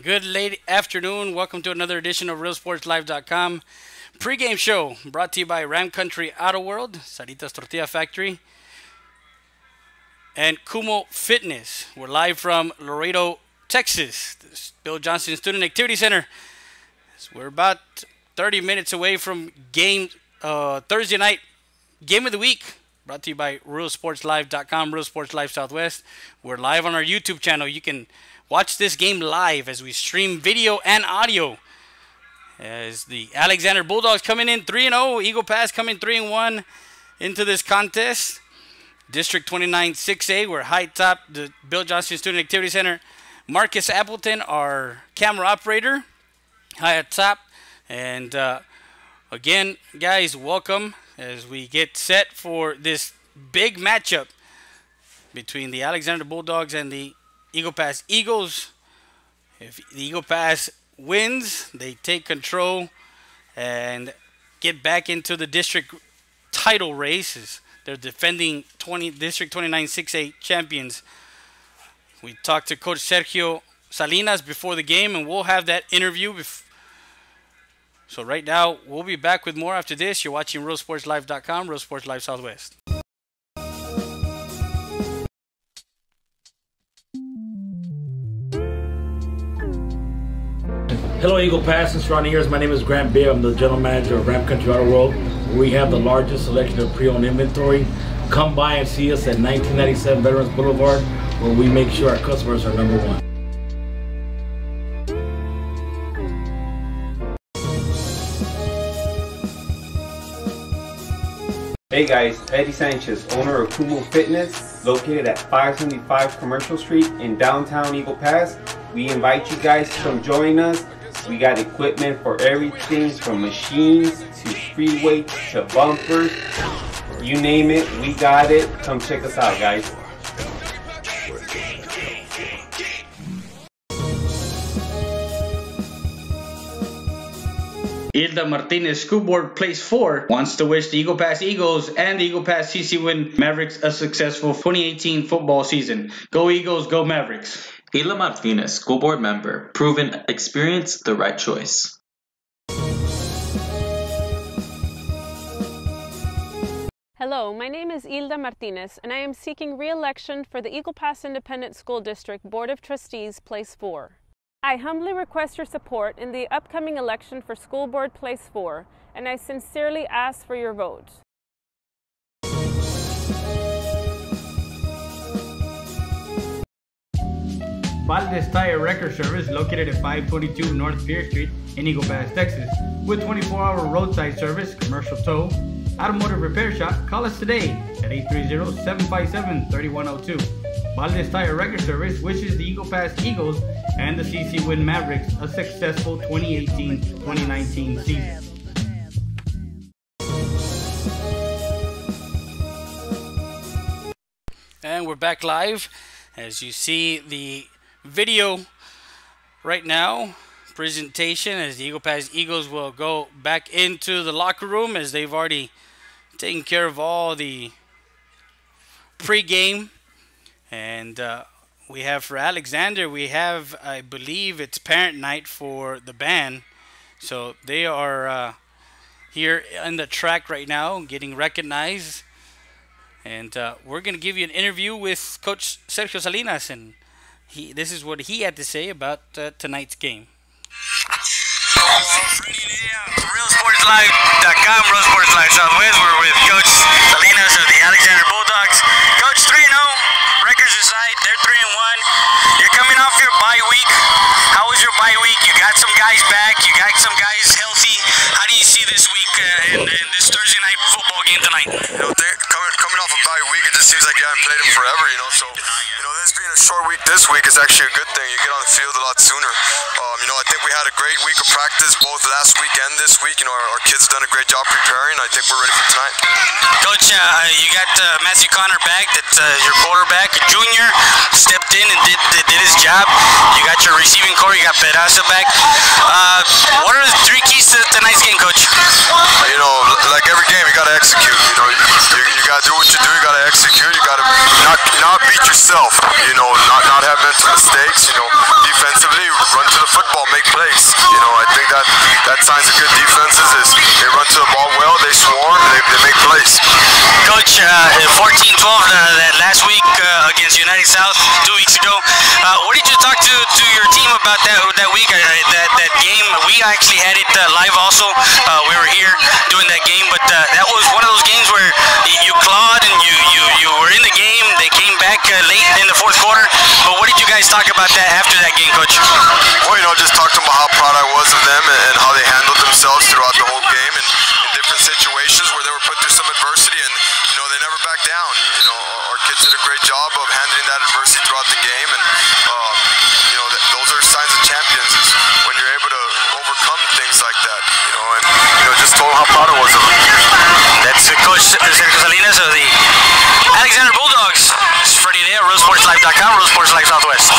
And good late afternoon. Welcome to another edition of RealSportsLive.com pregame show brought to you by Ram Country Autoworld, Sarita's Tortilla Factory, and Kumo Fitness. We're live from Laredo, Texas, the Bill Johnson Student Activity Center. So we're about 30 minutes away from Thursday night game of the week, brought to you by RealSportsLive.com, Real Sports Live Southwest. We're live on our YouTube channel. You can watch this game live as we stream video and audio. As the Alexander Bulldogs coming in 3-0, Eagle Pass coming 3-1 into this contest. District 29 6A, we're high top the Bill Johnson Student Activity Center. Marcus Appleton, our camera operator, high at top. And again, guys, welcome as we get set for this big matchup between the Alexander Bulldogs and the Eagle Pass Eagles. If the Eagle Pass wins, they take control and get back into the district title races. They're defending District 29 6A champions. We talked to Coach Sergio Salinas before the game, and we'll have that interview. So right now, we'll be back with more after this. You're watching RealSportsLive.com, Real Sports Live Southwest. Hello, Eagle Pass and surrounding areas. My name is Grant Beer. I'm the general manager of Ram Country Autoworld. We have the largest selection of pre-owned inventory. Come by and see us at 1997 Veterans Boulevard, where we make sure our customers are number one. Hey guys, Eddie Sanchez, owner of Kumo Fitness, located at 575 Commercial Street in downtown Eagle Pass. We invite you guys to come join us. We got equipment for everything from machines to free weights to bumpers. You name it, we got it. Come check us out, guys. Hilda Martinez, School Board Place 4, wants to wish the Eagle Pass Eagles and the Eagle Pass CC Win Mavericks a successful 2018 football season. Go Eagles, go Mavericks. Hilda Martinez, School Board Member, proven experience, the right choice. Hello, my name is Hilda Martinez, and I am seeking re-election for the Eagle Pass Independent School District Board of Trustees, Place 4. I humbly request your support in the upcoming election for School Board Place 4, and I sincerely ask for your vote. Valdez Tire Record Service, located at 522 North Pierce Street in Eagle Pass, Texas. With 24-hour roadside service, commercial tow, automotive repair shop, call us today at 830-757-3102. Valdez Tire Record Service wishes the Eagle Pass Eagles and the CC Win Mavericks a successful 2018-2019 season. And we're back live. As you see the video right now, presentation as the Eagle Pass Eagles will go back into the locker room as they've already taken care of all the pregame. And we have for Alexander, we have, I believe it's parent night for the band. So they are here on the track right now getting recognized. And we're going to give you an interview with Coach Sergio Salinas, and this is what he had to say about tonight's game. RealSportsLive.com, Real Sports Live Southwest. We're with Coach Salinas of the Alexander Bulldogs. Coach, 3-0, records aside, they're 3-1. You're coming off your bye week. How was your bye week? You got some guys back, you got some guys healthy. How do you see this week and this Thursday night football game tonight? You know, coming off a bye week, it just seems like you haven't played them forever, you know, so, you know, this being a short week this week is actually a good thing. You get on the field a lot sooner. You know, I think we had a great week of practice both last week and this week. You know, our kids have done a great job preparing. I think we're ready for tonight. Coach, you got Matthew Connor back. That's your quarterback, junior, stepped in and did his job. You got your receiving core. You got Peraza back. What are the three keys to tonight's game, Coach? You know, like every game, you got to execute. You know, you got to do what you do. You got to execute. You got to not not beat yourself, you know, not have mental mistakes, you know, defensively, run to the football, make plays. You know, I think that signs of good defenses is they run to the ball well, they swarm, they make plays. Coach, 14-12 that last week against United South 2 weeks ago. What did you talk to your team about that week, that game? We actually had it live also. We were here doing that game, but that was one of those games where you clawed and you were in the game. They came back late in the fourth quarter. But what did you guys talk about that after that game, Coach? Well, you know, just talked about how proud I was of them and how they handled themselves throughout the whole game and in different situations where they were put through some adversity and, you know, they never backed down. You know, our kids did a great job of handling that adversity throughout the game and, you know, those are signs of champions is when you're able to overcome things like that, you know, and, you know, just told them how proud I was of them. That's Coach Sergio Salinas of the Alexander Bulldogs. It's Freddie Day at RoadSportsLive.com, Road Sports Live Southwest.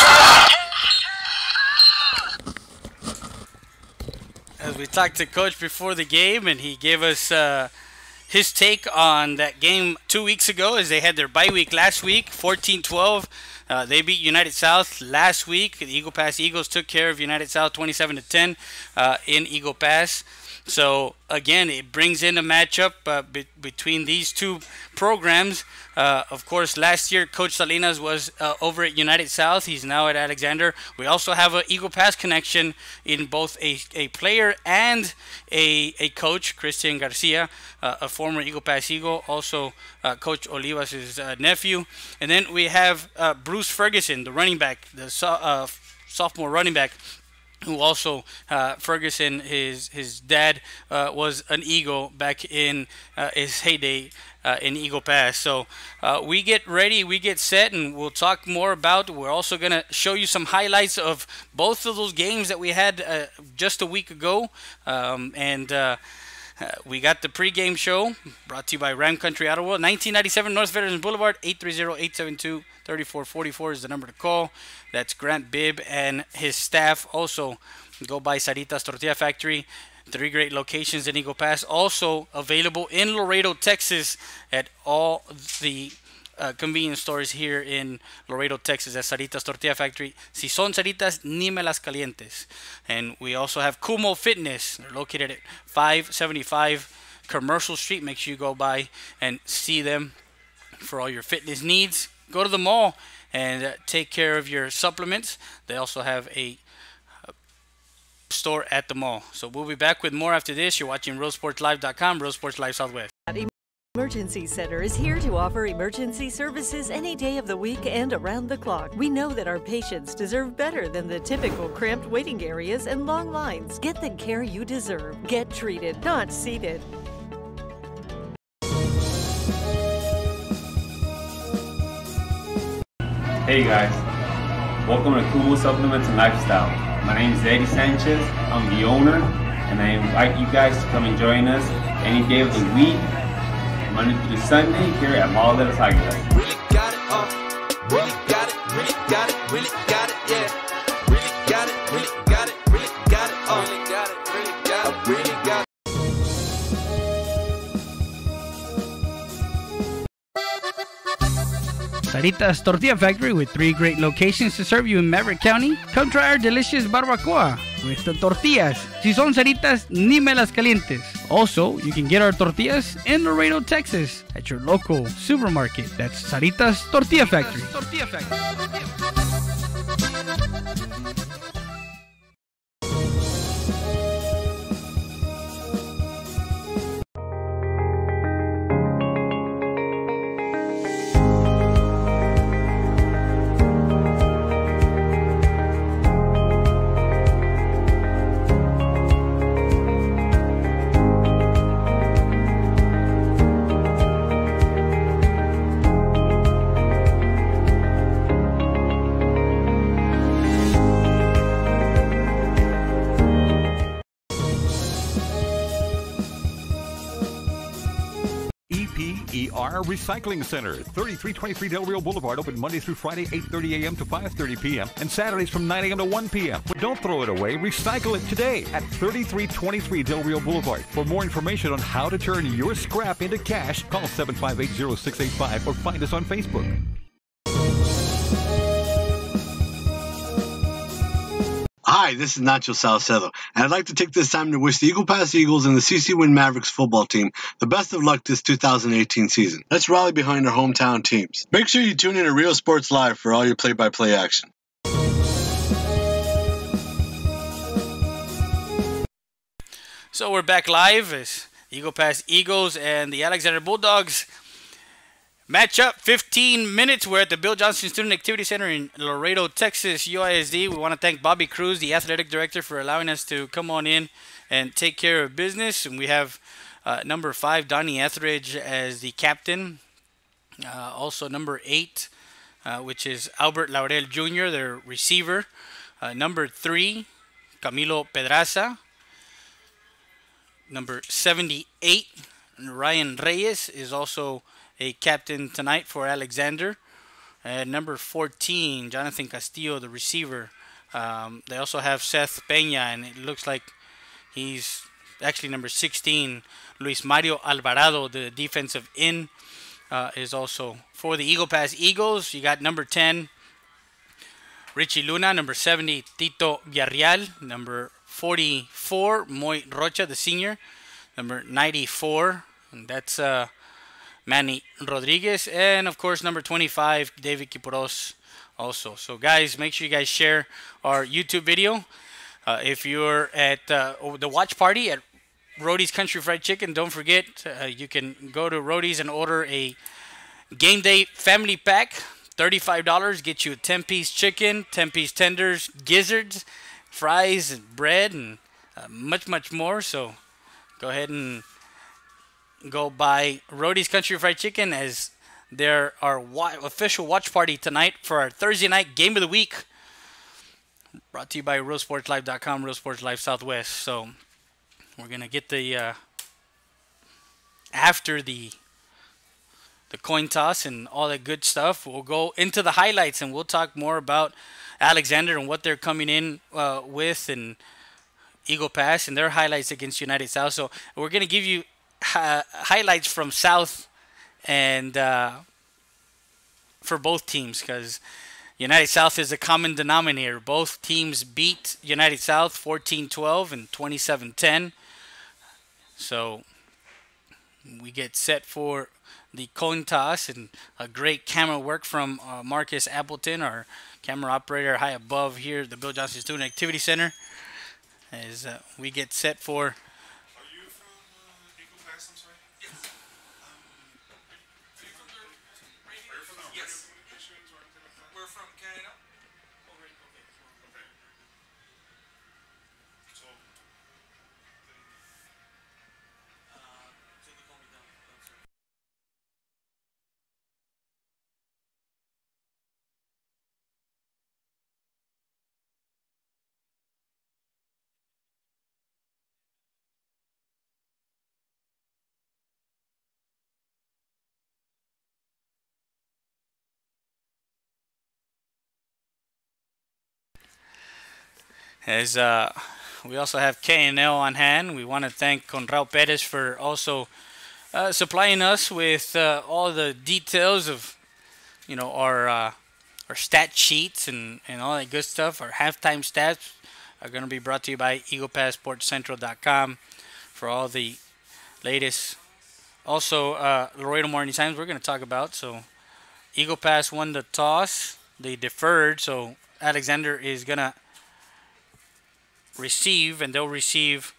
As we talked to Coach before the game, and he gave us his take on that game 2 weeks ago, as they had their bye week last week, 14-12. They beat United South last week. The Eagle Pass Eagles took care of United South 27-10 in Eagle Pass. So again, it brings in a matchup between these two programs. Of course, last year Coach Salinas was over at United South. He's now at Alexander. We also have an Eagle Pass connection in both a player and a coach, Christian Garcia, a former Eagle Pass Eagle, also Coach Olivas' nephew. And then we have Bruce Ferguson, the running back, the sophomore running back, who also, Ferguson, his dad, was an Eagle back in his heyday in Eagle Pass. So we get ready, we get set, and we'll talk more about. We're also going to show you some highlights of both of those games that we had just a week ago. We got the pregame show brought to you by Ram Country Autoworld, 1997 North Veterans Boulevard. 830-872-3444 is the number to call. That's Grant Bibb and his staff. Also, go by Sarita's Tortilla Factory. 3 great locations in Eagle Pass. Also available in Laredo, Texas, at all the convenience stores here in Laredo, Texas, at Sarita's Tortilla Factory. Si son Saritas, ni me las calientes. And we also have Kumo Fitness. They're located at 575 Commercial Street. Make sure you go by and see them for all your fitness needs. Go to the mall and take care of your supplements. They also have a store at the mall. So we'll be back with more after this. You're watching RoadSportsLive.com, Road Sports Live Southwest. Emergency Center is here to offer emergency services any day of the week and around the clock. We know that our patients deserve better than the typical cramped waiting areas and long lines. Get the care you deserve. Get treated, not seated. Hey guys, welcome to Kumo Supplements and Lifestyle. My name is Eddie Sanchez. I'm the owner, and I invite you guys to come and join us any day of the week, Monday through Sunday, here at Mall de las Águilas. Really got it, really got it, really got it, really got it, yeah. Really got it, really got it, really got it, really got it, really got it, really got it. Sarita's Tortilla Factory, with 3 great locations to serve you in Maverick County. Come try our delicious barbacoa with the tortillas. Si son Saritas, ni me las calientes. Also, you can get our tortillas in Laredo, Texas, at your local supermarket. That's Sarita's Tortilla Factory. Recycling Center, 3323 Del Rio Boulevard, open Monday through Friday, 8:30 a.m. to 5:30 p.m. and Saturdays from 9 a.m. to 1 p.m. But don't throw it away. Recycle it today at 3323 Del Rio Boulevard. For more information on how to turn your scrap into cash, call 758-0685 or find us on Facebook. Hi, this is Nacho Salcedo, and I'd like to take this time to wish the Eagle Pass Eagles and the CC Win Mavericks football team the best of luck this 2018 season. Let's rally behind our hometown teams. Make sure you tune in to Real Sports Live for all your play-by-play action. So we're back live as Eagle Pass Eagles and the Alexander Bulldogs match up 15 minutes. We're at the Bill Johnson Student Activity Center in Laredo, Texas, UISD. We want to thank Bobby Cruz, the athletic director, for allowing us to come on in and take care of business. And we have number 5, Donnie Etheridge, as the captain. Also number 8, which is Albert Laurel Jr., their receiver. Number 3, Camilo Pedraza. Number 78, Ryan Reyes, is also a captain tonight for Alexander. And number 14, Jonathan Castillo, the receiver. They also have Seth Peña, and it looks like he's actually number 16. Luis Mario Alvarado, the defensive end, is also for the Eagle Pass Eagles. You got number 10, Richie Luna. Number 70, Tito Villarreal. Number 44, Moy Rocha, the senior. Number 94, and that's Manny Rodriguez. And, of course, number 25, David Kiporos also. So, guys, make sure you guys share our YouTube video. If you're at the watch party at Rody's Country Fried Chicken, don't forget you can go to Rody's and order a game day family pack. $35 gets you a 10-piece chicken, 10-piece tenders, gizzards, fries, and bread, and much, much more. So go ahead and go by Rody's Country Fried Chicken, as there our official watch party tonight for our Thursday night game of the week. Brought to you by RealSportsLive.com, Real Sports Live Southwest. So we're going to get the after the coin toss and all that good stuff, we'll go into the highlights and we'll talk more about Alexander and what they're coming in with, and Eagle Pass and their highlights against United South. So we're going to give you highlights from South and for both teams, because United South is a common denominator. Both teams beat United South 14-12 and 27-10. So we get set for the coin toss, and a great camera work from Marcus Appleton, our camera operator high above here at the Bill Johnson Student Activity Center, as we get set for. Are you from Eagle Pass? I'm sorry. Yes. Are you from the radio? Are you from the radio communications or anything like that? We're from Canada. Oh, right. Okay. So. As we also have K&L on hand, we want to thank Conrao Perez for also supplying us with all the details of, our stat sheets and all that good stuff. Our halftime stats are going to be brought to you by EaglePassSportsCentral.com for all the latest. Also, Laredo Morning Times we're going to talk about. So Eagle Pass won the toss. They deferred, so Alexander is going to receive, and they'll receive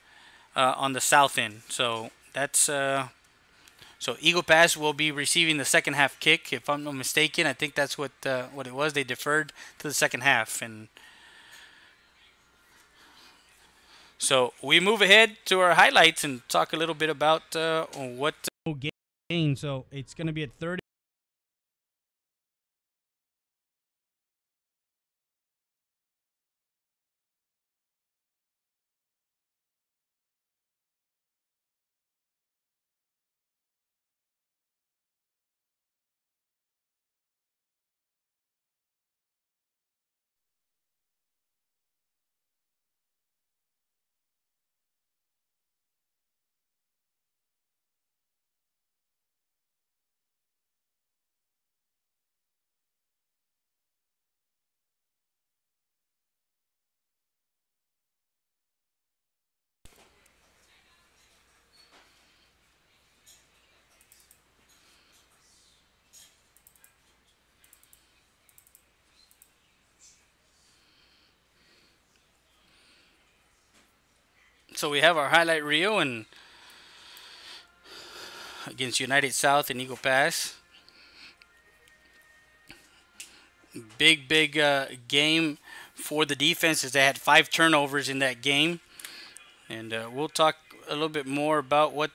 on the south end. So that's so Eagle Pass will be receiving the second half kick, if I'm not mistaken. I think that's what it was. They deferred to the second half, and so we move ahead to our highlights and talk a little bit about what game. So it's going to be at 30. So we have our highlight reel and against United South and Eagle Pass. Big game for the defense as they had 5 turnovers in that game. And we'll talk a little bit more about what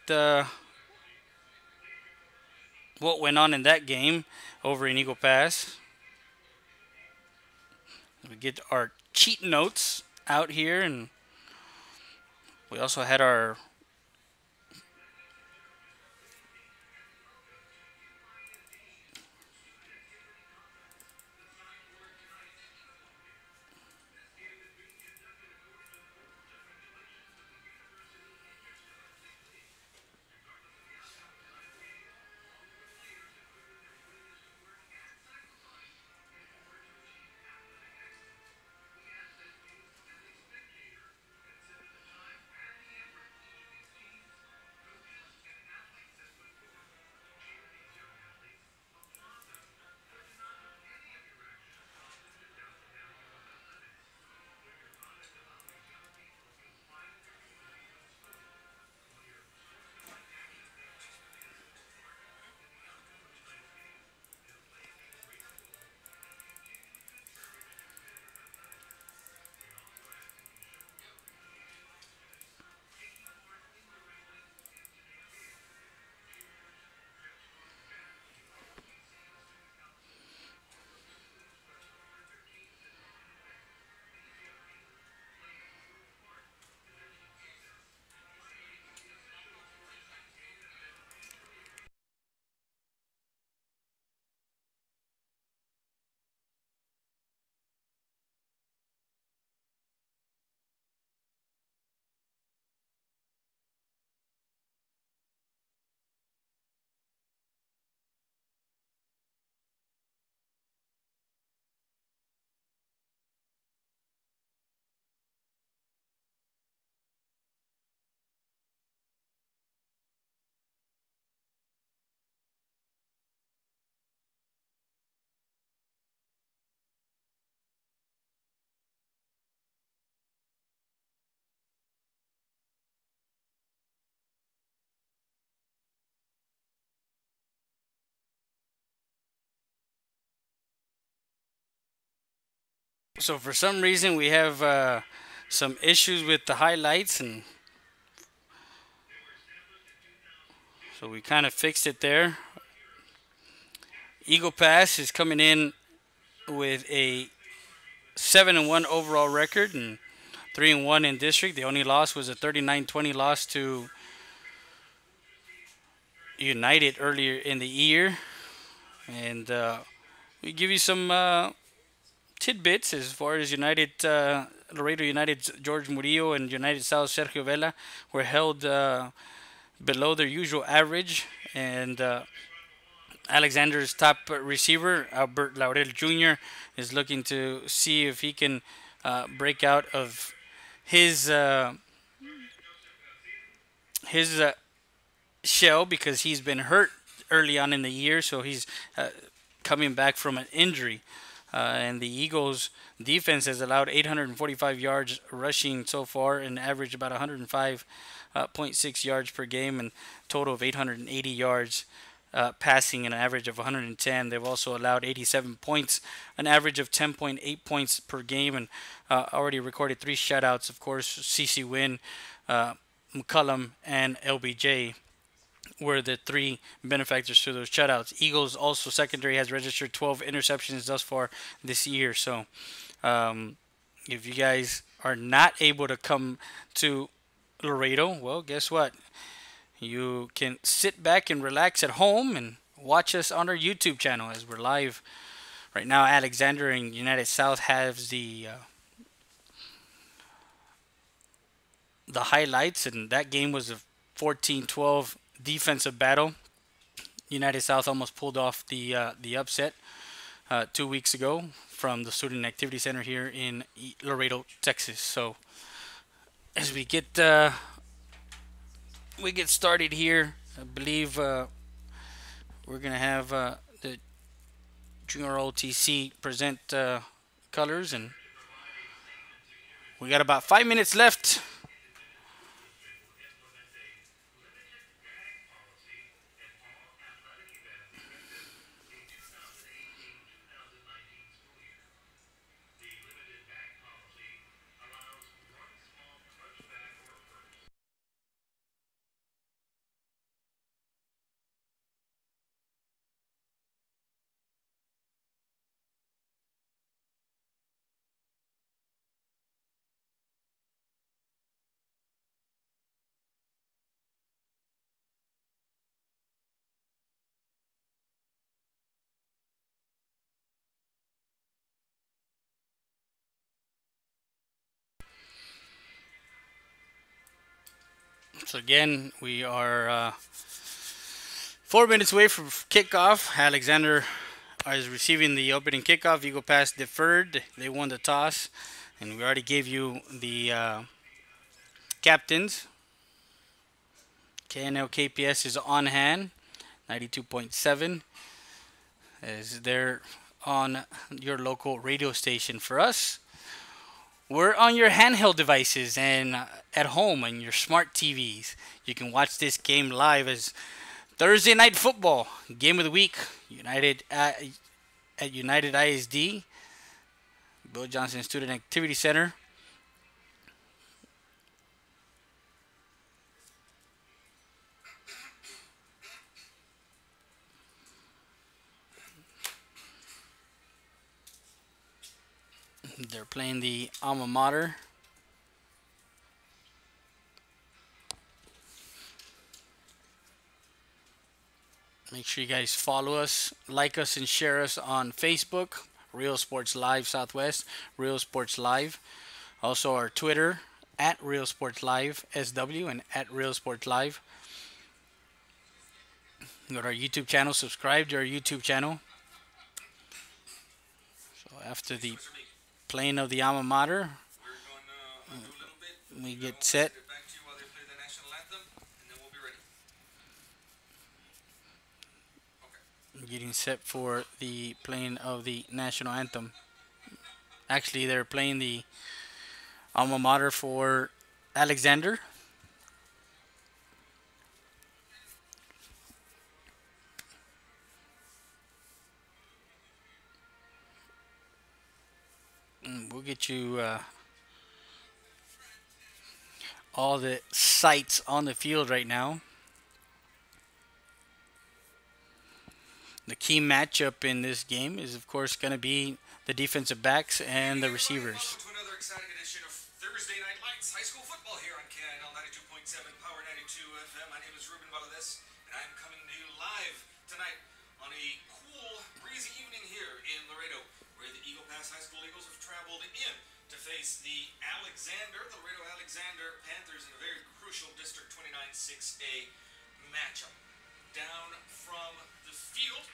went on in that game over in Eagle Pass. We get our cheat notes out here, and we also had our So for some reason we have some issues with the highlights, and so we kind of fixed it there. Eagle Pass is coming in with a 7-1 overall record and 3-1 in district. The only loss was a 39-20 loss to United earlier in the year, and we give you some tidbits as far as United, Laredo United's George Murillo and United South Sergio Vela were held below their usual average, and Alexander's top receiver, Albert Laurel Jr., is looking to see if he can break out of his shell, because he's been hurt early on in the year, so he's coming back from an injury. And the Eagles' defense has allowed 845 yards rushing so far, and average about 105.6 yards per game, and total of 880 yards passing, and an average of 110. They've also allowed 87 points, an average of 10.8 points per game, and already recorded 3 shutouts. Of course, CC Win, McCullum, and LBJ were the 3 benefactors to those shutouts. Eagles also secondary has registered 12 interceptions thus far this year. So if you guys are not able to come to Laredo, well, guess what? You can sit back and relax at home and watch us on our YouTube channel as we're live right now. Alexander and United South has the highlights, and that game was a 14-12 defensive battle. United South almost pulled off the upset 2 weeks ago from the Student Activity Center here in Laredo, Texas. So as we get started here, I believe we're gonna have the Junior OTC present colors, and we got about 5 minutes left So again, we are 4 minutes away from kickoff. Alexander is receiving the opening kickoff. Eagle Pass deferred. They won the toss. And we already gave you the captains. KNL KPS is on hand. 92.7 as they're on your local radio station. For us, we're on your handheld devices and at home on your smart TVs. You can watch this game live as Thursday Night Football, game of the week, United at United ISD, Bill Johnson Student Activity Center. They're playing the alma mater. Make sure you guys follow us, like us, and share us on Facebook, Real Sports Live Southwest, Real Sports Live. Also our Twitter, at Real Sports Live SW and at Real Sports Live. Go to our YouTube channel, subscribe to our YouTube channel. So after the playing of the alma mater, we get set. Getting set for the playing of the national anthem. Actually, they're playing the alma mater for Alexander. We'll get you all the sights on the field right now. The key matchup in this game is, of course, going to be the defensive backs and the receivers. Welcome to another exciting edition of Thursday Night Lights High School Football here on KNL 92.7 Power 92 FM. My name is Ruben Valadez, and I'm coming to you live tonight on a cool, breezy evening here in Laredo, where the Eagle Pass High School Eagles have traveled in to face the Laredo Alexander Panthers in a very crucial District 29 6A matchup. Down from the field,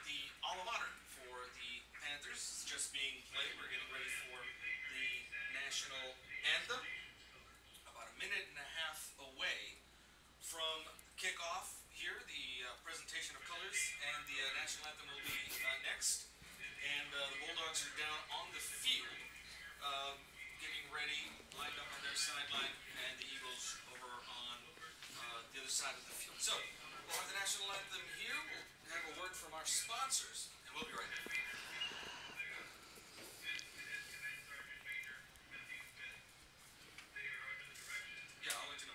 the alma mater for the Panthers is just being played. We're getting ready for the national anthem. About a minute and a half away from kickoff here. The presentation of colors and the national anthem will be next. And the Bulldogs are down on the field, getting ready, lined up on their sideline, and the Eagles over on the other side of the field. So, we'll have the national anthem here. We'll have a word from our sponsors, and we'll be right back. Yeah, I'll let you know.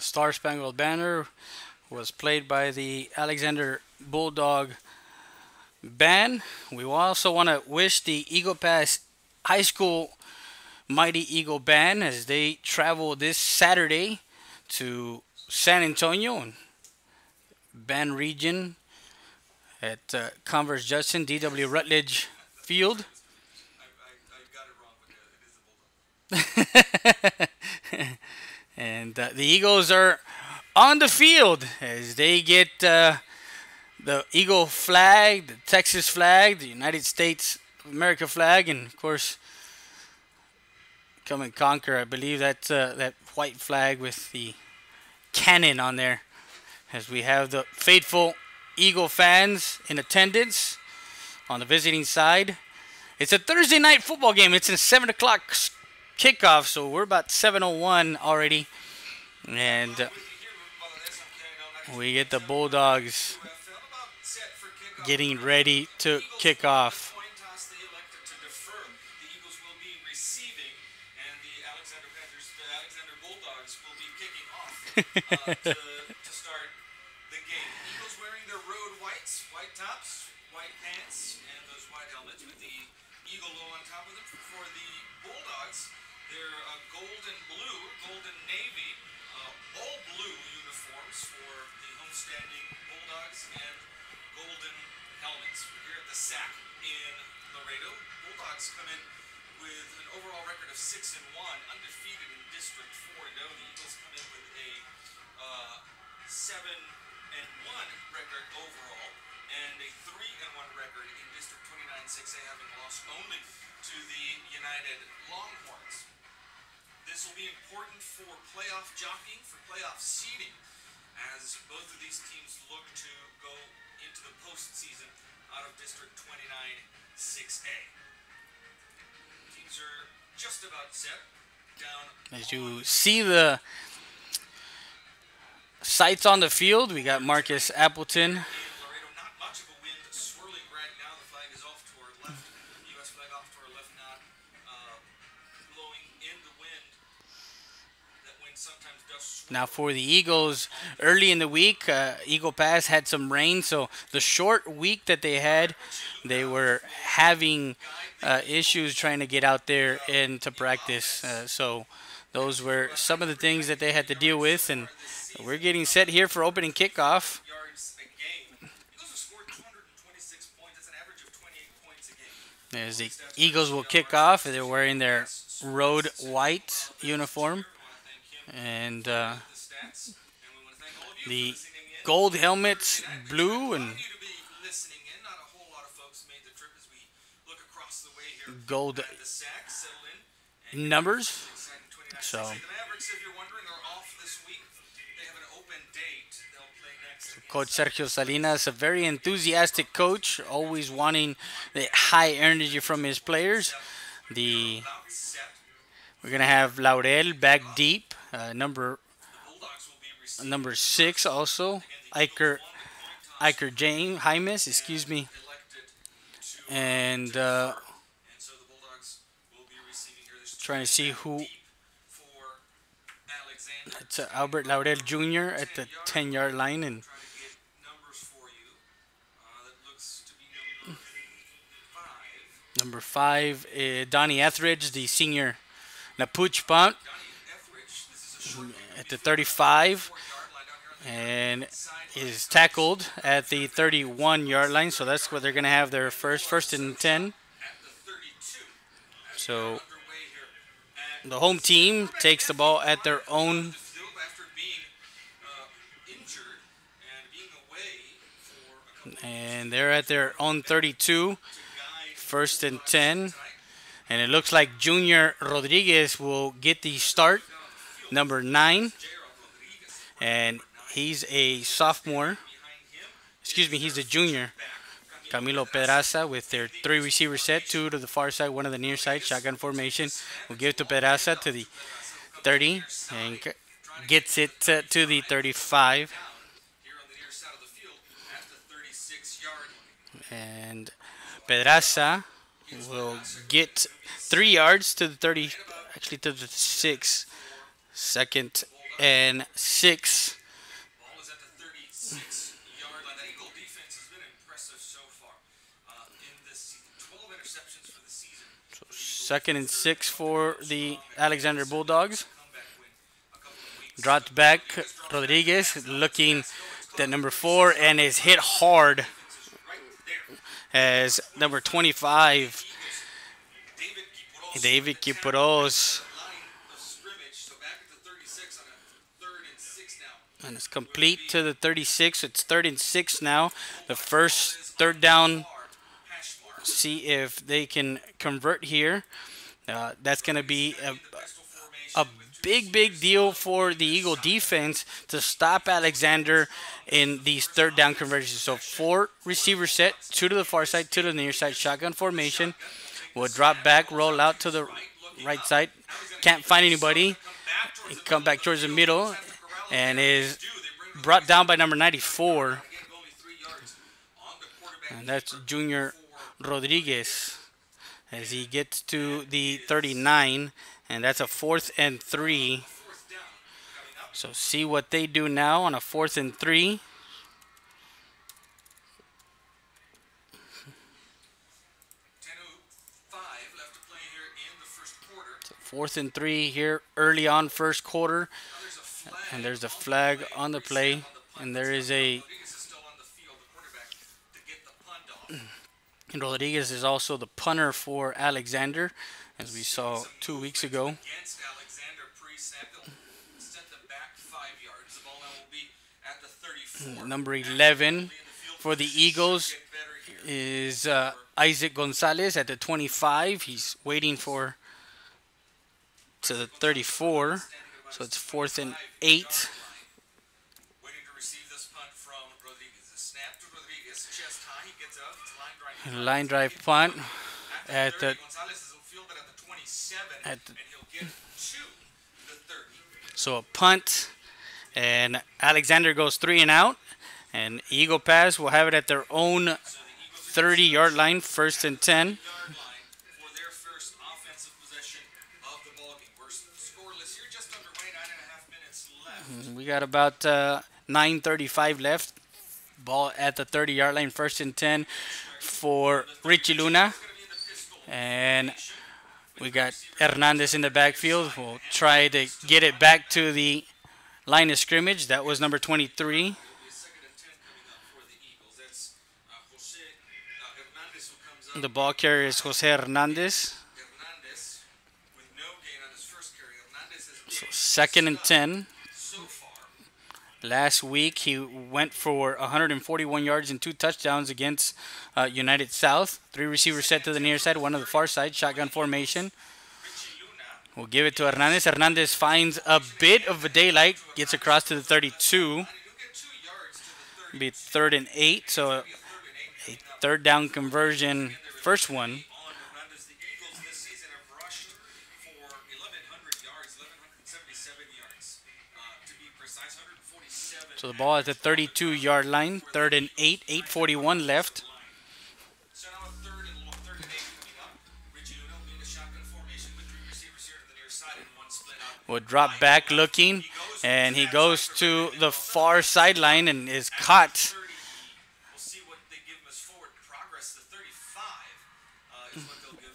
The Star Spangled Banner was played by the Alexander Bulldog Band. We also want to wish the Eagle Pass High School Mighty Eagle Band as they travel this Saturday to San Antonio and Band Region at Converse Judson D.W. Rutledge Field. And the Eagles are on the field as they get the Eagle flag, the Texas flag, the United States of America flag, and of course, come and conquer. I believe that's that white flag with the cannon on there. As we have the faithful Eagle fans in attendance on the visiting side. It's a Thursday night football game. It's a 7 o'clock kickoff, so we're about 7:01 already. And we get the Bulldogs getting ready to kick off. To start the game. Eagles wearing their road whites, white tops, white pants, and those white helmets with the Eagle logo on top of them. For the Bulldogs, they're gold and blue, gold and navy, all blue uniforms for the homestanding Bulldogs, and golden helmets. We're here at the SAC in Laredo. Bulldogs come in with an overall record of 6-1, undefeated in District 4. The Eagles come in with a 7-1 record overall and a 3-1 record in District 29 6A, having lost only to the United Longhorns. This will be important for playoff jockeying, for playoff seeding, as both of these teams look to go into the postseason out of District 29 6A. Teams are just about set. As you see the sights on the field, we got Marcus Appleton. Laredo, not much of a wind swirling right now. The flag is off to our left. The U.S. flag off to our left, not blowing in the wind. That wind sometimes does swirl. Now for the Eagles, early in the week, Eagle Pass had some rain, so the short week that they had, they were having issues trying to get out there and to practice. So those were some of the things that they had to deal with, and we're getting set here for opening kickoff. As the Eagles will kick off, they're wearing their road white uniform, and the gold helmets blue and gold numbers. So Coach Sergio Salinas, a very enthusiastic coach, always wanting the high energy from his players. We're gonna have Laurel back deep, number 6 also, Iker Jaimes, excuse me, and trying to see who. It's Albert Laurel Jr. at the 10-yard line, and number 5, Donnie Etheridge, the senior Napuch punt at the 35, and is tackled at the 31-yard line. So that's where they're going to have their first and 10. So the home team takes the ball at their own. And they're at their own 32, first and 10. And it looks like Junior Rodriguez will get the start, number 9. And he's a sophomore. Excuse me, he's a junior. Camilo Pedraza with their 3 receiver set, 2 to the far side, 1 to the near side. Shotgun formation. Will give to Pedraza to the 30 and gets it to the 35. And Pedraza will get 3 yards to the 30, actually to the 6. Second and 6. Ball is at the 36-yard line. That Eagle defense has been impressive so far in this season. 12 interceptions for the season. So 2nd and 6 for the Alexander Bulldogs. Dropped back, Rodriguez looking at number 4 and is hit hard as number 25, David Kipuros. And it's complete to the 36. It's 3rd and 6 now. The first 3rd down. See if they can convert here. That's going to be a big deal for the Eagle defense to stop Alexander in these 3rd down conversions. So 4 receivers set, 2 to the far side, 2 to the near side, shotgun formation. We'll drop back, roll out to the right side. Can't find anybody. Come back towards the middle and is brought down by number 94. And that's Junior Rodriguez as he gets to the 39. And that's a 4th and 3. So see what they do now on a 4th and 3. So 4th and 3 here early on first quarter. And there's a flag on the play. And there is a... And Rodriguez is also the punter for Alexander, as we saw 2 weeks ago. Number 11 for the Eagles is Isaac Gonzalez at the 25. He's waiting for to the 34. So it's 4th and 8. Line drive punt at the so a punt, and Alexander goes 3 and out, and Eagle Pass will have it at their own 30-yard line, 1st and 10. We got about 9:35 left. Ball at the 30-yard line, 1st and 10 for Richie Luna. And we got Hernandez in the backfield. We'll try to get it back to the line of scrimmage. That was number 23. The ball carrier is Jose Hernandez. So 2nd and 10. Last week, he went for 141 yards and 2 touchdowns against United South. 3 receivers set to the near side, 1 to the far side. Shotgun formation. We'll give it to Hernandez. Hernandez finds a bit of a daylight. Gets across to the 32. Be 3rd and 8. So a 3rd down conversion. First one. So the ball at the 32-yard line, 3rd and 8, 8:41 left. Will drop back looking, and he goes to the far sideline and is caught.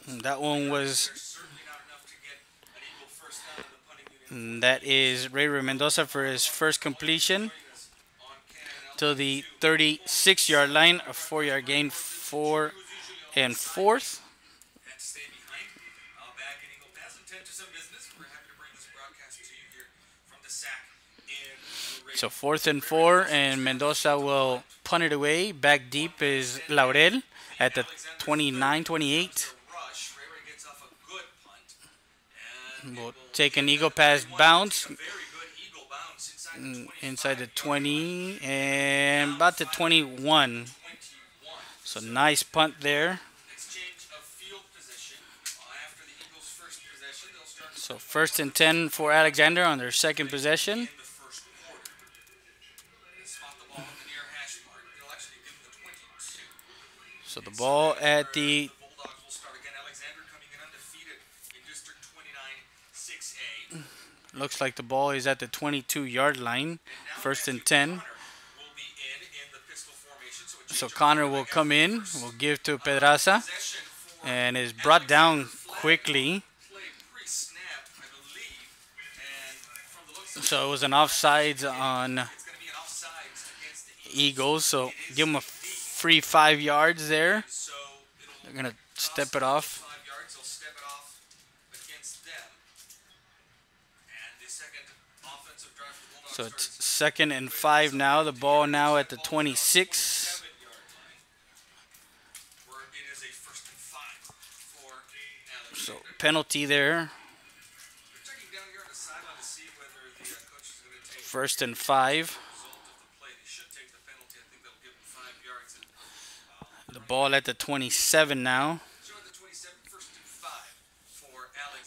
That one was... That is Ray Mendoza for his first completion to the 36-yard line, a 4-yard gain, 4 and 4th. So 4th and 4, and Mendoza will punt it away. Back deep is Laurel at the 29, 28. We'll take an Eagle Pass bounce inside the 20 and about the 21. So nice punt there. So 1st and 10 for Alexander on their 2nd possession. So the ball at the Looks like the ball is at the 22-yard line. First and 10. So Connor will come in, will give to Pedraza, and is brought down quickly. So it was an offsides on Eagles. So give them a free 5 yards there. They're going to step it off. So it's 2nd and 5 now. The ball now at the 26. So penalty there. 1st and 5. The ball at the 27 now.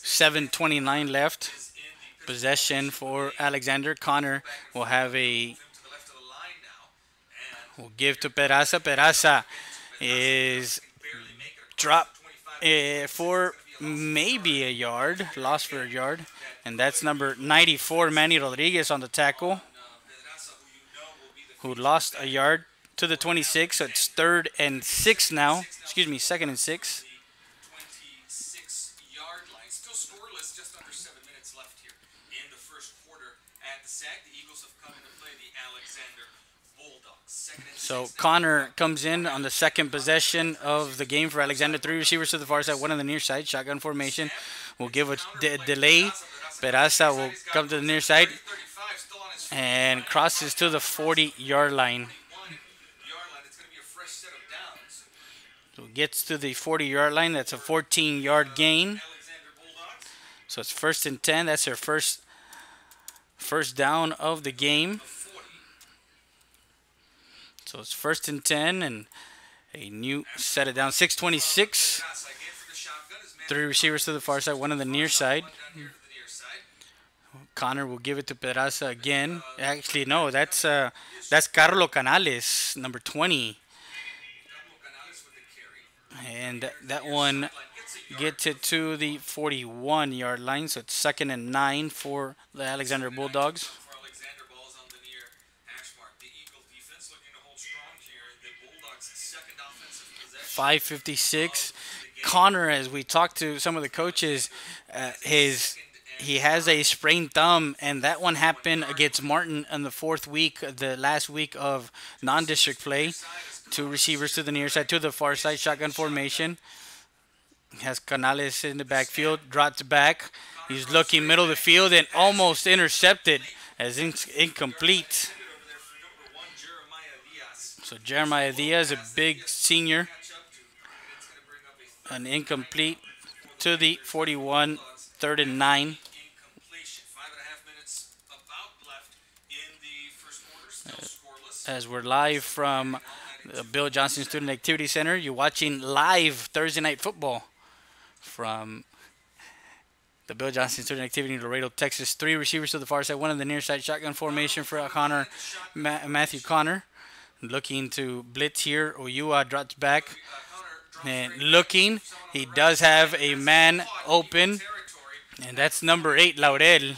7:29 left. Possession for Alexander. Connor will have will give to Peraza. Peraza is dropped for maybe a yard, lost for a yard, and that's number 94, Manny Rodriguez, on the tackle, who lost a yard to the 26. So it's 3rd and 6 now. Excuse me, 2nd and 6. So Connor comes in on the 2nd possession of the game for Alexander. 3 receivers to the far side, 1 on the near side. Shotgun formation. Will give a delay. Peraza will come to the near side and crosses to the 40-yard line. So gets to the 40-yard line. That's a 14-yard gain. So it's 1st and 10. That's their first down of the game. So it's 1st and 10, and a new set it down. 6:26. 3 receivers to the far side, 1 on the near side. Connor will give it to Pedraza again. Actually, no, that's Carlo Canales, number 20. And that one gets it to the 41-yard line. So it's 2nd and 9 for the Alexander Bulldogs. 5:56. Connor, as we talked to some of the coaches, he has a sprained thumb, and that one happened against Martin in the 4th week, the last week of non-district play. 2 receivers to the near side, to the far side, shotgun formation. Has Canales in the backfield, drops back. He's looking middle of the field and almost intercepted as incomplete. So Jeremiah Diaz, a big senior. An incomplete to the 41, 3rd and 9. As we're live from the Bill Johnson Student Activity Center, you're watching live Thursday night football from the Bill Johnson Student Activity in Laredo, Texas. 3 receivers to the far side, 1 on the near side. Shotgun formation for Connor, Matthew Connor. Looking to blitz here. Oyua drops back. And looking, he does have a man open, and that's number 8, Laurel.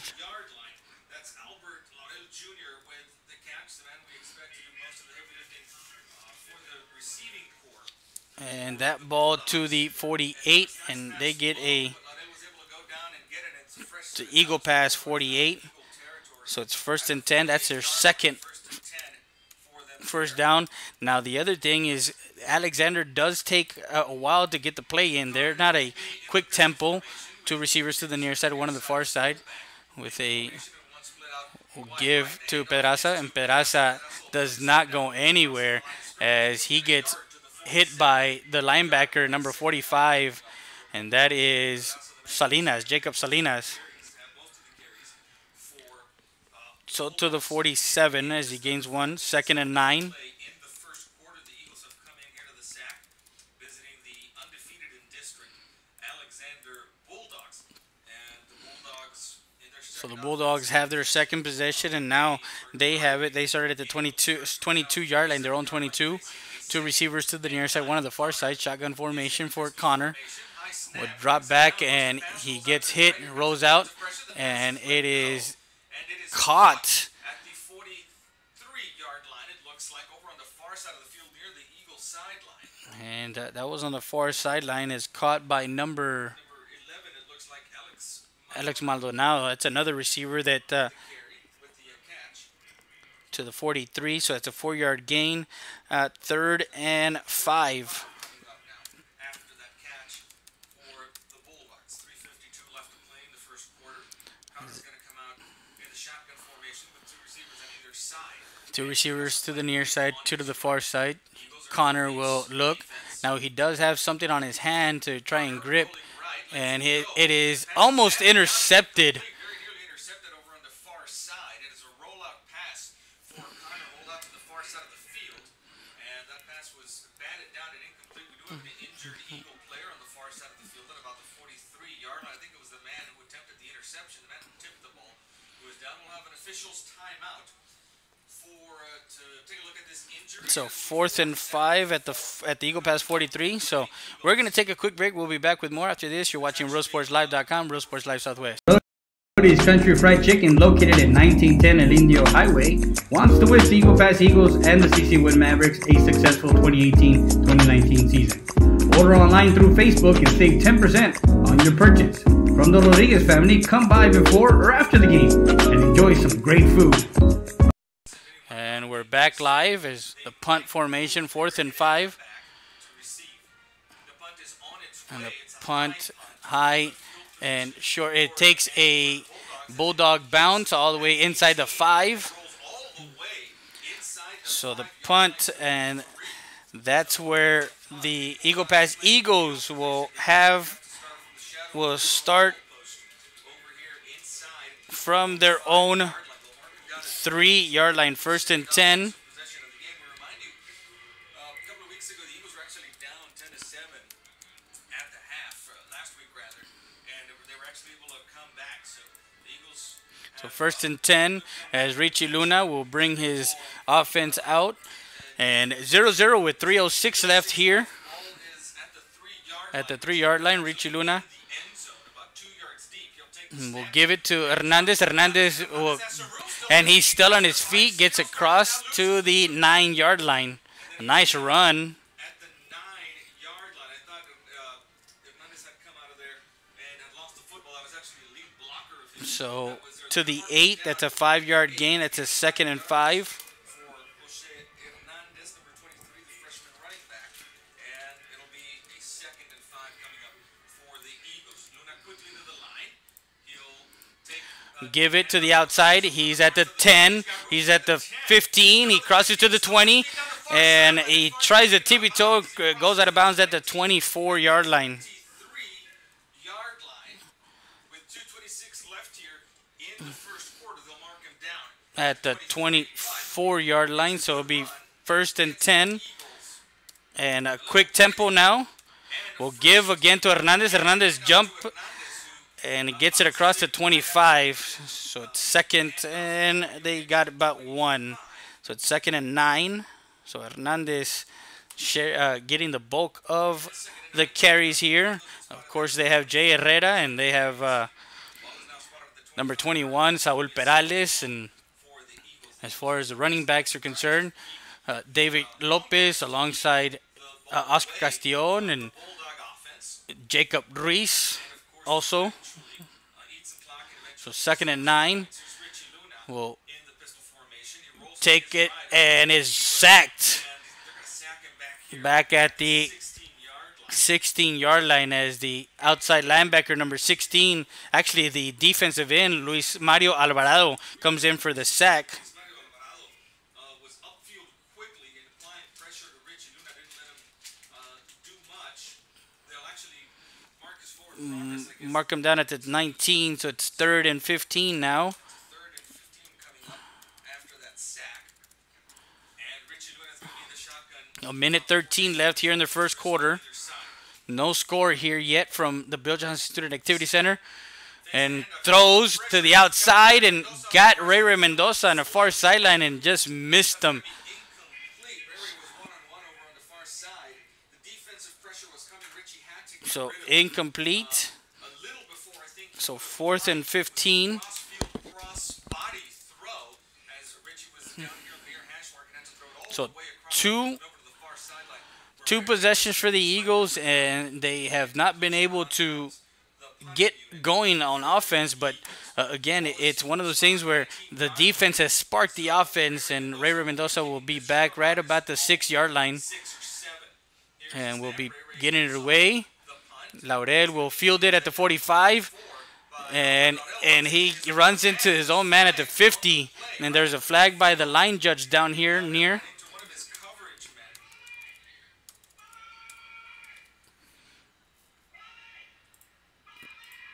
And that ball to the 48, and they get the Eagle pass 48. So it's 1st and 10. That's their second first down. Now the other thing is Alexander does take a while to get the play in. They're not a quick tempo. 2 receivers to the near side, 1 on the far side, with a give to Pedraza, and Pedraza does not go anywhere as he gets hit by the linebacker number 45, and that is Salinas, Jacob Salinas. So to the 47 as he gains 1, 2nd and 9. So the Bulldogs have their second possession, and now they have it. They started at the 22-yard line, their own 22. 2 receivers to the near side, 1 on the far side. Shotgun formation for Connor. would drop back, and he gets hit, rolls out, and it is caught. At the 43-yard line, it looks like, over on the far side of the field near the Eagles sideline. And that was on the far sideline. Is caught by number 11, it looks like Alex Maldonado. That's another receiver that to the 43. So it's a 4-yard gain. 3rd and 5. After that catch for the Bulldogs. 3:52 left to play in the first quarter. Connor's going to come out in the shotgun formation with 2 receivers on either side. 2 receivers to the near side, 2 to the far side. Connor will look. Now he does have something on his hand to try and grip, and it is almost intercepted. Very nearly intercepted over on the far side. It is a rollout pass for Connor, rolled out to the far side of the field, and that pass was batted down and incomplete. We do have an injured Eagle player on the far side of the field at about the 43-yard line. I think it was the man who attempted the interception, the man who tipped the ball, who is down. We'll have an official's timeout to take a look at this injury. So 4th and 5 at the Eagle Pass 43. So we're going to take a quick break. We'll be back with more after this. You're watching RealSportsLive.com, Real Sports Live Southwest. Cody's Country Fried Chicken, located at 1910 El Indio Highway, wants to wish the Eagle Pass Eagles and the CC Win Mavericks a successful 2018-2019 season. Order online through Facebook and save 10% on your purchase. From the Rodriguez family, come by before or after the game and enjoy some great food. And we're back live as the punt formation, 4th and 5. And the punt high and short. It takes a Bulldog bounce all the way inside the 5. So the punt, and that's where the Eagle Pass Eagles will start from their own 3-yard line, 1st and 10. So 1st and 10 as Richie Luna will bring his offense out. And 0-0 with 3:06 left here at the 3-yard line. Richie Luna will give it to Hernandez. Hernandez will, and he's still on his feet, gets across to the 9-yard line. A nice run. So to the 8, that's a 5-yard gain. That's a 2nd and 5. Give it to the outside. He's at the 10. He's at the 15. He crosses to the 20. And he tries a tippy-toe. Goes out of bounds at the 24-yard line. At the 24-yard line. So it'll be 1st and 10. And a quick tempo now. We'll give again to Hernandez. Hernandez jump. And he gets it across to 25. So it's 2nd, and they got about 1. So it's 2nd and 9. So Hernandez getting the bulk of the carries here. Of course, they have Jay Herrera, and they have number 21, Saul Perales. And as far as the running backs are concerned, David Lopez alongside Oscar Castillon and Jacob Ruiz. Also, so 2nd and 9 will take it and is sacked back at the 16-yard line as the outside linebacker number 16, actually the defensive end, Luis Mario Alvarado, comes in for the sack. Mark him down at the 19, so it's 3rd and 15 now. A minute 13 left here in the first quarter. No score here yet from the Bill Johnson Student Activity Center. And throws to the outside and got Ray Mendoza on the far sideline and just missed him. So incomplete. So 4th and 15. So two possessions for the Eagles, and they have not been able to get going on offense. But again, it's one of those things where the defense has sparked the offense, and Ray Mendoza will be back right about the 6-yard line, and we'll be getting it away. Laurel will field it at the 45. And he runs into his own man at the 50, and there's a flag by the line judge down here near.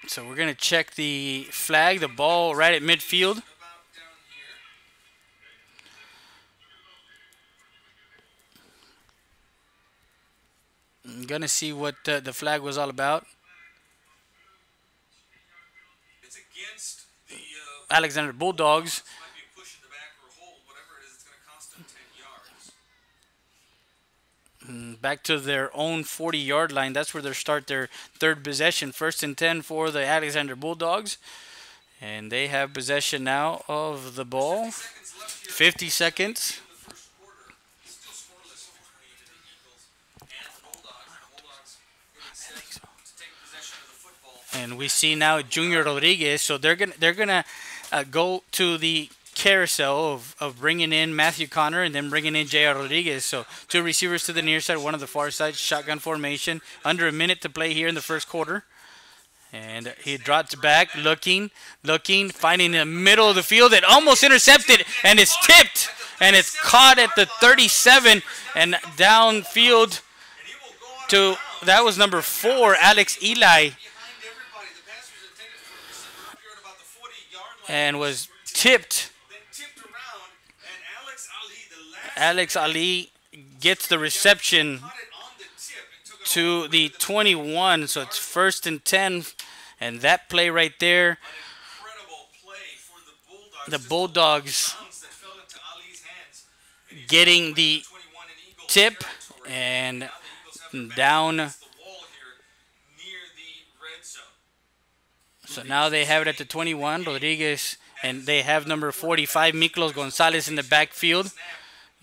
So we're going to check the flag, the ball right at midfield. I'm going to see what the flag was all about. Alexander Bulldogs. Back to their own 40-yard line. That's where they'll start their third possession. 1st and 10 for the Alexander Bulldogs. And they have possession now of the ball. 50 seconds. And we see now Junior Rodriguez. So they're gonna go to the carousel of bringing in Matthew Connor and then bringing in J.R. Rodriguez. So 2 receivers to the near side, 1 on the far side. Shotgun formation. Under a minute to play here in the first quarter. And he drops back, looking, finding the middle of the field. It almost intercepted, and it's tipped, and it's caught at the 37 and downfield to, that was number 4, Alex Eli. And was tipped. Alex Ali gets the reception to the 21, so it's 1st and 10, and that play right there, the Bulldogs getting the tip and down. So now they have it at the 21, Rodriguez, and they have number 45, Miklos Gonzalez, in the backfield.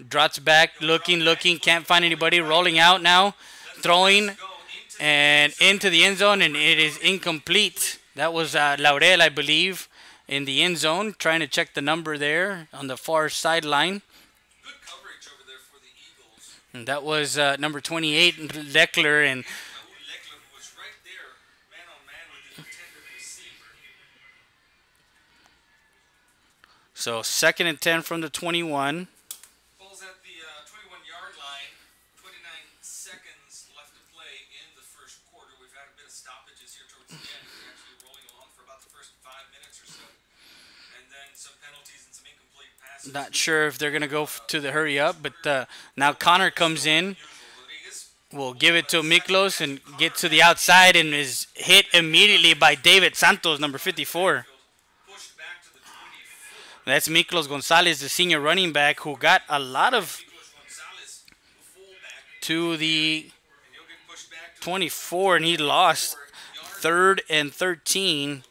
Drops back, looking, can't find anybody, rolling out now, throwing, and into the end zone, and it is incomplete. That was Laurel, I believe, in the end zone, trying to check the number there on the far sideline. Good coverage over there for the Eagles. And that was number 28, Leckler, and so 2nd and 10 from the 21. Ball's at the 21-yard line. 29 seconds left to play in the first quarter. We've had a bit of stoppages here towards the end. We're actually rolling along for about the first 5 minutes or so. And then some penalties and some incomplete passes. Not sure if they're going to go to the hurry up, but now Connor comes in. Will give it to Miklos and get to the outside and is hit immediately by David Santos, number 54. That's Miklos Gonzalez, the senior running back, who got a lot of to the 24, and he lost 3rd and 13.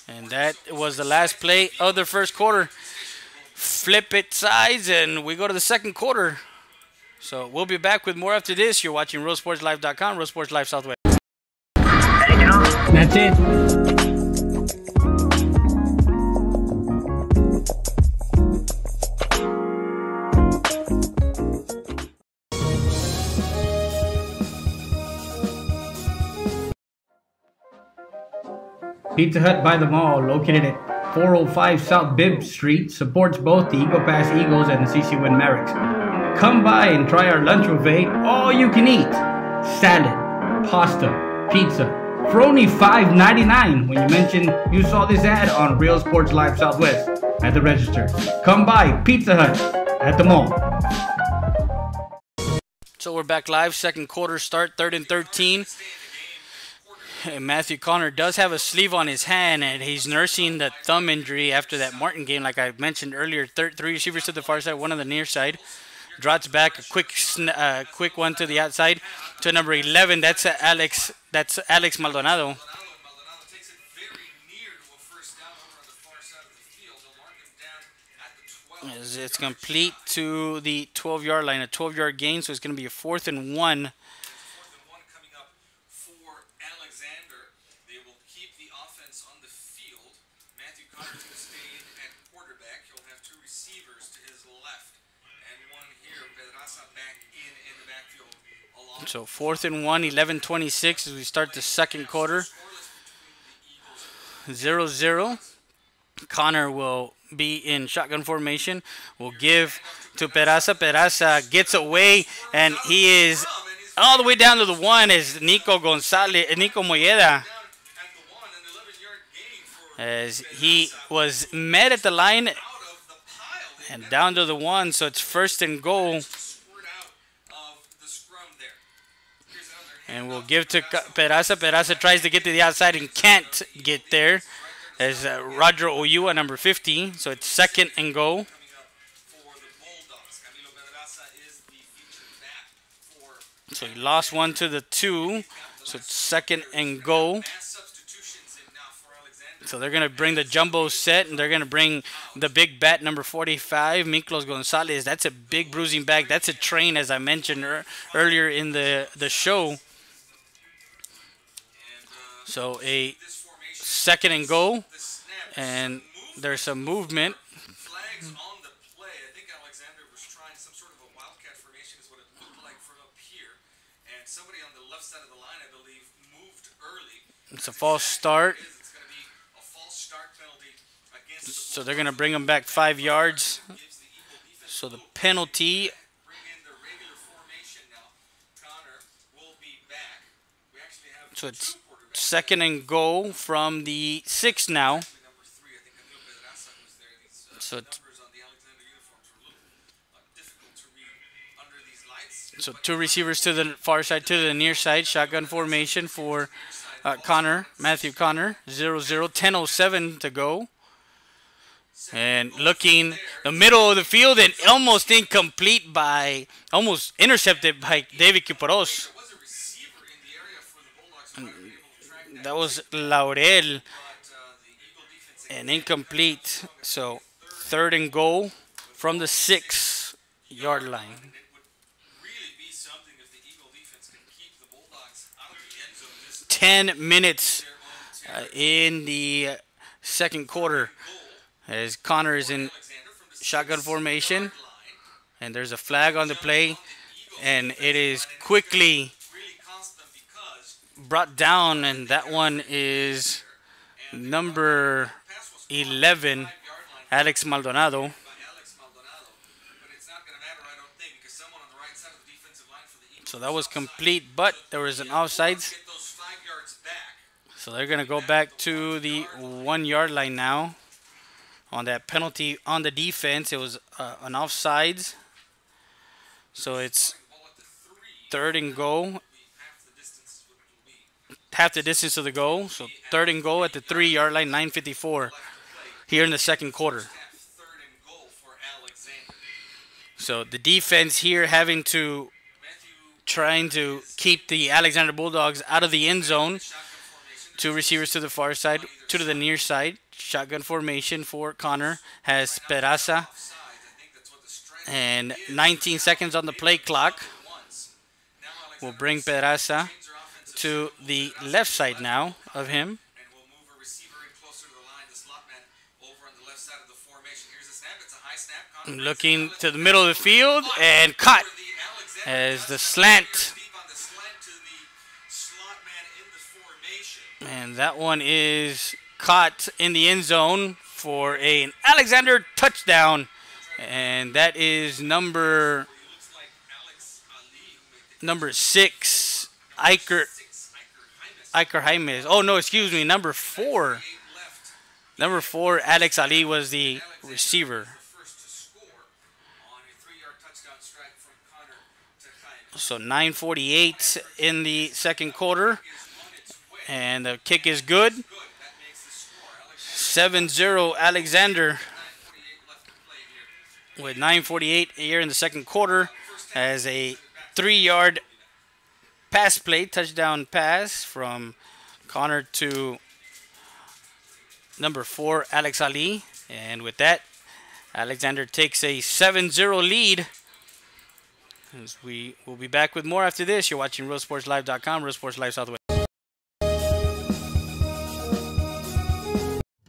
And that was the last play of the first quarter. Flip it sides, and we go to the second quarter. So we'll be back with more after this. You're watching RealSportsLive.com, Real Sports Live Southwest. That's it. Pizza Hut by the Mall, located at 405 South Bibb Street, supports both the Eagle Pass Eagles and the CC Win Mavericks. Come by and try our lunch buffet, all you can eat. Salad, pasta, pizza, for only $5.99 when you mention you saw this ad on Real Sports Live Southwest at the register. Come by Pizza Hut at the mall. So we're back live, second quarter start, 3rd and 13. Matthew Connor does have a sleeve on his hand, and he's nursing the thumb injury after that Martin game, like I mentioned earlier. Three receivers to the far side, one on the near side. Drops back a quick one to the outside to number 11. That's Alex. That's Alex Maldonado. It's complete to the 12-yard line, a 12-yard gain, so it's going to be a 4th and 1. So 4th and 1, 11:26 as we start the second quarter. 0-0. Connor will be in shotgun formation. Will give to Peraza. Peraza gets away, and he is all the way down to the 1 as Nico Molleda. As he was met at the line and down to the 1, so it's 1st and goal. And we'll give to Peraza. Peraza tries to get to the outside and can't get there. As Roger Oyua, number 50. So it's 2nd and goal. So he lost one to the 2. So it's 2nd and goal. So they're going to bring the jumbo set, and they're going to bring the big bat, number 45, Miklos Gonzalez. That's a big bruising back. That's a train, as I mentioned earlier in the show. So a 2nd and goal, and there's some movement. Flags on the play. I think Alexander was trying some sort of a wildcat formation is what it looked like from up here. And somebody on the left side of the line, I believe, moved early. It's a false start. It's going to be a false start penalty against the So they're going to bring him back 5 yards. So the penalty. So it's 2nd and goal from the 6 now. So 2 receivers to the far side, to the near side. Shotgun formation for Matthew Connor. 0-0, 10:07 to go. And looking the middle of the field and almost intercepted by David Kiporos. That was Laurel, and incomplete. So 3rd and goal from the 6-yard line. 10 minutes in the second quarter as Connor is in shotgun formation, and there's a flag on the play, and it is quickly brought down, and that one is number 11, Alex Maldonado. So that was complete, but there was an offsides. So they're going to go back to the 1-yard line now. On that penalty on the defense, it was an offsides. So it's 3rd and goal. Half the distance to the goal. So 3rd and goal at the 3-yard line, 9:54 here in the second quarter. So the defense here trying to keep the Alexander Bulldogs out of the end zone. 2 receivers to the far side, 2 to the near side. Shotgun formation for Connor has Peraza. And 19 seconds on the play clock. We'll bring Peraza to the left side now of him. Looking to the middle of the field and caught as the slant. And that one is caught in the end zone for an Alexander touchdown. And that is number 6, Iker Jaimes. Oh, no, excuse me, number 4. Number 4, Alex Ali was the receiver. So 9:48 in the second quarter. And the kick is good. 7-0 Alexander with 9:48 here in the second quarter as a 3-yard pass play, touchdown pass from Connor to number 4, Alex Ali. And with that, Alexander takes a 7-0 lead. As we will be back with more after this. You're watching RealSportsLive.com, Real Sports Live Southwest.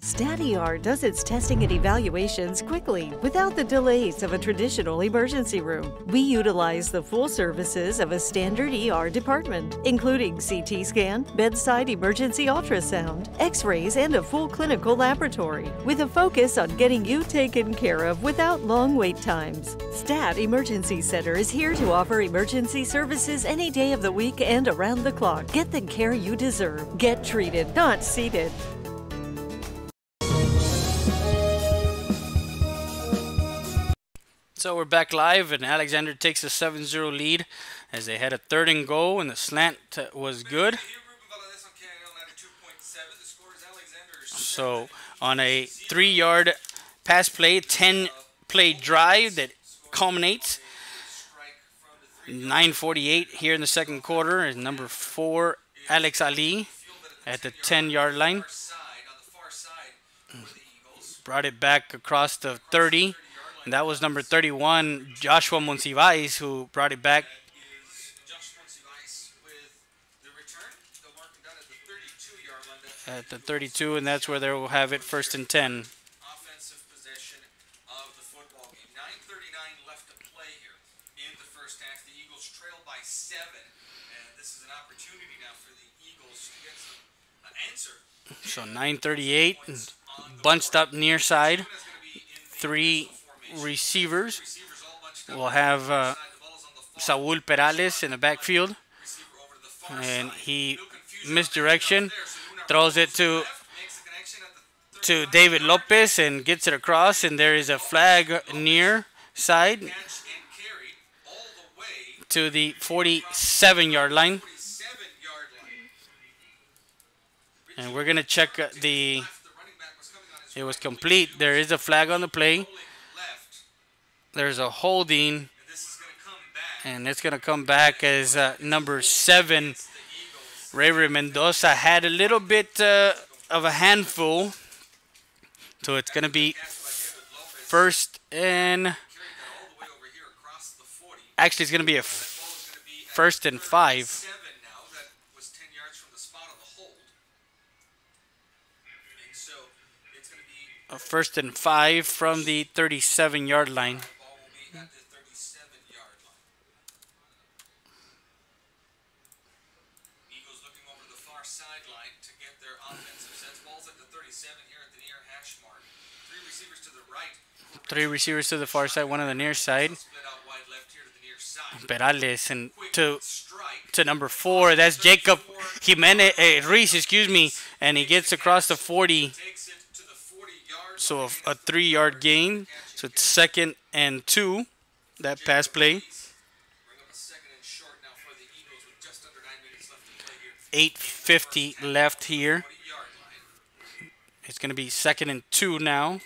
StatER does its testing and evaluations quickly without the delays of a traditional emergency room. We utilize the full services of a standard ER department, including CT scan, bedside emergency ultrasound, x-rays, and a full clinical laboratory, with a focus on getting you taken care of without long wait times. Stat Emergency Center is here to offer emergency services any day of the week and around the clock. Get the care you deserve. Get treated, not seated. So we're back live, and Alexander takes a 7-0 lead as they had a 3rd and goal, and the slant was good. So on a 3-yard pass play, 10-play drive that culminates 9:48 here in the second quarter, is number 4, Alex Ali, at the 10-yard line. Brought it back across the 30. And that was number 31, Joshua Monsivais, who brought it back. At the 32, and that's where they will have it 1st and 10. Offensive possession of the football game. 9:39 left to play here in the first half. The Eagles trail by 7, and this is an opportunity now for the Eagles to get some answer. So 9:38, bunched up near side. 3 receivers. We'll have Saul Perales in the backfield, and he misdirection, throws it to David Lopez and gets it across, and there is a flag near side to the 47-yard line. And we're gonna check it was complete. There is a flag on the play. There's a holding, and it's going to come back as number 7, Ray Mendoza, had a little bit of a handful. So it's going to be 1st and... Actually, it's going to be a 1st and 5. A 1st and 5 from the 37-yard line. Three receivers to the far side, one on the near side. Perales and to number 4. That's Jacob Jimenez Ruiz, and he gets across the 40. So a 3-yard gain. So it's 2nd and 2. That pass play. 8:50 left here. It's going to be 2nd and 2 now.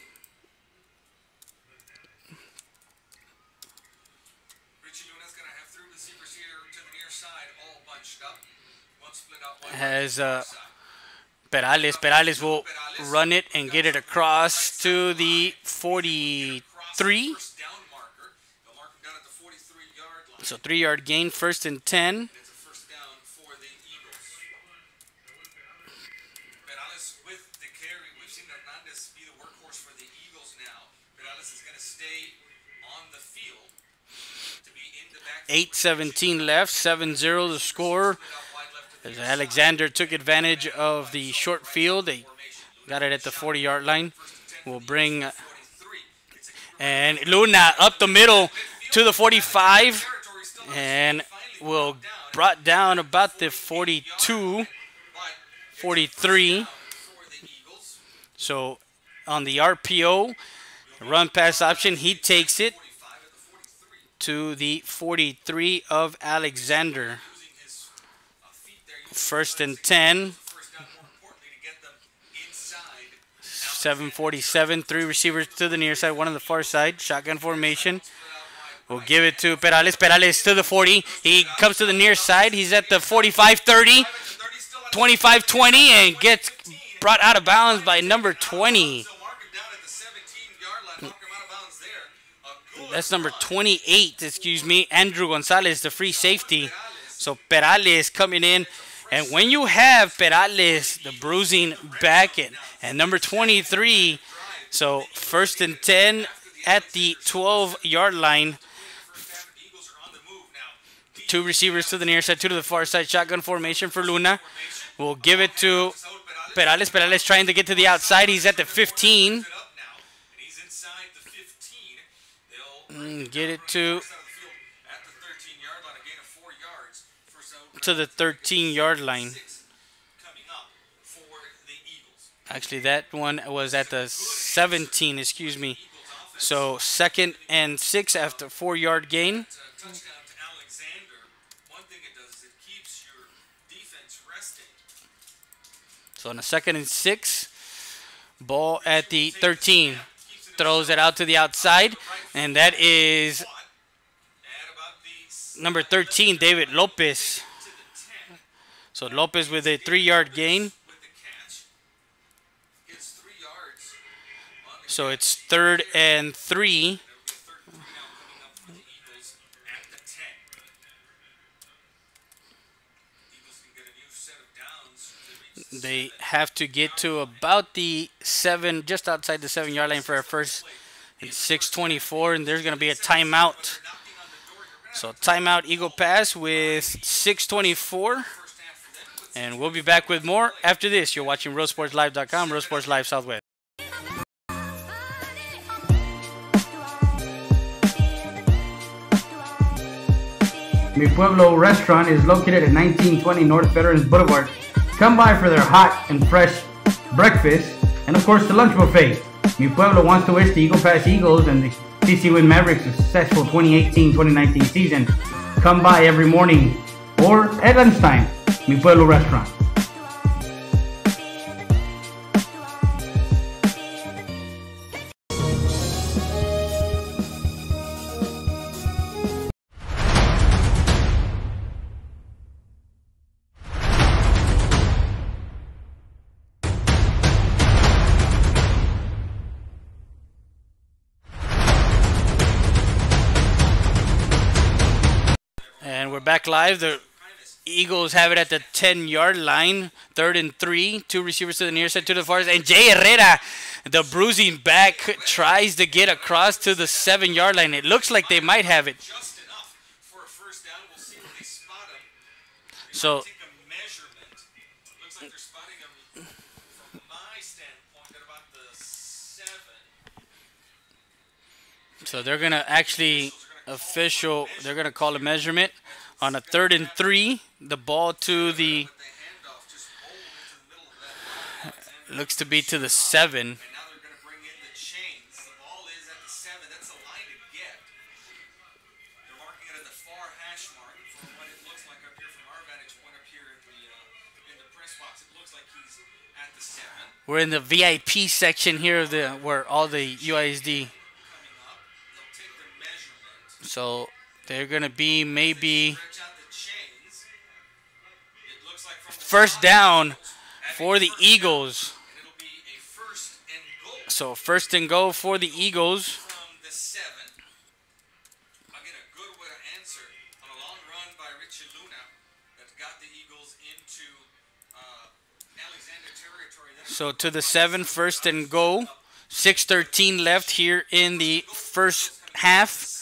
Has Perales will run it and get it across to the 43. So 3-yard gain, 1st and 10. Perales with the carry. We've seen Hernandez be the workhorse for the Eagles now. Perales is going to stay on the field to be in the back. 8:17 left, 7-0 the score. As Alexander took advantage of the short field. They got it at the 40-yard line. We'll bring and Luna up the middle to the 45, and will brought down about the 42, 43. So on the RPO, run pass option, he takes it to the 43 of Alexander. 1st and 10. 7:47. 3 receivers to the near side, 1 on the far side. Shotgun formation. We'll give it to Perales. Perales to the 40. He comes to the near side. He's at the 45-30, 25-20, and gets brought out of bounds by number 20. That's number 28, excuse me, Andrew Gonzalez, the free safety. So Perales coming in. And when you have Perales, the bruising back, and number 23, so 1st and 10 at the 12-yard line. 2 receivers to the near side, 2 to the far side. Shotgun formation for Luna. We'll give it to Perales. Perales trying to get to the outside. He's at the 15. Get it to the 13-yard line. Actually, that one was at the 17, excuse me. So 2nd and 6 after 4-yard gain. So on a 2nd and 6, ball at the 13. Throws it out to the outside, and that is number 13, David Lopez. So Lopez with a 3-yard gain. So it's 3rd and 3. They have to get to about the 7, just outside the 7-yard line for our first. It's 6:24, and there's going to be a timeout. So timeout, Eagle Pass with 6:24. And we'll be back with more after this. You're watching RoadSportsLive.com, Road Sports Live Southwest. Mi Pueblo restaurant is located at 1920 North Veterans Boulevard. Come by for their hot and fresh breakfast and, of course, the lunch buffet. Mi Pueblo wants to wish the Eagle Pass Eagles and the CC Win Mavericks a successful 2018-2019 season. Come by every morning or at lunchtime. Mi Pueblo restaurant. Back live. The Eagles have it at the 10-yard line. 3rd and 3. 2 receivers to the near side, to the far side. And Jay Herrera, the bruising back, tries to get across to the 7-yard line. It looks like they might have it. So they're going to actually they're going to call a measurement. On a 3rd and 3, the ball to the, looks to be to the 7. We're in the VIP section here of where all the UISD. So they're going to be maybe first down for the Eagles. So 1st and go for the Eagles. So to the 7, 1st and go. 6:13 left here in the first half.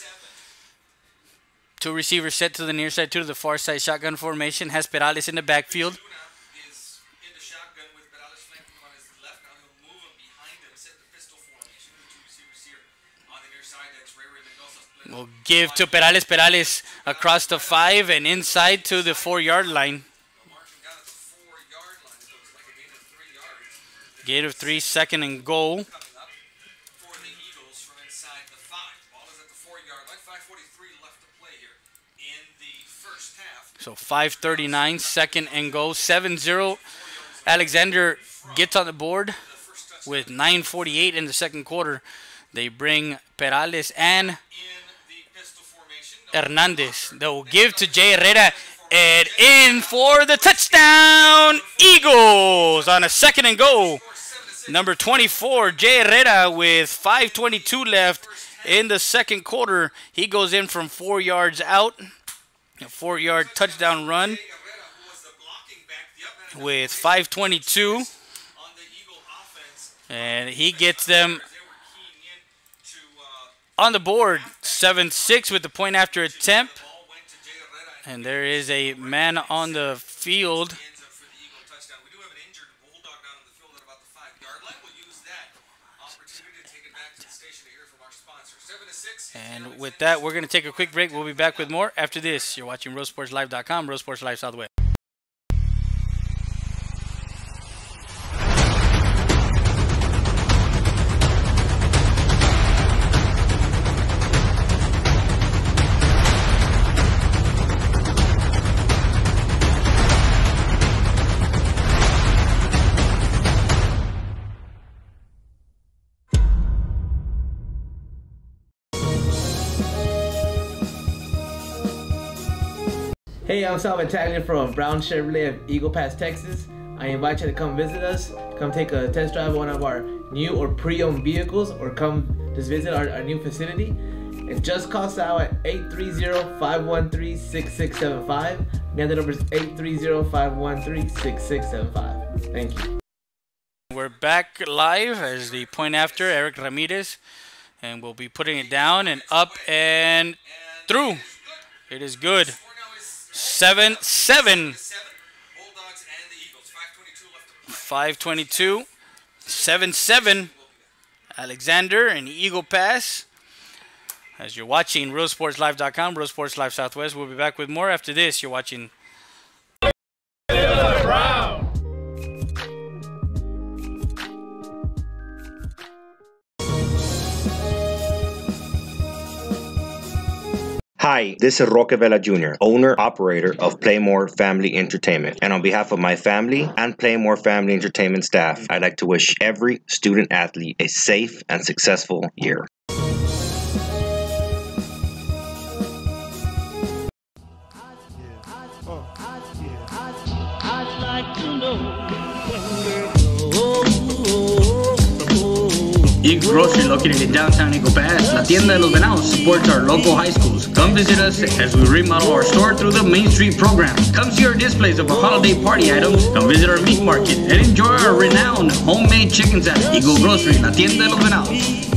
2 receivers set to the near side, 2 to the far side. Shotgun formation has Perales in the backfield. We'll give to Perales. Perales across the 5 and inside to the 4-yard line. Gain of 3, 2nd and goal. So 5:39, 2nd and goal. 7-0. Alexander gets on the board. with 9:48 in the second quarter. They bring Perales and Hernandez. They will give to Jay Herrera and in for the touchdown. Eagles on a 2nd and goal. Number 24, Jay Herrera, with 5:22 left in the second quarter. He goes in from 4 yards out. A 4-yard touchdown run with 5:22. And he gets them on the board. 7-6 with the point after attempt. And there is a man on the field. And with that, we're going to take a quick break. We'll be back with more after this. You're watching RoadSportsLive.com, Road Sports Live Southwest. Hey, I'm Sal Italian from Brown Chevrolet of Eagle Pass, Texas. I invite you to come visit us, come take a test drive of one of our new or pre-owned vehicles, or come just visit our new facility. And just call Sal at 830-513-6675. Again, the number is 830-513-6675. Thank you. We're back live as the point after, Eric Ramirez. And we'll be putting it down and up and through. It is good. 7-7. 5:22. 7-7. Alexander and Eagle Pass. As you're watching RoadSportsLive.com, Road Sports Live Southwest. We'll be back with more after this. You're watching. Hi, this is Roque Vela Jr., owner-operator of Playmore Family Entertainment. And on behalf of my family and Playmore Family Entertainment staff, I'd like to wish every student-athlete a safe and successful year. Eagle Grocery, located in downtown Eagle Pass, La Tienda de los Venados, supports our local high schools. Come visit us as we remodel our store through the Main Street program. Come see our displays of our holiday party items. Come visit our meat market and enjoy our renowned homemade chicken salad. Eagle Grocery, La Tienda de los Venados.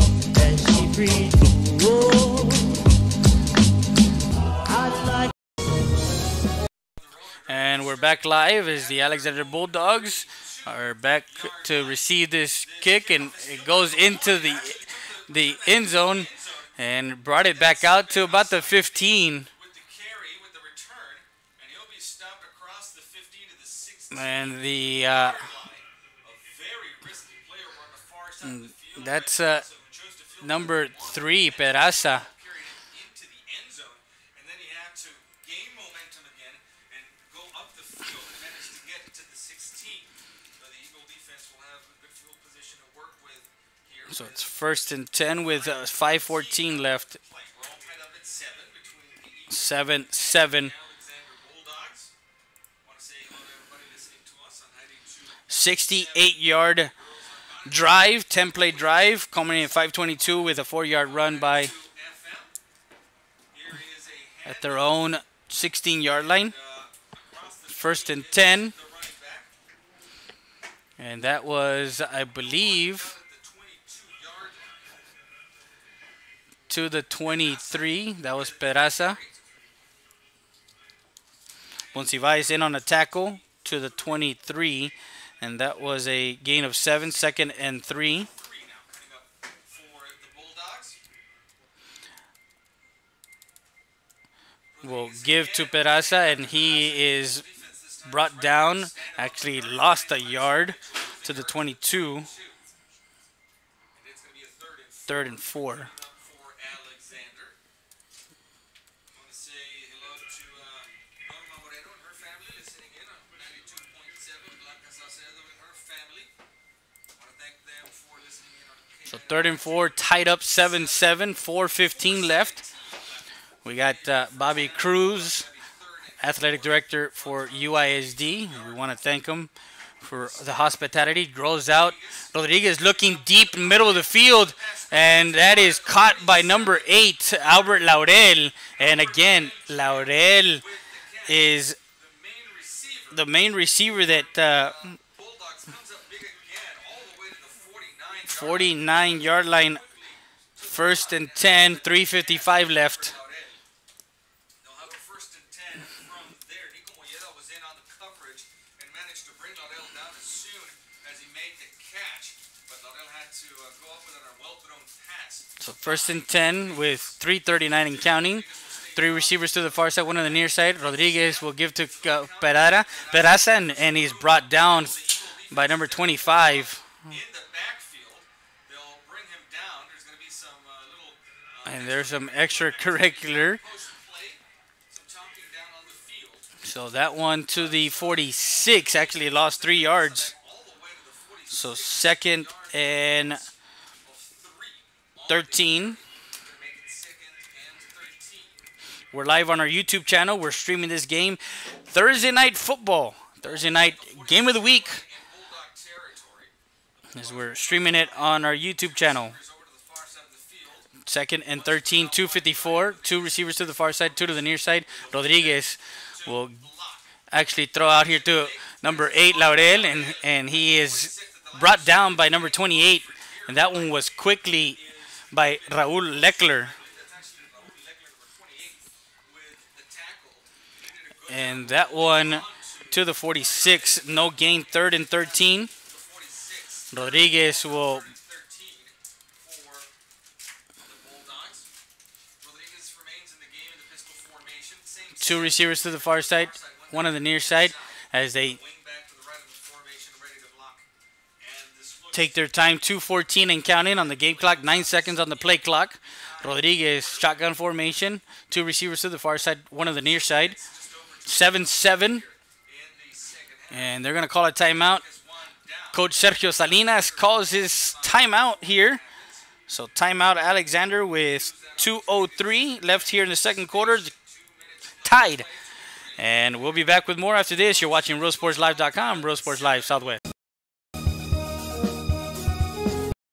And we're back live as the Alexander Bulldogs are back to receive this kick, and it goes into the end zone and brought it back out to about the 15. And that's number 3, Peraza. So it's 1st and 10 with 5:14 left. 7-7. 68-yard drive, 10-play drive, culminating at 5:22 with a 4-yard run by at their own 16-yard line. 1st and 10. And that was, I believe, to the 23. That was Peraza. Monsiváis in on a tackle to the 23. And that was a gain of 7, 2nd and 3. We'll give to Peraza, and he is brought down. Actually lost a yard to the 22. 3rd and 4. So 3rd and 4, tied up 7-7, 4:15 left. We got Bobby Cruz, athletic director for UISD. We want to thank him for the hospitality. Draws out. Rodriguez looking deep middle of the field, and that is caught by number 8, Albert Laurel. And again, Laurel is the main receiver that 49-yard line, 1st and 10, 3:55 left. So 1st and 10 with 3:39 and counting. 3 receivers to the far side, 1 on the near side. Rodriguez will give to Peraza, and he's brought down by number 25. And there's some extracurricular. So that one to the 46, actually lost 3 yards. So 2nd and 13. We're live on our YouTube channel. We're streaming this game. Thursday night football. Thursday night game of the week. As we're streaming it on our YouTube channel. 2nd and 13, 2:54. 2 receivers to the far side, 2 to the near side. Rodriguez will actually throw out here to number 8, Laurel, and he is brought down by number 28. And that one was quickly by Raul Leckler. And that one to the 46, no gain, 3rd and 13. Rodriguez will two receivers to the far side, 1 on the near side, as they take their time. 2:14 and counting on the game clock, 9 seconds on the play clock. Rodriguez, shotgun formation, 2 receivers to the far side, 1 on the near side. 7-7. And they're going to call a timeout. Coach Sergio Salinas calls his timeout here. So timeout Alexander with 2:03 left here in the 2nd quarter. Tied. And we'll be back with more after this. You're watching RealSportsLive.com, Real Sports Live Southwest.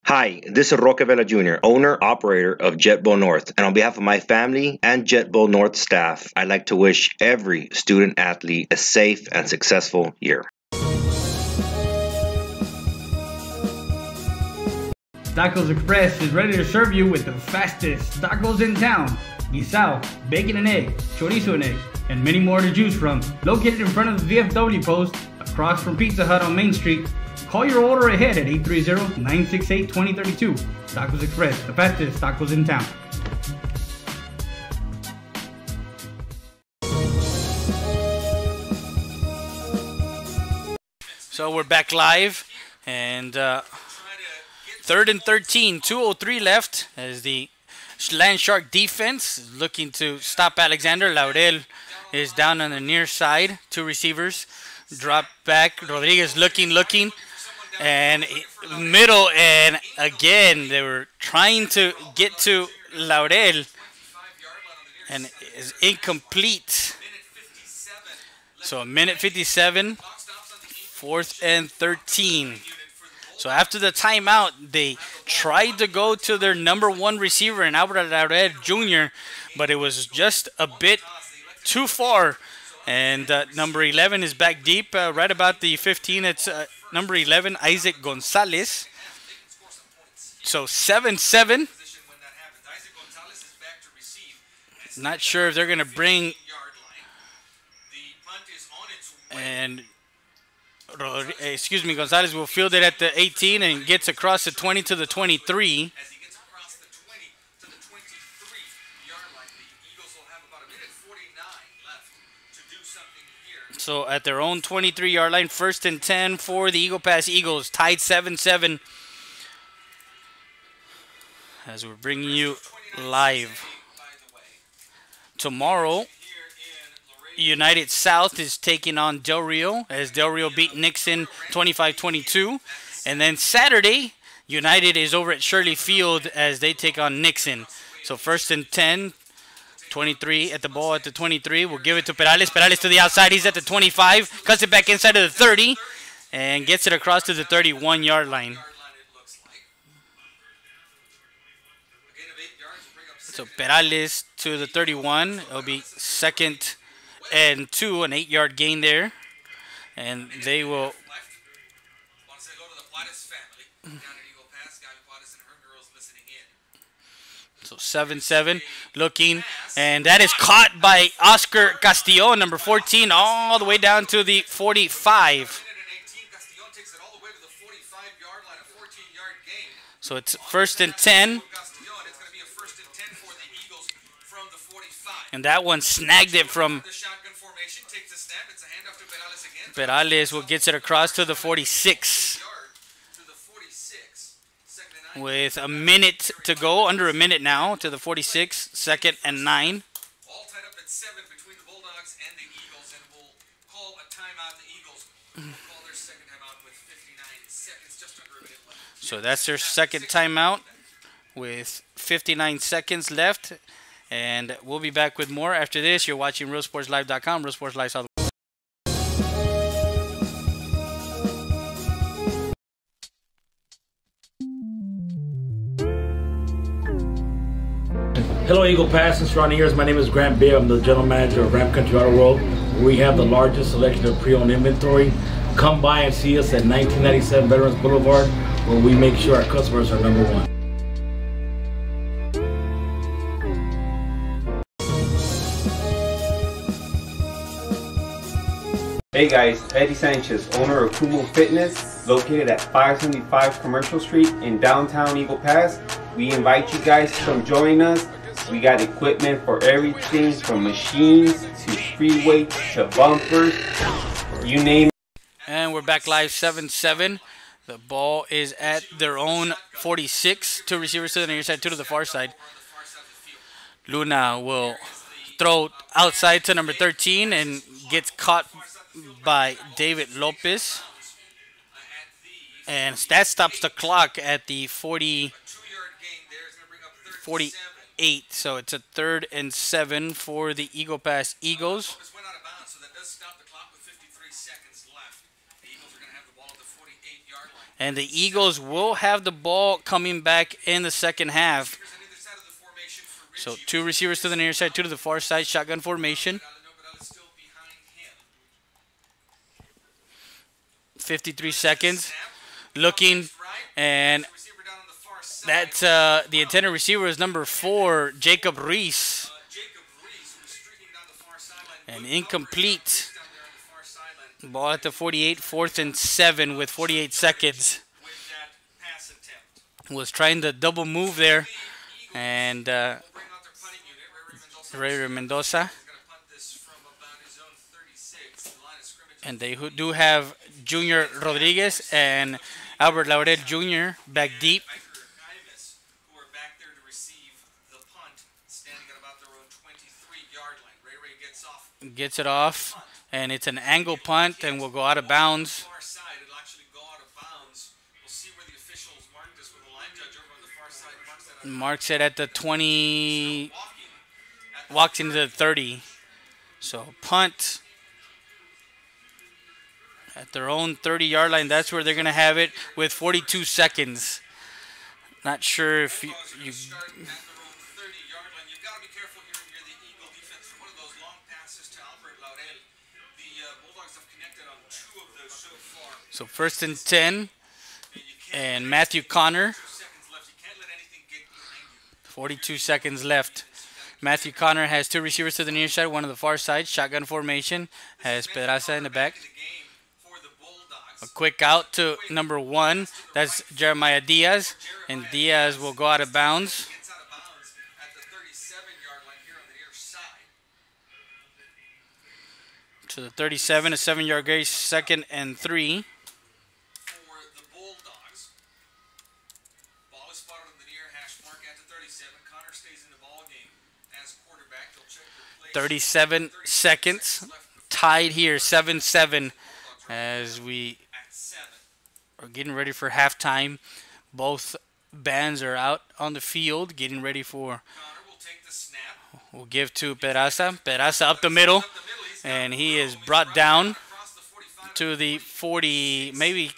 Hi, this is Roque Vela Jr., owner, operator of JetBow North. And on behalf of my family and JetBow North staff, I'd like to wish every student athlete a safe and successful year. Tacos Express is ready to serve you with the fastest tacos in town. Guisao, bacon and egg, chorizo and egg, and many more to choose from. Located in front of the VFW post, across from Pizza Hut on Main Street. Call your order ahead at 830-968-2032. Tacos Express, the fastest tacos in town. So we're back live, and 3rd and 13, 2:03 left, as the Land Shark defense is looking to stop Alexander. Laurel is down on the near side. 2 receivers. Drop back. Rodriguez looking. And middle, and again, they were trying to get to Laurel, and is incomplete. So a minute 57, 4th and 13. So after the timeout, they tried to go to their number 1 receiver in Albert Laurel Jr., but it was just a bit too far. And number 11 is back deep, right about the 15. It's number 11, Isaac Gonzalez. So 7-7. Not sure if they're going to bring. And Gonzalez will field it at the 18 and gets across the 20 to the 23. So at their own 23-yard line, 1st and 10 for the Eagle Pass Eagles, tied 7-7. As we're bringing you live. Tomorrow, United South is taking on Del Rio, as Del Rio beat Nixon 25-22. And then Saturday, United is over at Shirley Field as they take on Nixon. So first and 10, 23 at the ball at the 23. We'll give it to Perales. Perales to the outside. He's at the 25. Cuts it back inside of the 30 and gets it across to the 31-yard line. So Perales to the 31. It'll be second and 2, an 8-yard gain there. And they will... So 7-7 looking, and that is caught by Oscar Castillo, number 14, all the way down to the 45. So it's first and 10. And that one snagged it from Perales, will gets it across to the 46. With a minute to go, under a minute now, to the 46, second and 9. All tied up at 7 between the Bulldogs and the Eagles, and we'll call a timeout. The Eagles will call their second timeout with 59 seconds, just under a minute left. So that's their second timeout with 59 seconds left. And we'll be back with more after this. You're watching RealSportsLive.com, Real Sports Live South. Hello, Eagle Pass and surrounding areas. My name is Grant Bibb. I'm the general manager of Ramp Country Autoworld, where we have the largest selection of pre-owned inventory. Come by and see us at 1997 Veterans Boulevard, where we make sure our customers are number one. Hey guys, Eddie Sanchez, owner of Kumo Fitness, located at 575 Commercial Street in downtown Eagle Pass. We invite you guys to come join us. We got equipment for everything from machines to free weights to bumpers, you name it. And we're back live 7-7. The ball is at their own 46. 2 receivers to the near side, 2 to the far side. Luna will throw outside to number 13 and gets caught by David Lopez. And that stops the clock at the 48. So it's a 3rd and 7 for the Eagle Pass Eagles. And the Eagles will have the ball coming back in the second half. So 2 receivers to the near side, 2 to the far side, shotgun formation. 53 seconds. Looking, and that's the intended receiver is number 4, Jacob Reese. And incomplete. Ball at the 48, 4th and 7 with 48 seconds. Was trying to double move there. And Ray Mendoza. And they do have Junior Rodriguez and Albert Laurel Jr. back deep. Gets it off, and it's an angle punt, and will go out of bounds. Marks it at the 20, walks into the 30. So punt at their own 30-yard line. That's where they're going to have it with 42 seconds. Not sure if you So first and 10, and Matthew Connor. 42 seconds left. Matthew Connor has 2 receivers to the near side, 1 to the far side. Shotgun formation. Has Pedraza in the back. A quick out to number 1. That's Jeremiah Diaz. And Diaz will go out of bounds. To the 37, a 7-yard gain, 2nd and 3. For the Bulldogs. Ball is spotted on the near hash mark at the 37. Connor stays in the ball game as quarterback. They'll check the play. 37 seconds. Tied here, 7-7, as we are getting ready for halftime Both bands are out on the field getting ready for. We'll give to Peraza. Peraza up the middle, and he is brought down to the 40, maybe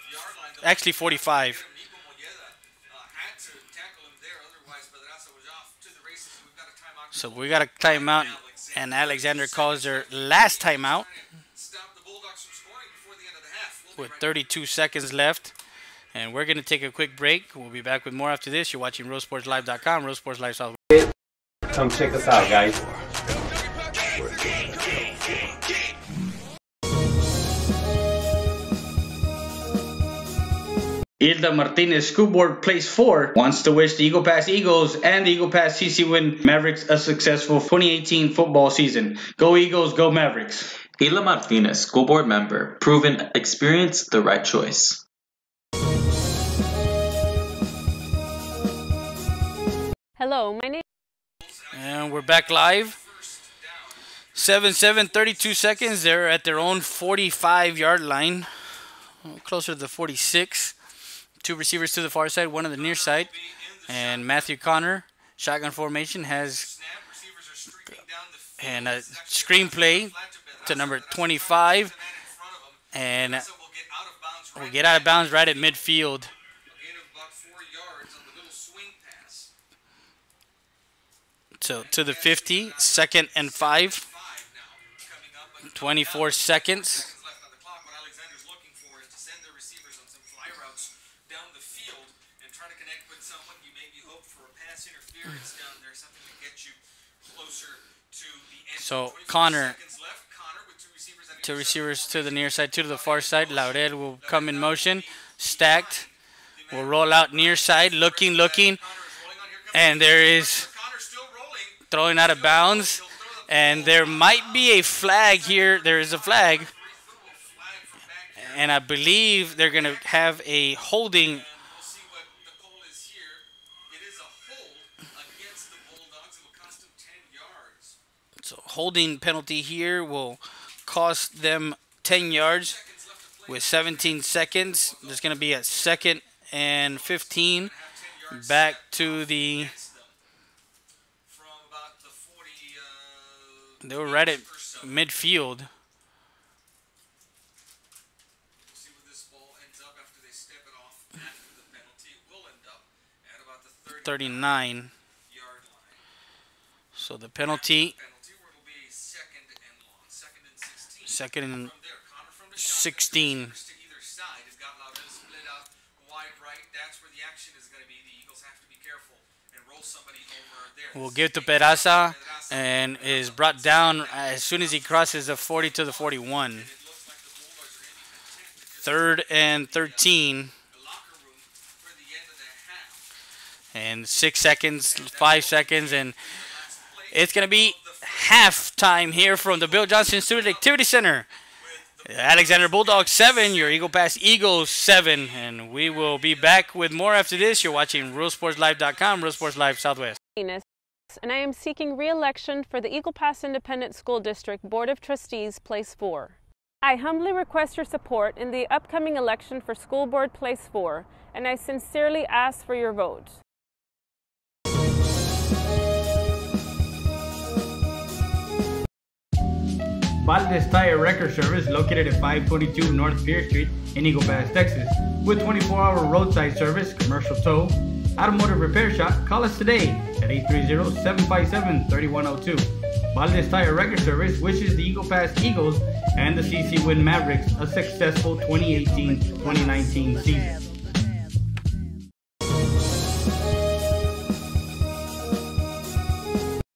actually 45. So we got a timeout, and Alexander calls their last timeout with 32 seconds left. And we're going to take a quick break. We'll be back with more after this. You're watching RoadSportsLive.com, Road Sports Live Southwest. Come check us out, guys. Hilda Martinez, School Board Place 4, wants to wish the Eagle Pass Eagles and the Eagle Pass CC Win Mavericks a successful 2018 football season. Go Eagles, go Mavericks. Hilda Martinez, School Board member, proven experience, the right choice. Hello, my name. And we're back live. 7-7, 32 seconds. They're at their own 45-yard line, closer to the 46. Two receivers to the far side, one on the near side. And Matthew Connor, shotgun formation, has and a screen play to number 25. And we'll get out of bounds right at midfield. So to the 50, 2nd and 5. 24 seconds. So Connor, two receivers to the near side, two to the far side. Laredo will come in motion, stacked. Will roll out near side, looking, and there is throwing out of bounds. And there might be a flag here. There is a flag, and I believe they're going to have a holding. So holding penalty here will cost them 10 yards with 17 seconds. There's going to be a 2nd and 15 back to the. They were right at midfield. 39. So the penalty. 2nd and 16. We'll give to Peraza, and is brought down as soon as he crosses the 40 to the 41. 3rd and 13. And 6 seconds, 5 seconds, and it's going to be halftime here from the Bill Johnson Student Activity Center. Alexander Bulldogs 7, your Eagle Pass Eagles 7. And we will be back with more after this. You're watching RoadSportsLive.com, Road Sports Live Southwest. And I am seeking re-election for the Eagle Pass Independent School District Board of Trustees, Place 4. I humbly request your support in the upcoming election for School Board Place 4, and I sincerely ask for your vote. Valdez Tire Record Service, located at 522 North Pierce Street in Eagle Pass, Texas. With 24-hour roadside service, commercial tow, automotive repair shop, call us today at 830-757-3102. Valdez Tire Record Service wishes the Eagle Pass Eagles and the CC Win Mavericks a successful 2018-2019 season.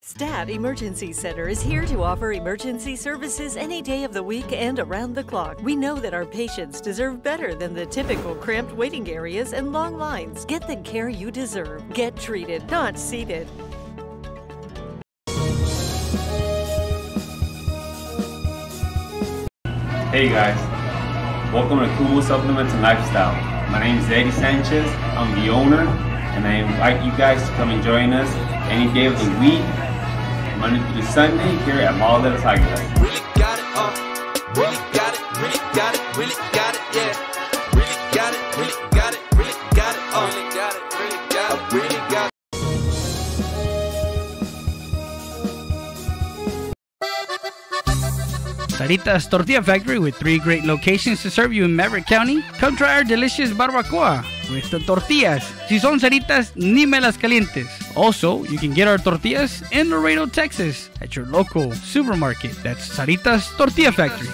STAT Emergency Center is here to offer emergency services any day of the week and around the clock. We know that our patients deserve better than the typical cramped waiting areas and long lines. Get the care you deserve. Get treated, not seated. Hey guys, welcome to Kumo Supplements and Lifestyle. My name is Eddie Sanchez. I'm the owner, and I invite you guys to come and join us any day of the week, Monday through Sunday, here at Mall de las Águilas. Really got it, really got it, really got it, really got it, yeah. Really got it, really got it, really got it, really got it. Sarita's Tortilla Factory, with 3 great locations to serve you in Maverick County. Come try our delicious barbacoa with the tortillas. Si son Saritas, ni me las calientes. Also, you can get our tortillas in Laredo, Texas at your local supermarket. That's Sarita's Tortilla Factory.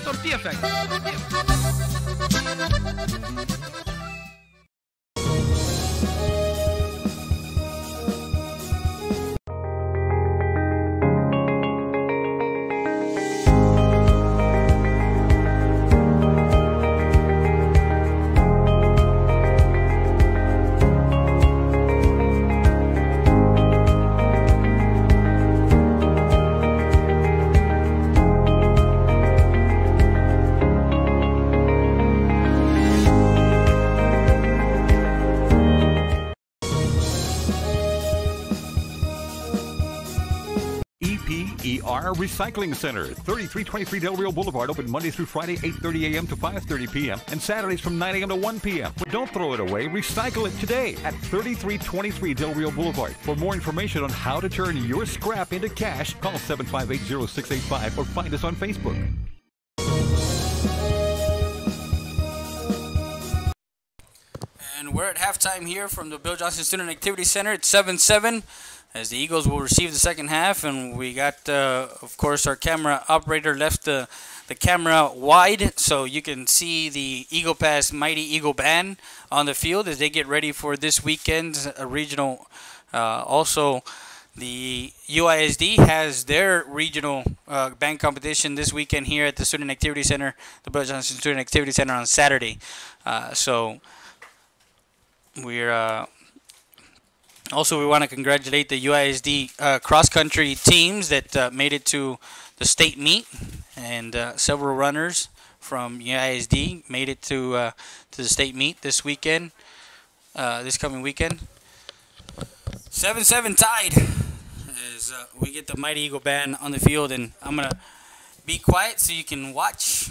EPER Recycling Center, 3323 Del Rio Boulevard, open Monday through Friday, 8:30 a.m. to 5:30 p.m. and Saturdays from 9 a.m. to 1 p.m. But don't throw it away. Recycle it today at 3323 Del Rio Boulevard. For more information on how to turn your scrap into cash, call 758-0685 or find us on Facebook. And we're at halftime here from the Bill Johnson Student Activity Center. It's 7-7 as the Eagles will receive the second half. And we got, of course, our camera operator left the camera wide so you can see the Eagle Pass Mighty Eagle Band on the field as they get ready for this weekend's regional. Also, the UISD has their regional band competition this weekend here at the Student Activity Center, the Bill Johnson Student Activity Center on Saturday. So we're also, we want to congratulate the UISD cross-country teams that made it to the state meet, and several runners from UISD made it to the state meet this weekend, this coming weekend. 7-7 tied as we get the Mighty Eagle Band on the field, and I'm going to be quiet so you can watch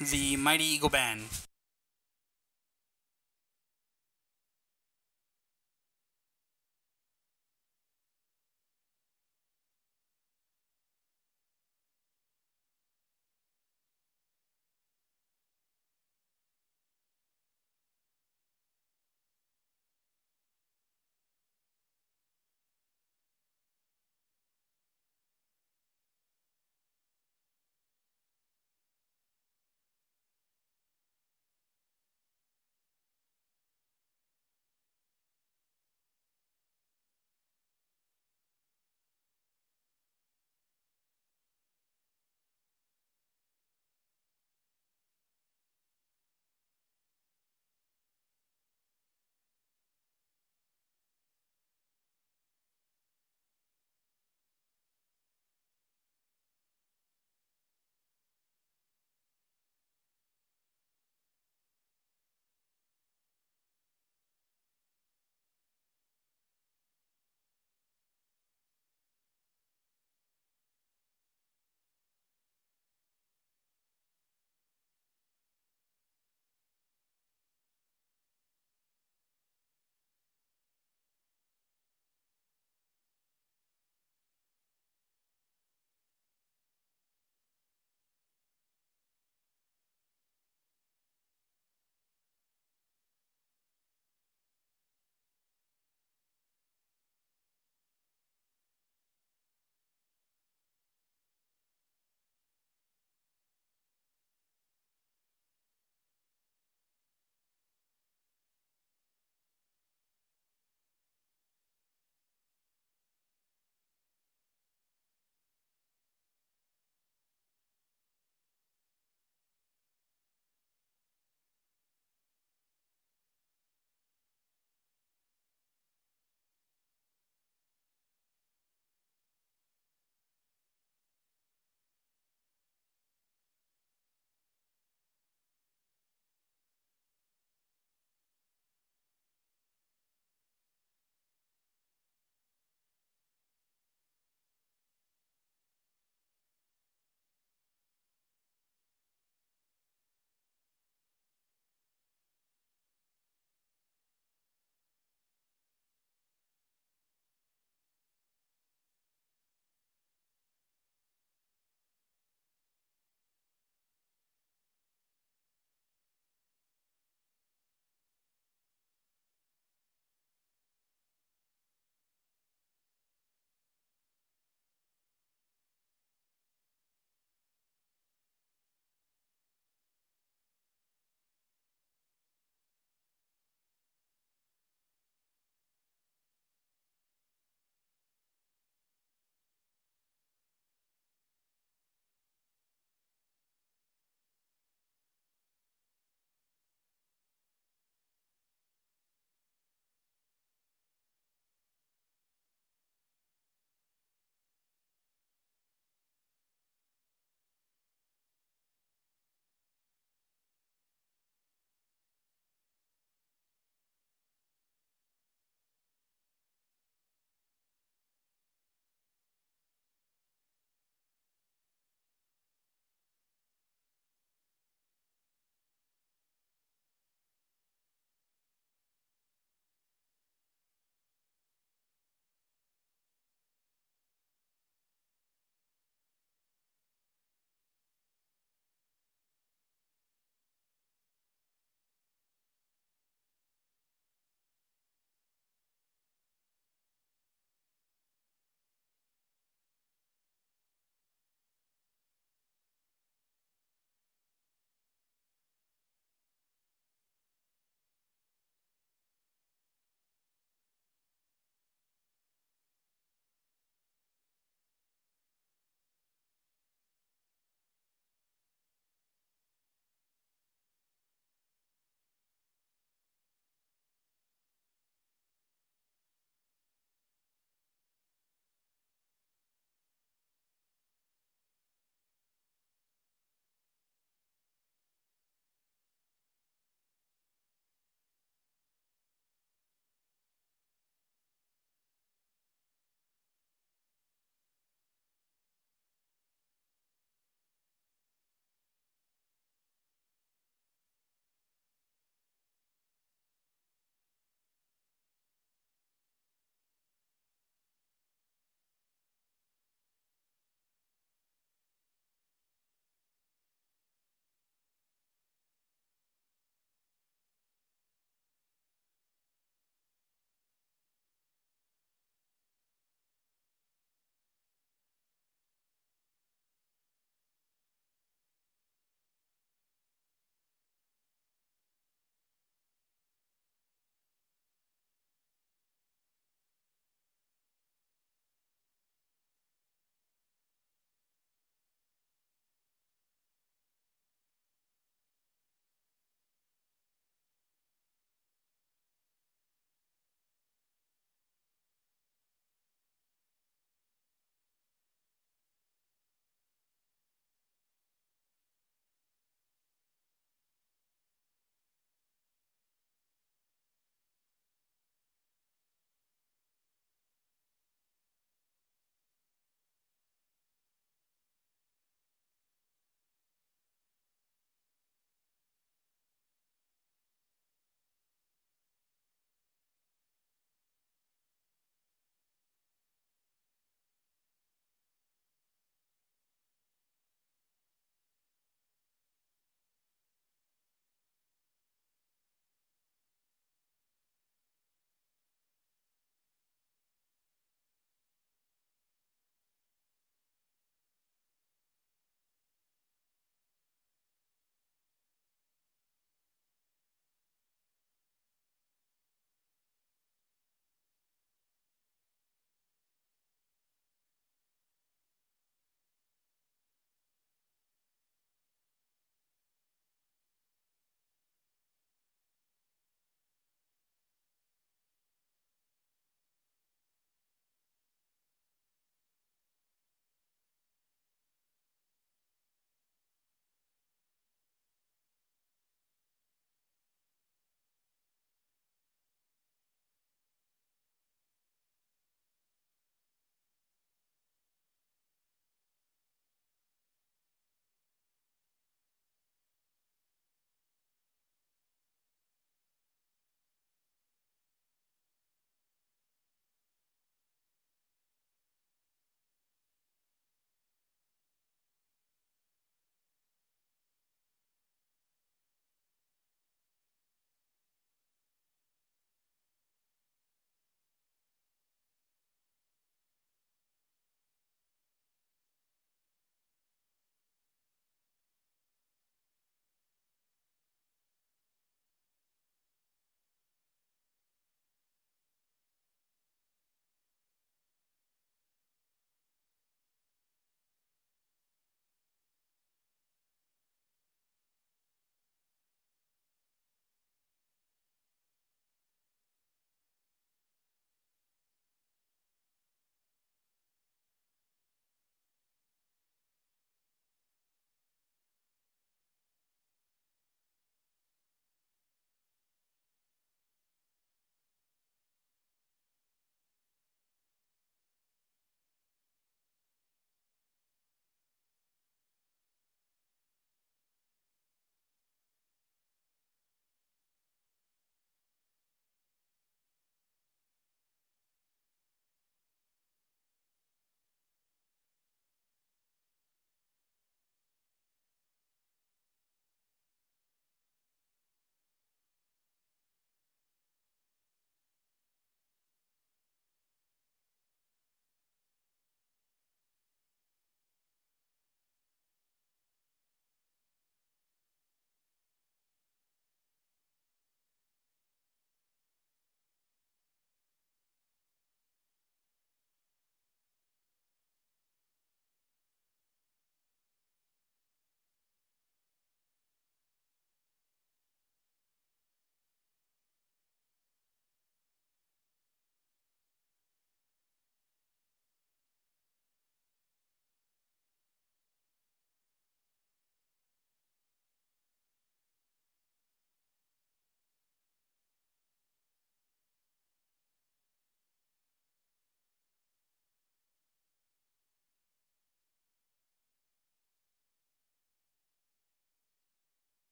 the Mighty Eagle Band.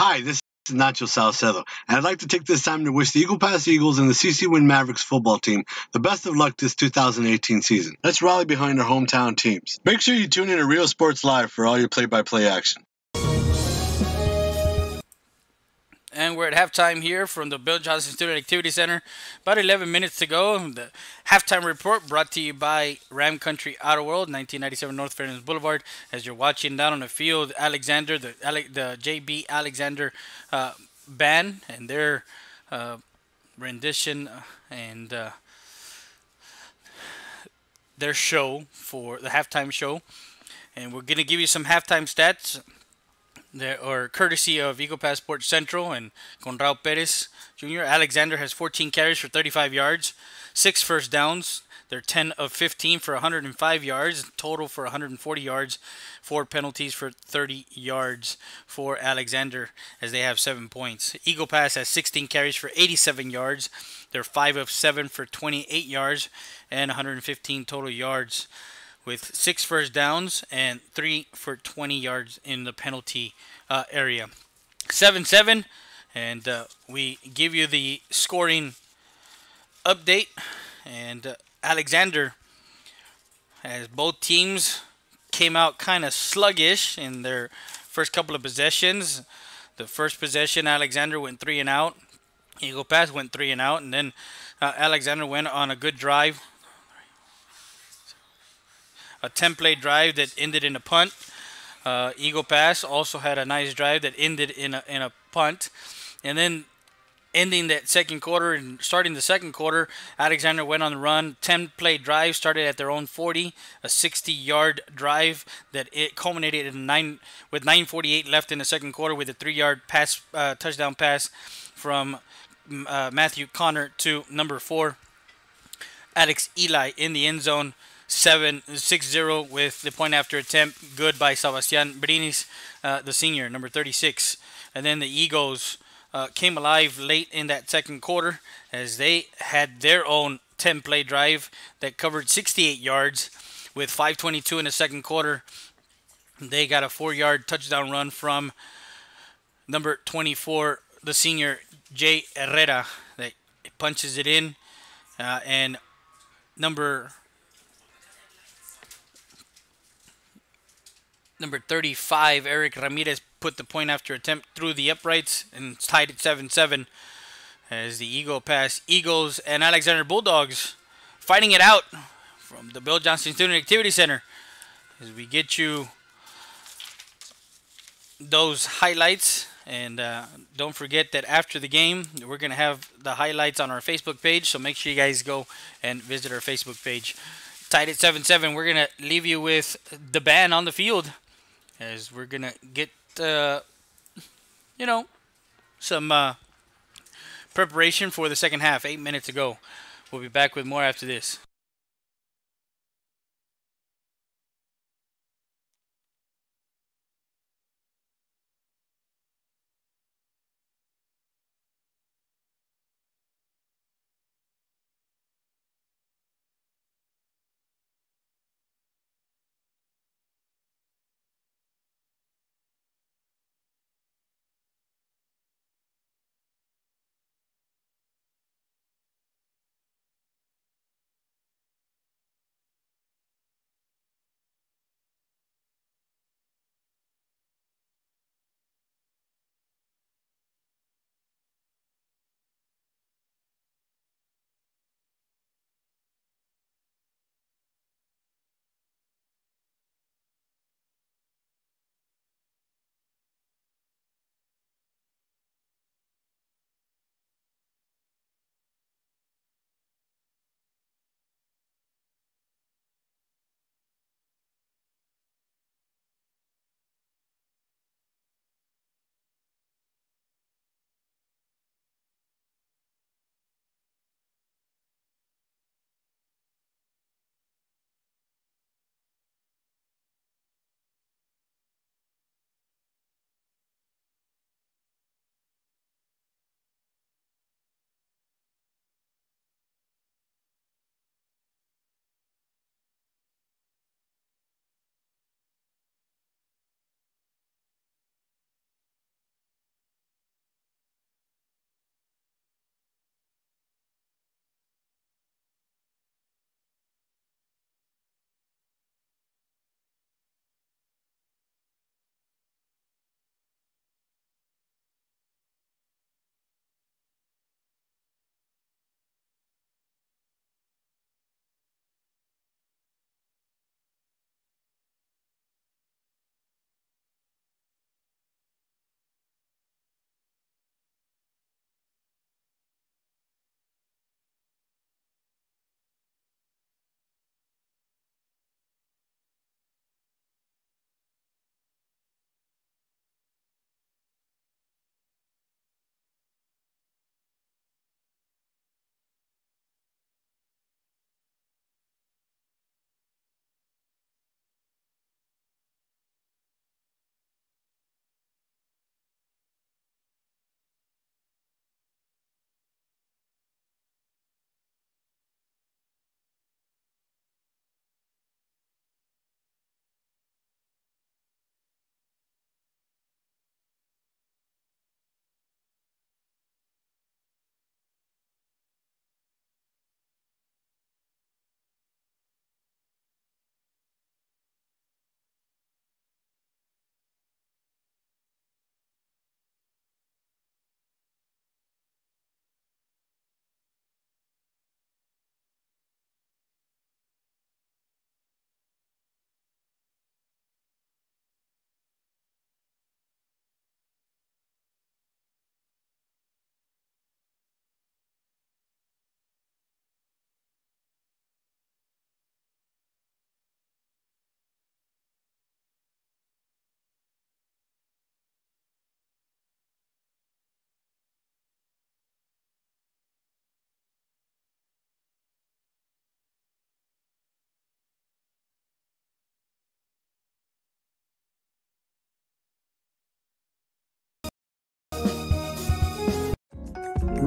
Hi, this is Nacho Salcedo, and I'd like to take this time to wish the Eagle Pass Eagles and the CC Win Mavericks football team the best of luck this 2018 season. Let's rally behind our hometown teams. Make sure you tune in to Real Sports Live for all your play-by-play action. And we're at halftime here from the Bill Johnson Student Activity Center. About 11 minutes to go. The halftime report brought to you by Ram Country Autoworld, 1997 North Fairness Boulevard. As you're watching down on the field, Alexander, the JB Alexander band and their rendition and their show for the halftime show. And we're going to give you some halftime stats. Courtesy of Eagle Pass Sports Central and Conrado Perez Jr. Alexander has 14 carries for 35 yards, 6 first downs. They're 10 of 15 for 105 yards, total for 140 yards, 4 penalties for 30 yards for Alexander as they have 7 points. Eagle Pass has 16 carries for 87 yards. They're 5 of 7 for 28 yards and 115 total yards, with 6 first downs and 3 for 20 yards in the penalty area. 7-7, and we give you the scoring update. And Alexander, as both teams came out kind of sluggish in their first couple of possessions. The first possession, Alexander went 3 and out. Eagle Pass went 3 and out, and then Alexander went on a good drive. A 10-play drive that ended in a punt. Eagle Pass also had a nice drive that ended in a punt. And then ending that second quarter and starting the second quarter, Alexander went on the run. 10-play drive started at their own 40, a 60-yard drive that it culminated in 9:48 left in the second quarter with a 3-yard pass, touchdown pass from Matthew Connor to number 4, Alex Eli, in the end zone. 6-0 with the point after attempt, good by Sebastian Brinis, the senior, number 36. And then the Eagles came alive late in that second quarter as they had their own 10-play drive that covered 68 yards with 5:22 in the second quarter. They got a 4-yard touchdown run from number 24, the senior Jay Herrera, that punches it in, and number 35, Eric Ramirez, put the point after attempt through the uprights and tied it 7-7 as the Eagle Pass Eagles and Alexander Bulldogs fighting it out from the Bill Johnson Student Activity Center as we get you those highlights. And don't forget that after the game, we're going to have the highlights on our Facebook page, so make sure you guys go and visit our Facebook page. Tied at 7-7, we're going to leave you with the band on the field as we're going to get, some preparation for the second half. 8 minutes ago. We'll be back with more after this.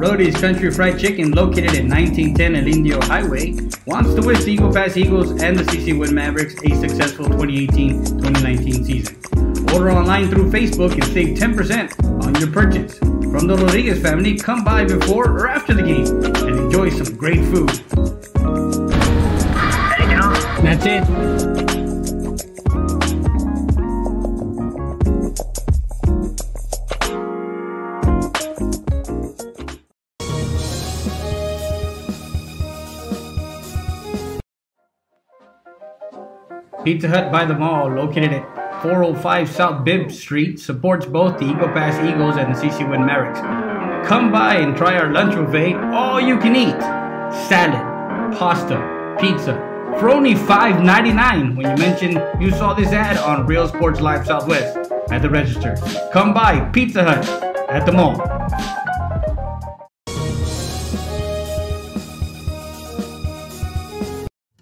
Rody's Country Fried Chicken, located at 1910 El Indio Highway, wants to wish the Eagle Pass Eagles and the CC Win Mavericks a successful 2018-2019 season. Order online through Facebook and save 10% on your purchase. From the Rodriguez family, come by before or after the game and enjoy some great food. That's it. Pizza Hut by the Mall, located at 405 South Bibb Street, supports both the Eagle Pass Eagles and the CC Win Mavericks. Come by and try our lunch buffet, all you can eat. Salad, pasta, pizza, for only $5.99 when you mention you saw this ad on Real Sports Live Southwest at the register. Come by Pizza Hut at the mall.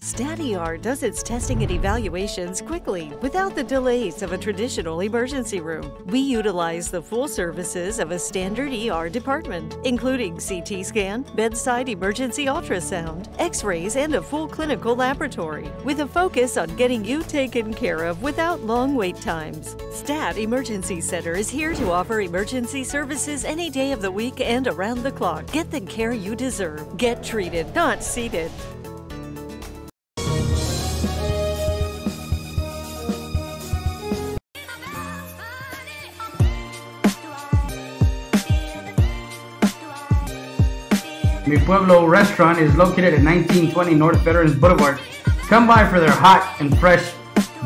StatER does its testing and evaluations quickly without the delays of a traditional emergency room. We utilize the full services of a standard ER department, including CT scan, bedside emergency ultrasound, x-rays, and a full clinical laboratory, with a focus on getting you taken care of without long wait times. Stat Emergency Center is here to offer emergency services any day of the week and around the clock. Get the care you deserve. Get treated, not seated. Mi Pueblo restaurant is located at 1920 North Veterans Boulevard. Come by for their hot and fresh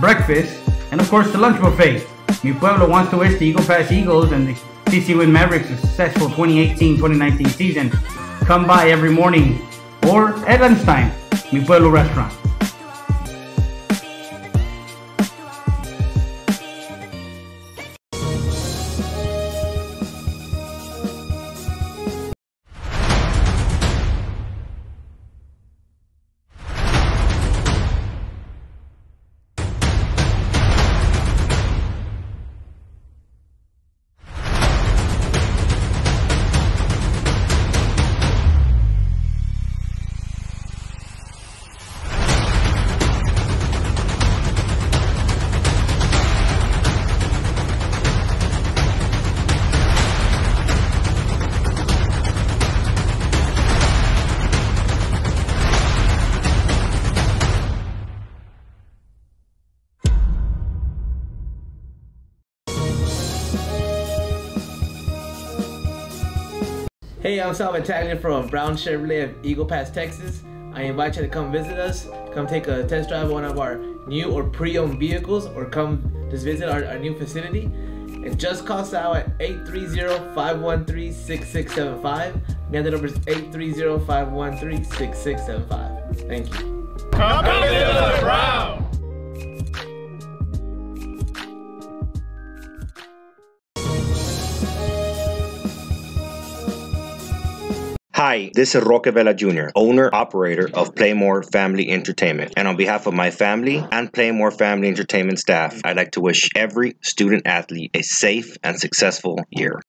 breakfast and of course the lunch buffet. Mi Pueblo wants to wish the Eagle Pass Eagles and the CC Win Mavericks a successful 2018-2019 season. Come by every morning or at lunchtime. Mi Pueblo restaurant. Hey, I'm Sal Italian from Brown Chevrolet of Eagle Pass, Texas. I invite you to come visit us, come take a test drive of one of our new or pre-owned vehicles, or come just visit our new facility. And just call Sal at 830-513-6675. Again, the number is 830-513-6675. Thank you. Come visit us, Brown! Hi, this is Roque Vela Jr., owner, operator of Playmore Family Entertainment. And on behalf of my family and Playmore Family Entertainment staff, I'd like to wish every student athlete a safe and successful year.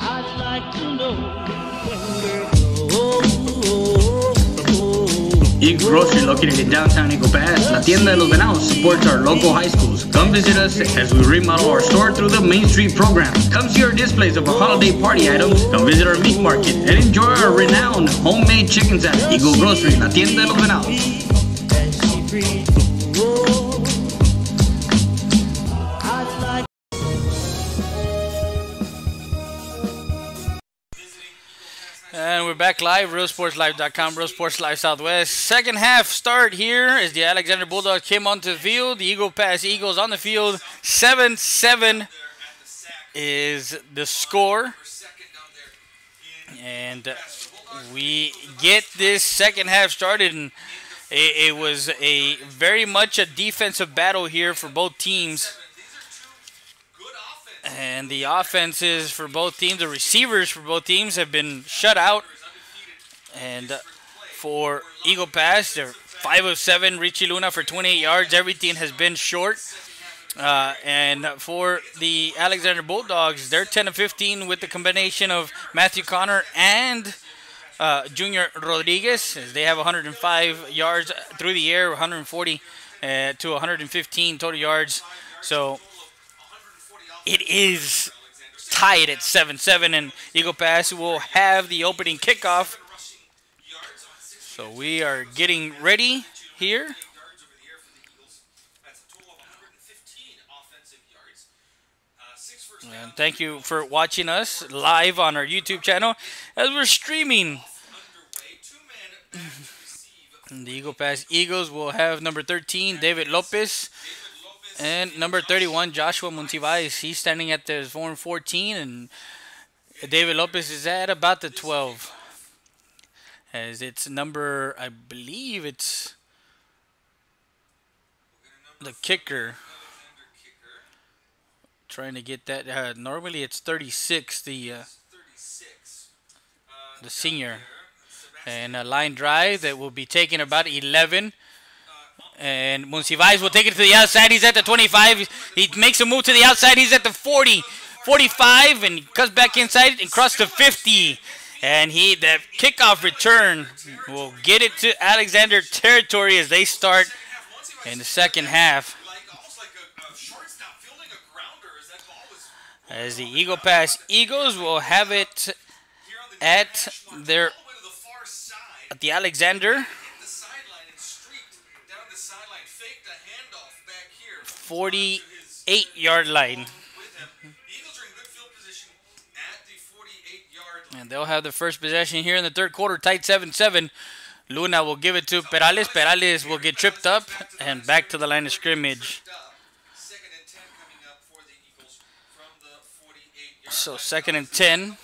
I'd like to know Eagle Grocery, located in downtown Eagle Pass, La Tienda de los Venados, supports our local high schools. Come visit us as we remodel our store through the Main Street program. Come see our displays of our holiday party items. Come visit our meat market and enjoy our renowned homemade chicken salad. Eagle Grocery, La Tienda de los Venados. And we're back live, realsportslive.com, Real Sports Live Southwest. Second half start here as the Alexander Bulldogs came onto the field. The Eagle Pass Eagles on the field. 7-7 is the score. And we get this second half started. And it was a very much a defensive battle here for both teams. And the offenses for both teams, the receivers for both teams have been shut out. And for Eagle Pass, they're 5 of 7. Richie Luna for 28 yards. Everything has been short. And for the Alexander Bulldogs, they're 10 of 15 with the combination of Matthew Connor and Junior Rodriguez. As they have 105 yards through the air, 140 to 115 total yards. So it is tied at 7-7, and Eagle Pass will have the opening kickoff. So we are getting ready here. And thank you for watching us live on our YouTube channel as we're streaming. And the Eagle Pass Eagles will have number 13, David Lopez, and number 31, Joshua Montevais. He's standing at the 4-14, and David Lopez is at about the 12. As it's number, I believe it's the kicker. Trying to get that. Normally it's 36, the senior. And a line drive that will be taking about 11. And Monsivais will take it to the outside. He's at the 25. He makes a move to the outside. He's at the 40, 45, and he comes back inside and crosses the 50. And the kickoff return will get it to Alexander territory as they start in the second half. As the Eagle Pass Eagles will have it at the Alexander 48-yard line. And they'll have the first possession here in the third quarter, tied 7-7. Luna will give it to Perales. Perales will get tripped up and back to the line of scrimmage. So 2nd and 10.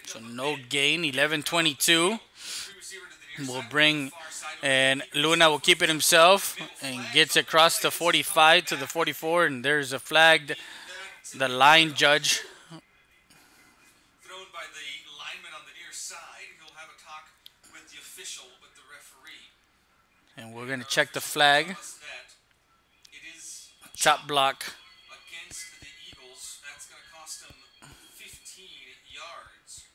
So no gain, 11-22. Will bring, and Luna will keep it himself and gets across the 45 to the 44, and there's a flag. The line judge. Thrown by the lineman on the near side. He'll have a talk with the official, with the referee. And we're going to check the flag. Chop block. Against the Eagles. That's going to cost them 15 yards.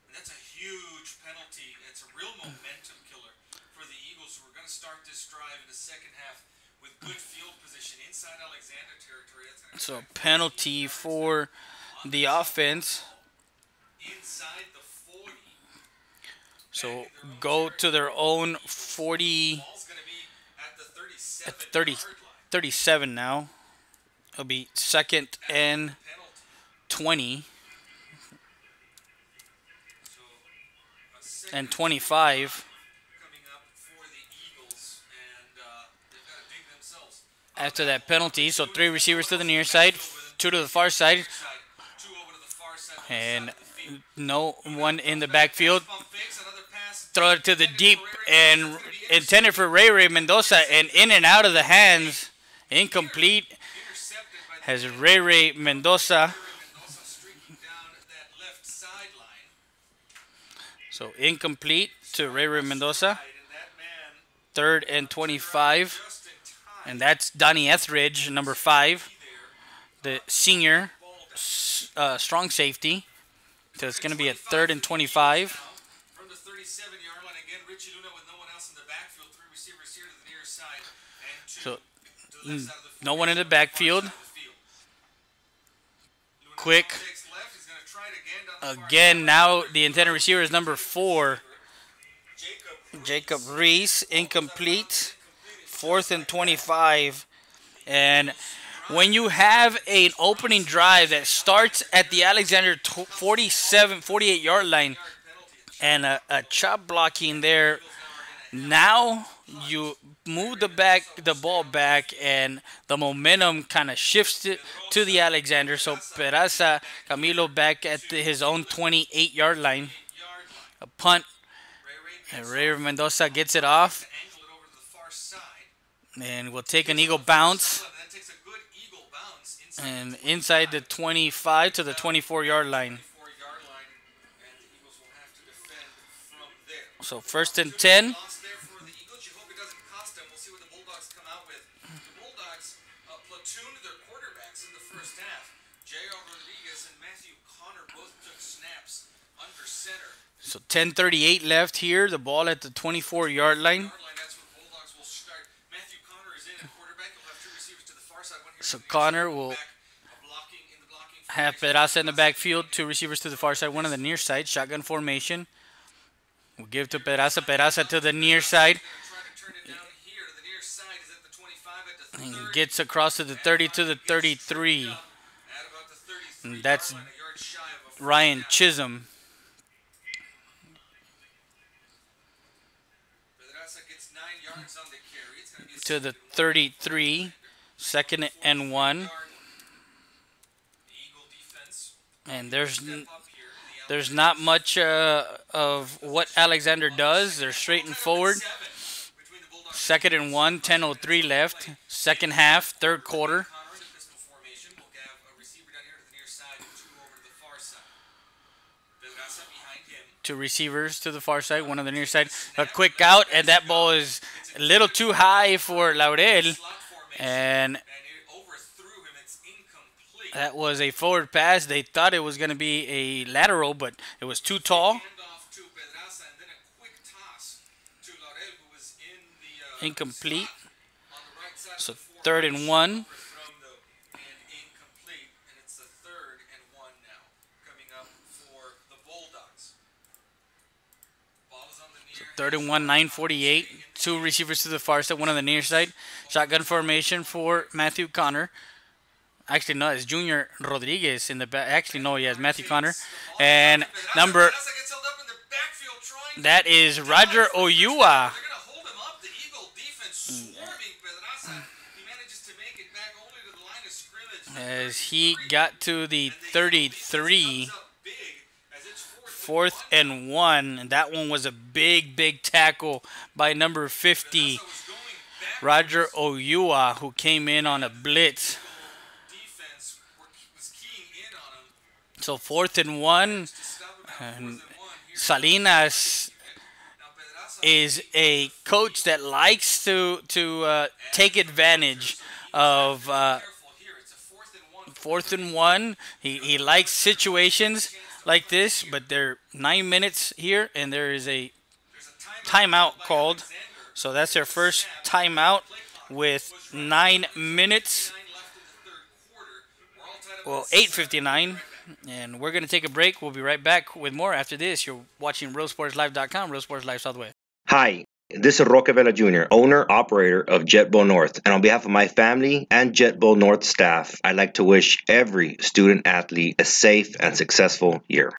And that's a huge penalty. It's a real momentum killer for the Eagles. So we're going to start this drive in the second half with good field position inside Alexander territory. So penalty for the offense. Inside the 40. So go to their own 40. At 37 now. It'll be 2nd and 20. And 25. After that penalty, so 3 receivers to the near side, 2 to the far side, and no one in the backfield. Throw it to the deep and intended for Ray Mendoza, and in and out of the hands, incomplete. Has Ray Mendoza. So incomplete to Ray Mendoza. 3rd and 25. And that's Donnie Etheridge, number 5, the senior strong safety. So it's going to be a 3rd and 25. From the 37-yard line again, Richie Luna with no one else in the backfield. 3 receivers here to the near side. And 2 so no one in the backfield. Quick. Again, now the intended receiver is number 4. Jacob Reese, incomplete. 4th and 25. And when you have an opening drive that starts at the Alexander 48-yard line and a chop blocking there, now you move the ball back, and the momentum kind of shifts to the Alexander. So Peraza Camilo back at his own 28-yard line. A punt. And Ray Mendoza gets it off. And we'll take an eagle bounce. And inside the 25 to the 24-yard line. So first and 10. Platooned their quarterbacks in the first half. J.R. Rodriguez and Matthew Connor both took snaps under center. So 10:38 left here. The ball at the 24-yard line. That's when Bulldogs will start. Matthew Connor is in at quarterback. He'll have two receivers to the far side. One here. So Connor will have Pedraza in the backfield, two receivers to the far side, one on the near side. Shotgun formation. We'll give to Pedraza. Pedraza to the near side. And gets across to the 30 to the 33. And that's Ryan Chisholm. To the 33. Second and 1. And there's not much of what Alexander does. They're straight and forward. Second and 1, 10:03 left. Second half, third quarter. Two receivers to the far side, one on the near side. A quick out, and that ball is a little too high for Laredo. And that was a forward pass. They thought it was going to be a lateral, but it was too tall. Incomplete. So third and 1. So third and 1, 9:48. Two receivers to the far side, one on the near side. Shotgun formation for Matthew Connor. Actually, no, it's Junior Rodriguez in the back. Actually, no, he has Matthew Connor. And number, that is Roger Oyua. As he got to the 33, fourth and 1, and that one was a big tackle by number 50, Roger Oyua, who came in on a blitz. So fourth and 1, and Salinas is a coach that likes to take advantage of fourth and 1. He likes situations like this, but there are 9 minutes here, and there is a timeout called. So that's their first timeout with 9 minutes. Well, 8:59. And we're going to take a break. We'll be right back with more after this. You're watching RealSportsLive.com, Real Sports Live Southwest. Hi, this is Roque Vela Jr., owner, operator of Jet Bowl North. And on behalf of my family and Jet Bowl North staff, I'd like to wish every student athlete a safe and successful year.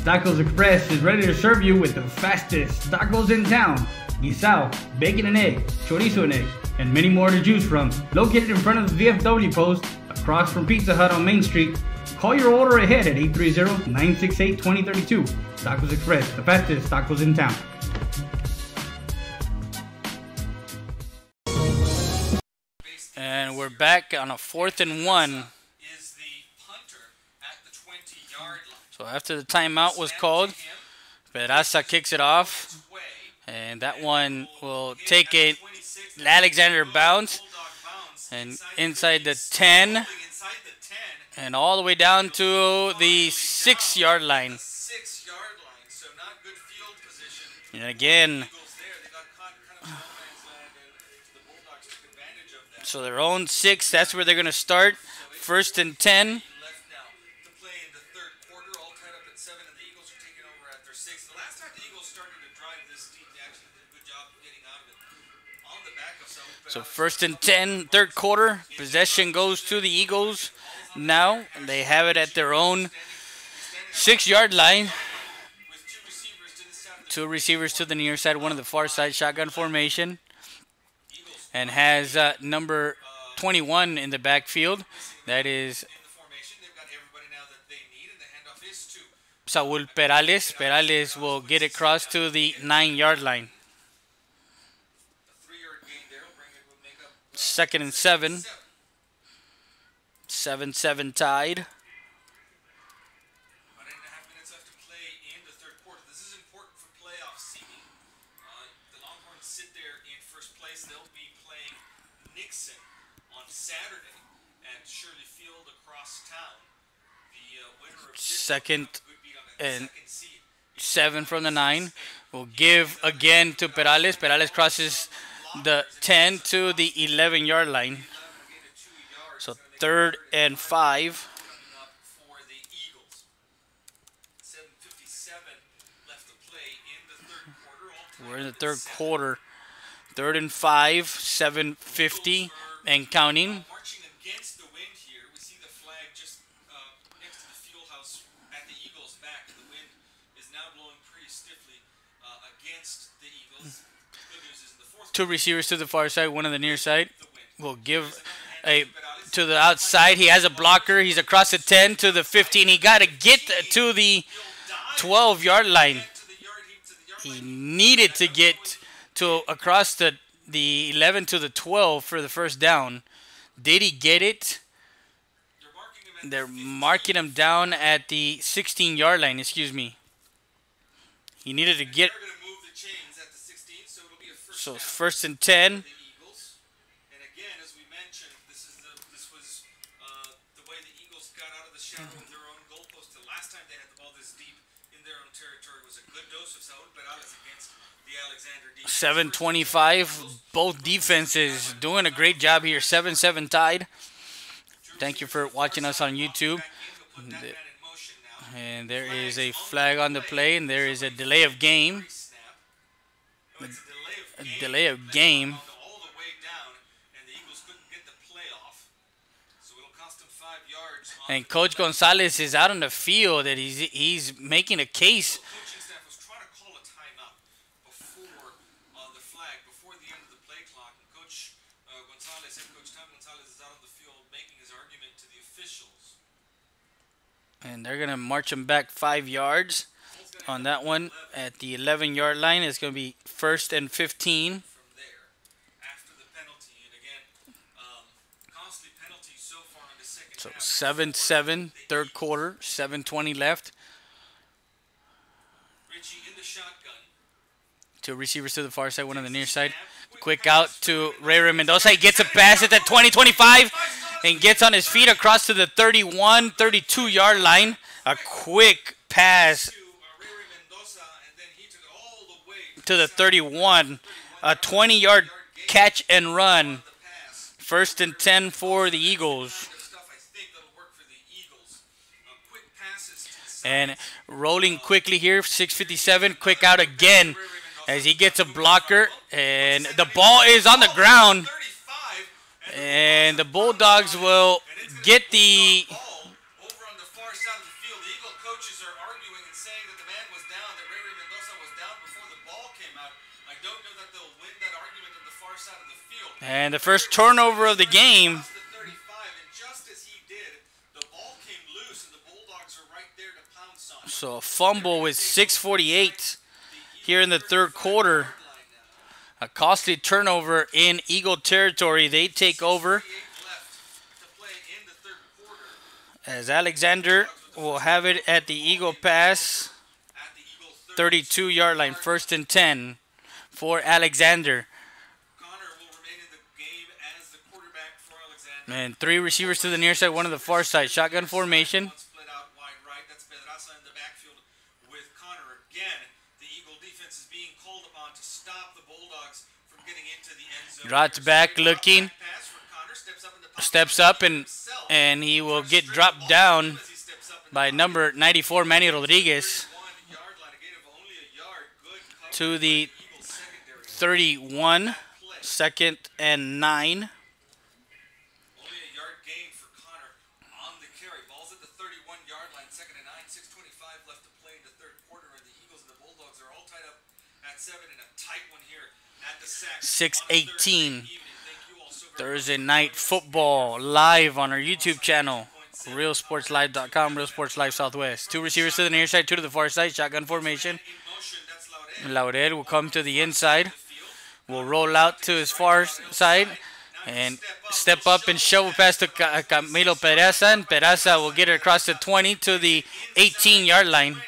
Tacos Express is ready to serve you with the fastest tacos in town. Guisao, bacon and egg, chorizo and egg, and many more to choose from. Located in front of the VFW post, across from Pizza Hut on Main Street. Call your order ahead at 830-968-2032. Tacos Express, the fastest tacos in town. And we're back on a 4th and 1. So after the timeout was called, Pedraza kicks it off. And that one will take a Alexander bounce. And inside the 10. And all the way down to the 6-yard line. And again, so their own 6, that's where they're going to start. 1st and 10. So 1st and 10, third quarter. Possession goes to the Eagles now. They have it at their own 6-yard line. Two receivers to the near side, one to the far side. Shotgun formation. And has number 21 in the backfield. That is Saul Perales. Perales will get across to the 9-yard line. 2nd and 7. 7-7 tied. Second and 7 from the 9. We'll give again to Perales. Perales crosses the 10 to the 11-yard line. So 3rd and 5. We're in the third quarter. 3rd and 5, 7:50 and counting. Two receivers to the far side, one on the near side. We'll give a to the outside. He has a blocker. He's across the 10 to the 15. He got to get to the 12-yard line. He needed to get to across the 11 to the 12 for the first down. Did he get it? They're marking him down at the 16-yard line, excuse me. He needed to get... So 1st and 10. $7:25. Both defenses doing a great job here. 7-7 tied. Thank you for watching us on YouTube. And there is a flag on the play, and there is a delay of game. A delay of game. And Coach Gonzalez is out on the field, and he's making a case. And they're going to march him back 5 yards on that one at the 11-yard line. It's going to be 1st and 15. So 7-7, third quarter, 7:20 left. Two receivers to the far side, one on the near side. Quick out to Ray Mendoza. He gets a pass at the 20-25 and gets on his feet across to the 31, 32-yard line. A quick pass to the 31. A 20-yard catch and run. 1st and 10 for the Eagles. And rolling quickly here, 6:57. Quick out again as he gets a blocker. And the ball is on the ground. And the Bulldogs will get the... And the first turnover of the game. So a fumble with 6:48 here in the third quarter. A costly turnover in Eagle territory. They take over as Alexander will have it at the Eagle pass. 32-yard line, 1st and 10 for Alexander. And 3 receivers to the near side, 1 to the far side. Shotgun formation. Drops back looking. Steps up and he will get dropped down by number 94, Manny Rodriguez, to the 31, 2nd and 9. Ball's at the 31-yard line, 2nd and 9, 6:25 left to play in the third quarter, and the Eagles and the Bulldogs are all tied up at 7 in a tight one here at the sack. 6:18. Thursday night football live on our YouTube channel, realsportslive.com, Real Sports Live Southwest. 2 receivers to the near side, 2 to the far side, shotgun formation. Laredo will come to the inside. Will roll out to his far side. And step up and shovel pass to Camilo Peraza, and Peraza will get it across the 20 to the 18-yard line.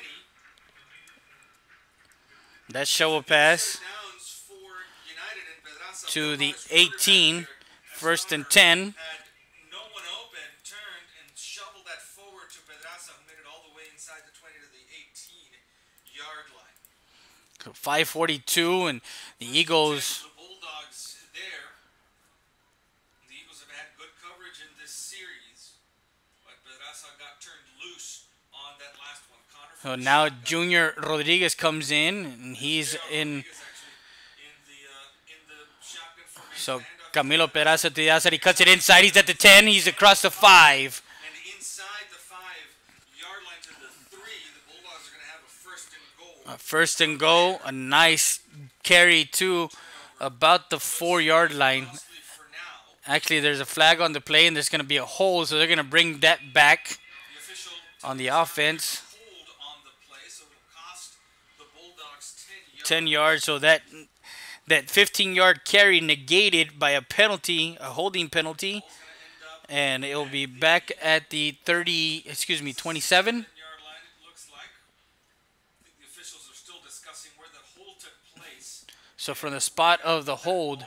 That shovel pass to the 18, 1st and 10. 5:42, and the Eagles. The Bulldogs there. The Eagles have had good coverage in this series, but Pedraza got turned loose on that last one. So now Junior Rodriguez comes in, and he's in. So Camilo Peraza to the outside. He cuts it inside. He's at the 10. He's across the 5. First and goal, a nice carry to about the 4-yard line. Actually, there's a flag on the play, and there's going to be a hold, so they're going to bring that back on the offense. 10 yards, so that 15-yard carry negated by a penalty, a holding penalty, and it will be back at the 27. So from the spot of the hold,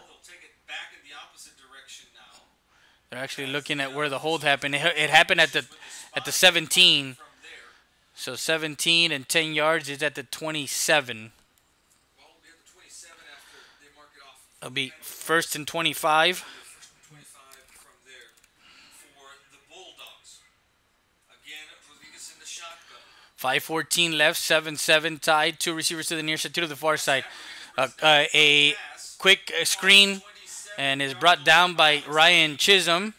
they're actually looking at where the hold happened. It happened at the 17. So 17 and 10 yards is at the 27. It'll be 1st and 25. 5:14 left, 7-7 tied. 2 receivers to the near side, 2 to the far side. A quick screen and is brought down by Ryan Chisholm.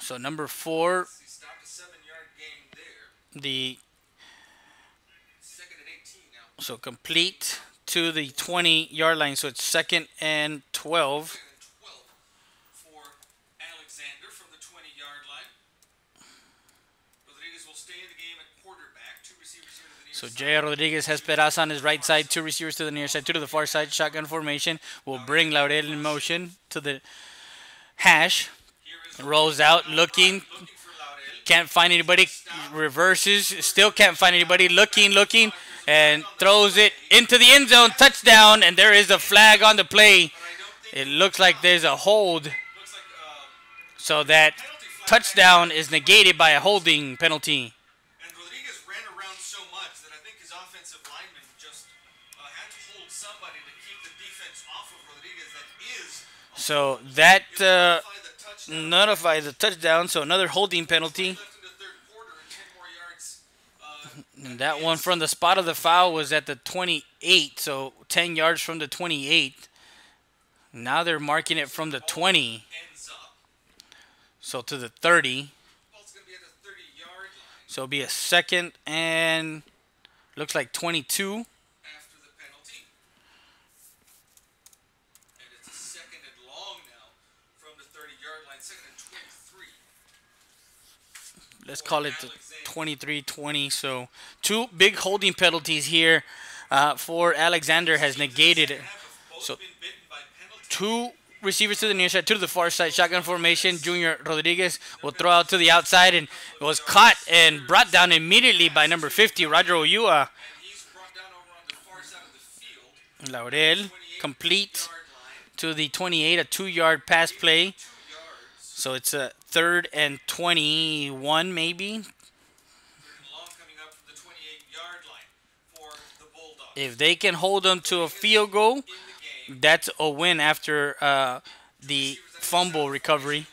So number 4, so complete to the 20-yard line. So it's 2nd and 12. So J.R. Rodriguez has Peraza on his right side, 2 receivers to the near side, 2 to the far side. Shotgun formation will bring Laredo in motion to the hash. Rolls out, looking, can't find anybody. Reverses, still can't find anybody. Looking, and throws it into the end zone. Touchdown, and there is a flag on the play. It looks like there's a hold. So that touchdown is negated by a holding penalty. So that nullifies the touchdown. So another holding penalty. And that one from the spot of the foul was at the 28. So 10 yards from the 28. Now they're marking it from the 20. So to the 30. So it'll be a 2nd and looks like 22. Let's call it 23-20. So 2 big holding penalties here for Alexander has negated it. So 2 receivers to the near side, 2 to the far side. Shotgun formation. Junior Rodriguez will throw out to the outside and was caught and brought down immediately by number 50, Roger Oyua. Laurel complete to the 28, a 2-yard pass play. So it's a 3rd and 21 maybe. If they can hold them to a field goal, that's a win after the fumble recovery.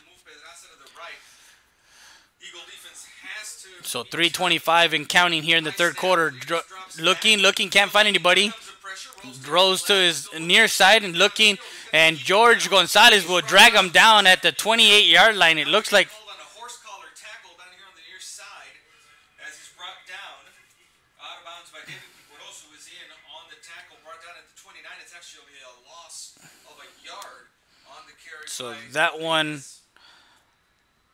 So 3:25 and counting here in the 3rd quarter. Looking, can't find anybody. Throws to his near side and looking, and George Gonzalez will drag him down at the 28-yard line. It looks like so that one,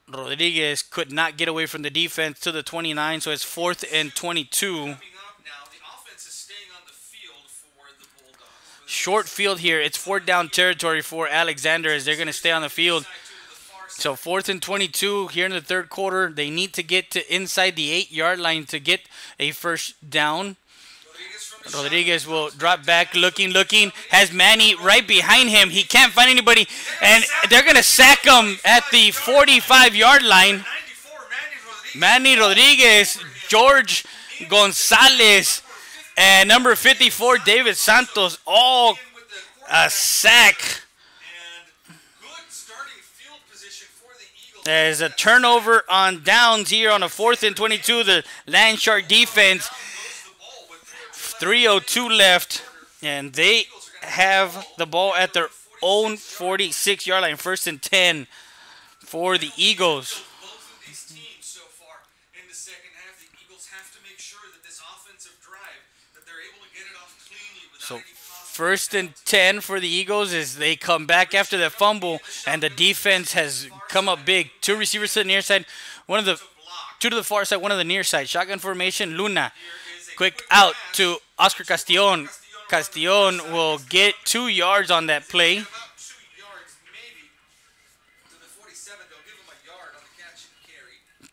Rodriguez could not get away from the defense to the 29, so it's 4th and 22. short field here. It's 4th down territory for Alexander as they're going to stay on the field. So 4th and 22 here in the third quarter. They need to get to inside the 8-yard line to get a first down. Rodriguez will drop back, looking, has Manny right behind him. He can't find anybody, and they're going to sack him at the 45-yard line. Manny Rodriguez, George Gonzalez, and number 54, David Santos, all a sack. There's a turnover on downs here on a 4th and 22. The Landshark defense, 3:02 left, and they have the ball at their own 46-yard line. 1st and 10 for the Eagles. So 1st and 10 for the Eagles as they come back after the fumble, and the defense has come up big. 2 receivers to the near side, 2 to the far side, 1 to the near side. Shotgun formation, Luna. Quick out to Oscar Castillon. Castillon will get 2 yards on that play.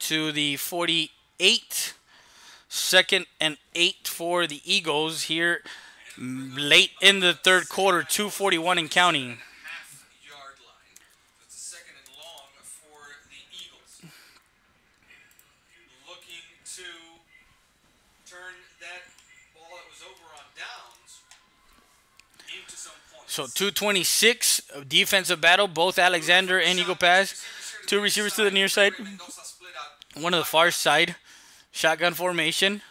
To the 48. 2nd and 8 for the Eagles here late in the third quarter, 2:41 and counting. So 2:26 of defensive battle, both Alexander and Eagle Pass. 2 receivers to the near side, 1 to the far side. Shotgun formation.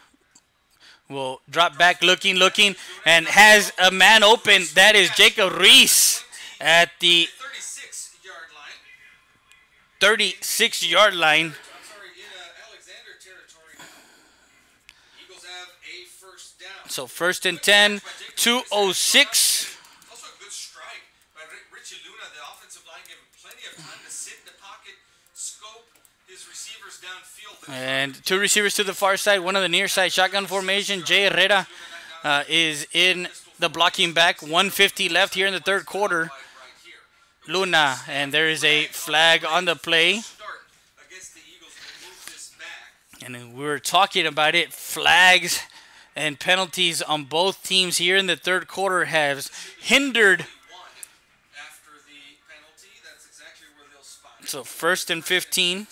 Will drop back, looking, and has a man open. That is Jacob Reese at the 36-yard line. So 1st and 10, 2:06. And 2 receivers to the far side, 1 on the near side. Shotgun formation. Jay Herrera is in the blocking back. 1:50 left here in the third quarter. Luna, and there is a flag on the play. And we were talking about it. Flags and penalties on both teams here in the third quarter have hindered. So 1st and 15.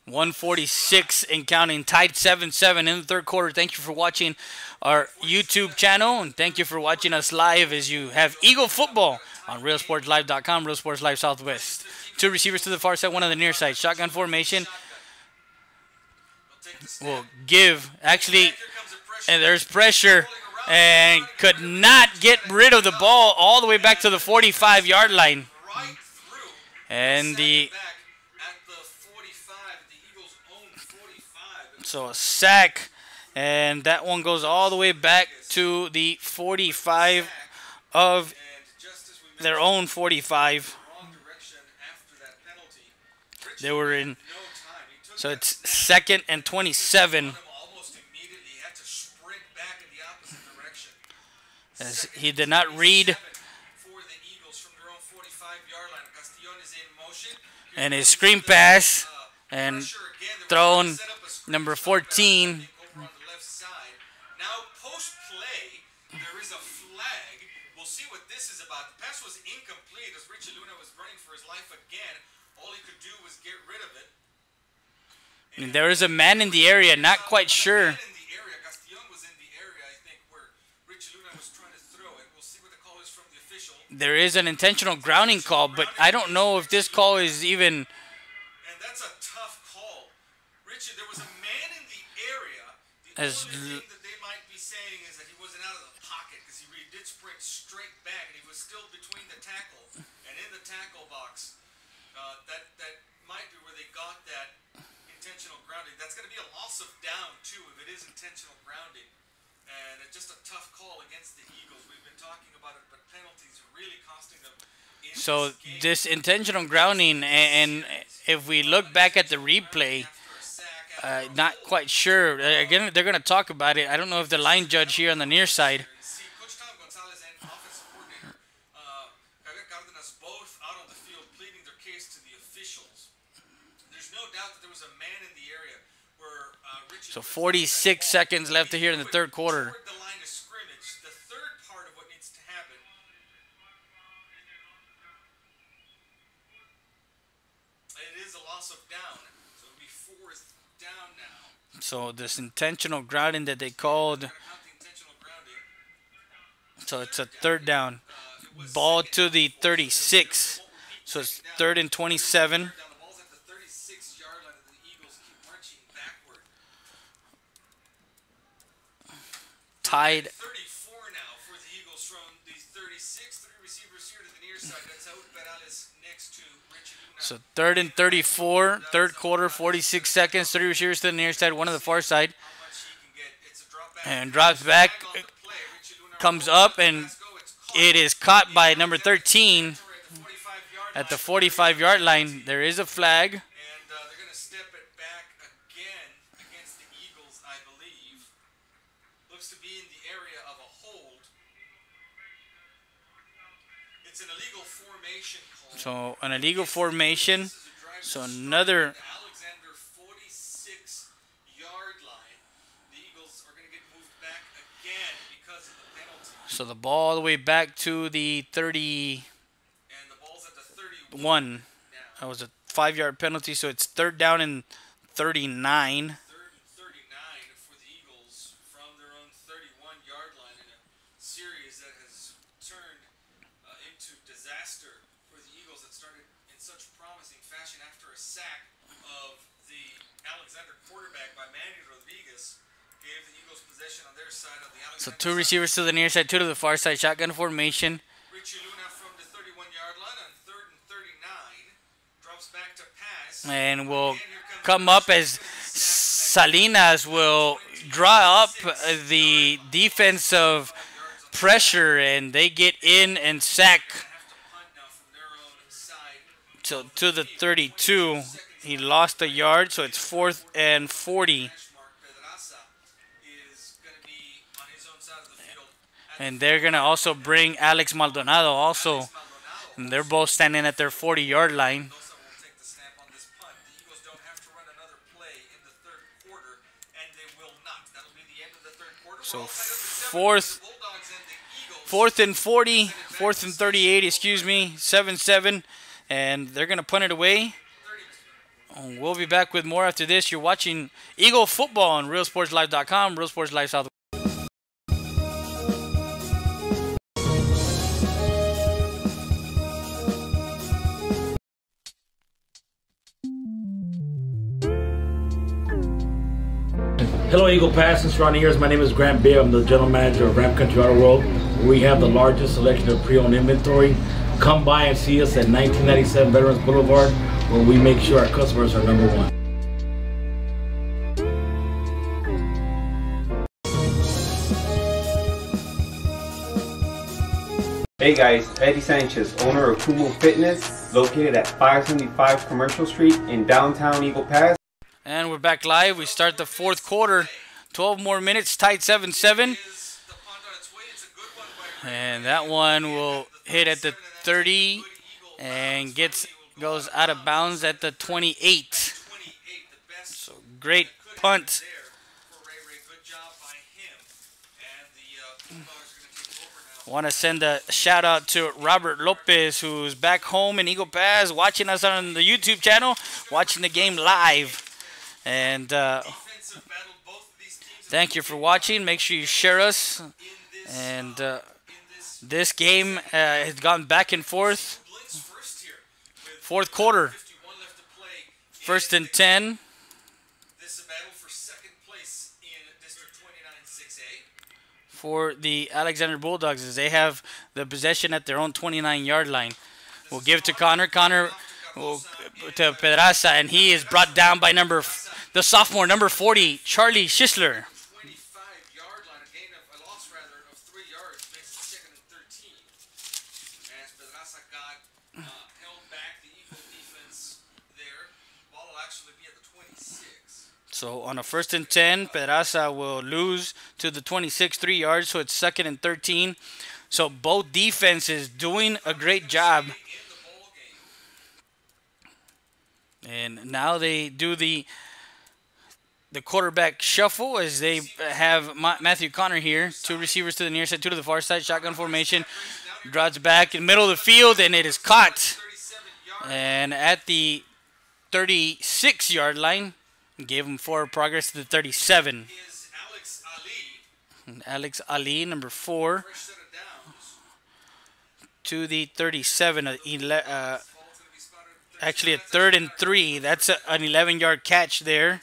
1:46 and counting, tied 7-7 in the third quarter. Thank you for watching our YouTube channel, and thank you for watching us live as you have Eagle football on RealSportsLive.com, Real Sports Live Southwest. 2 receivers to the far side, 1 on the near side. Shotgun formation will give, actually, and there's pressure, and could not get rid of the ball all the way back to the 45-yard line. And so a sack, and that one goes all the way back to the 45 of their own 45. They were in, so it's 2nd and 27. As he did not read, and his screen pass and thrown. Number 14. Now post-play, there is a flag. We'll see what this is about. The pass was incomplete as Richie Luna was running for his life again. All he could do was get rid of it. And there is a man in the area, not quite sure. There is an intentional grounding call, but I don't know if this call is even. And that's a tough call. Richie, there was a man in the area. The As only thing that they might be saying is that he wasn't out of the pocket because he did sprint straight back and he was still between the tackle and in the tackle box. That might be where they got that intentional grounding. That's going to be a loss of down too if it is intentional grounding. And it's just a tough call against the Eagles. We've been talking about it, but penalties are really costing them. So this intentional grounding, and if we look back at the replay, Not quite sure. Again, they're going to talk about it. I don't know if the line judge here on the near side. Both out on the field pleading their case to the officials. There's no doubt that there was a man in the area where So 46 seconds left to here in the third quarter. the line of scrimmage. The third part of what needs to happen. It is a loss of down, so it'll be fourth down now. So this intentional grounding that they called. So it's a third down. Ball to the 36. So it's 3rd and 27. Tied. 34 now for the Eagles from the 36. 3 receivers here to the near side. That's out Perales next to Richie Luna. So 3rd and 34. Third quarter, 46 seconds. 3 receivers to the near side, 1 to the far side. And drops back. Comes up, and it is caught by number 13 at the 45-yard line. There is a flag. And they're going to step it back again against the Eagles, I believe. Looks to be in the area of a hold. It's an illegal formation call. So an illegal formation. So another. Alexander 46-yard line. The Eagles are going to get moved back again because of the penalty. So the ball all the way back to the 30. And the ball's at the 31. That was a 5-yard penalty, so it's 3rd down and 39. 39 for the Eagles from their own 31-yard line in a series that has turned into disaster for the Eagles that started in such promising fashion after a sack of the Alexander quarterback by Manny Rodriguez. Gave the Eagles possession on their side of the So Alexander 2 receivers to the near side, 2 to the far side. Shotgun formation. Richie Luna from the 31-yard line on 3rd and 39. Drops back to pass. And will come up as Salinas will draw up the defensive pressure, and they get in and sack. So to the 32. He lost a yard, so it's 4th and 40. And they're going to also bring Alex Maldonado also. And they're both standing at their 40-yard line. So 4th and 40, 4th and 38, excuse me, 7-7. And they're going to punt it away. We'll be back with more after this. You're watching Eagle Football on RealSportsLive.com, Real Sports Live South. Hello, Eagle Pass and surrounding areas. My name is Grant Bibb. I'm the general manager of Ramp Country Autoworld. We have the largest selection of pre-owned inventory. Come by and see us at 1997 Veterans Boulevard, where we make sure our customers are number one. Hey guys, Eddie Sanchez, owner of Kumo Fitness, located at 575 Commercial Street in downtown Eagle Pass. And we're back live. We start the 4th quarter. 12 more minutes, tied 7-7. And that one will hit at the 30 and goes out of bounds at the 28. So great punt. Want to send a shout out to Robert Lopez, who's back home in Eagle Pass, watching us on the YouTube channel, watching the game live. And thank you for watching. Make sure you share us. And this game has gone back and forth. 4th quarter. 1st and 10. For the Alexander Bulldogs, as they have the possession at their own 29-yard line. We'll give it to Connor. Connor will to Pedraza, and he is brought down by the sophomore, number 40, Charlie Schisler. So on a 1st and 10, Pedraza will lose to the 26, 3 yards, so it's 2nd and 13. So both defenses doing a great job. And now they do the quarterback shuffle as they have Matthew Connor here. 2 receivers to the near side, 2 to the far side. Shotgun formation. Drops back in the middle of the field, and it is caught. And at the 36-yard line, gave him forward progress to the 37. And Alex Ali, number 4, to the 37. Actually, a 3rd and 3. That's an 11-yard catch there.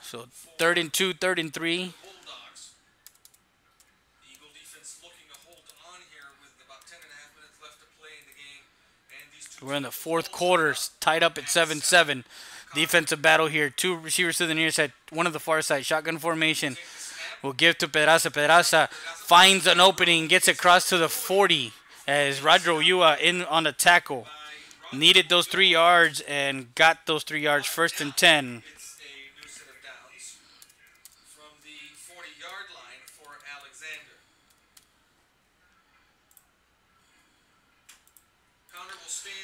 So 3rd and 2, 3rd and 3. We're in the 4th quarter, tied up at 7-7. Defensive battle here. 2 receivers to the near side, 1 to the far side. Shotgun formation. We'll give to Pedraza. Pedraza finds an opening, gets across to the 40 as Rodro Yua in on the tackle. Needed those 3 yards and got those 3 yards. 1st and 10.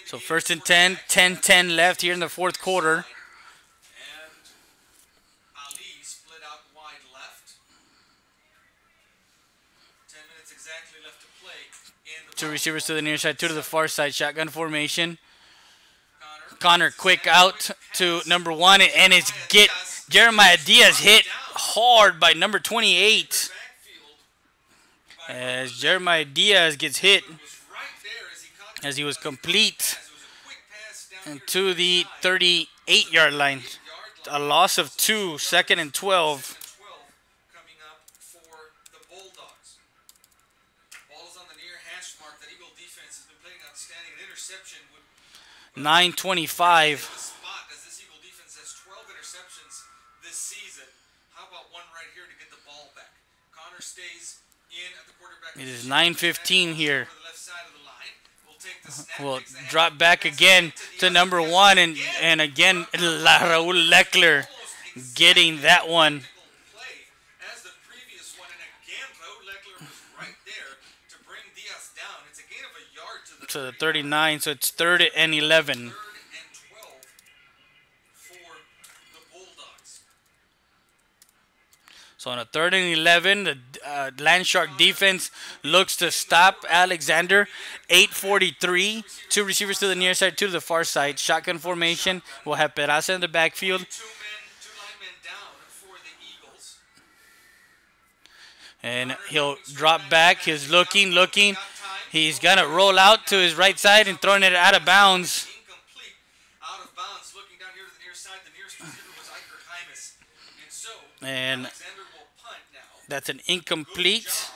So 1st and 10, 10-10 left here in the 4th quarter. Two receivers to the near side, 2 to the far side. Shotgun formation. Connor quick out to number 1, and it's Jeremiah Diaz hit hard by number 28. As Jeremiah Diaz gets hit as he was complete and to the 38-yard line. A loss of 2, 2nd and 12. 9:25. It is 9:15 here. We'll drop back again to number 1, and again Raul Leckler getting that one. To the 39, so it's 3rd and 11. So on a 3rd and 11, the Landshark defense looks to stop Alexander. 8:43, 2 receivers to the near side, 2 to the far side. Shotgun formation. We'll have Peraza in the backfield. And he'll drop back. He's looking. He's going to roll out to his right side and throwing it out of bounds. And that's an incomplete.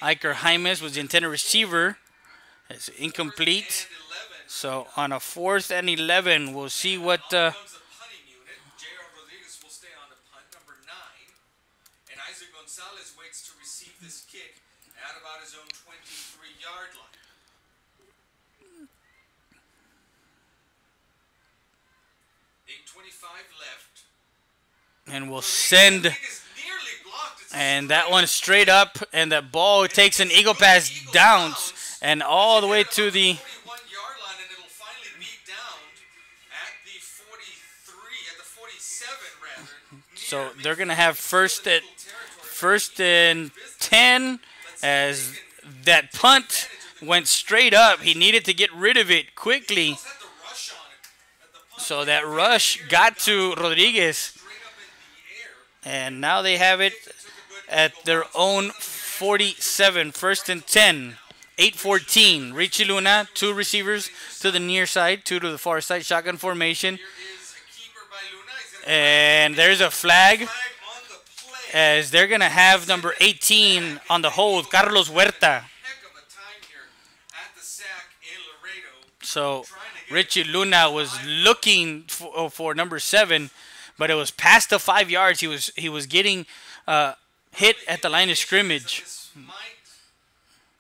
Iker Jaimes was the intended receiver. It's incomplete. So on a 4th and 11, we'll see what... And we'll send, and that one straight up, and that ball takes an Eagle Pass downs, and all the way to the 41-yard line, and it'll finally meet down at the 47 rather. So they're gonna have first and 10 as that punt went straight up. He needed to get rid of it quickly. So that rush got to Rodriguez. And now they have it at their own 47, 1st and 10. 8:14. Richie Luna, 2 receivers to the near side, 2 to the far side. Shotgun formation. And there's a flag as they're going to have number 18 on the hold, Carlos Huerta. So Richie Luna was looking for number 7, but it was past the 5 yards. He was getting hit at the line of scrimmage. This might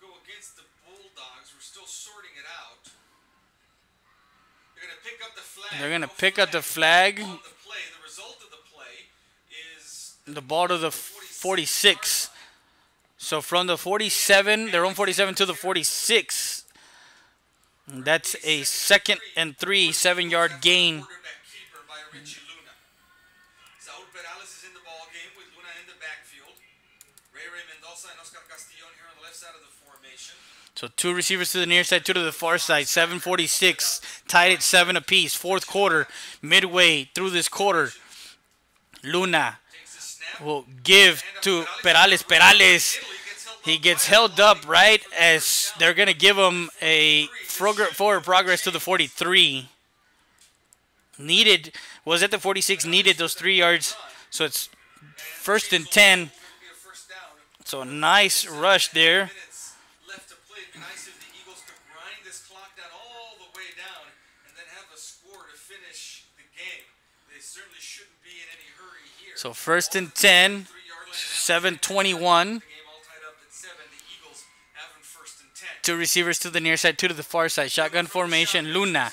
go against the Bulldogs. We're still sorting it out. They're going to pick up the flag. They're going to pick up the flag. On the play. The result the ball to the 46. So from the 47, their own 47 to the 46. That's a 2nd and 3, 7-yard gain. So 2 receivers to the near side, 2 to the far side. 7:46, tied at 7 apiece. 4th quarter, midway through this quarter. Luna will give to Perales. Perales, he gets held up right as they're going to give him a forward progress to the 43. Was at the 46, needed those 3 yards. So it's 1st and 10. So a nice rush there. So 1st and 10, 7:21. 2 receivers to the near side, 2 to the far side. Shotgun formation. Luna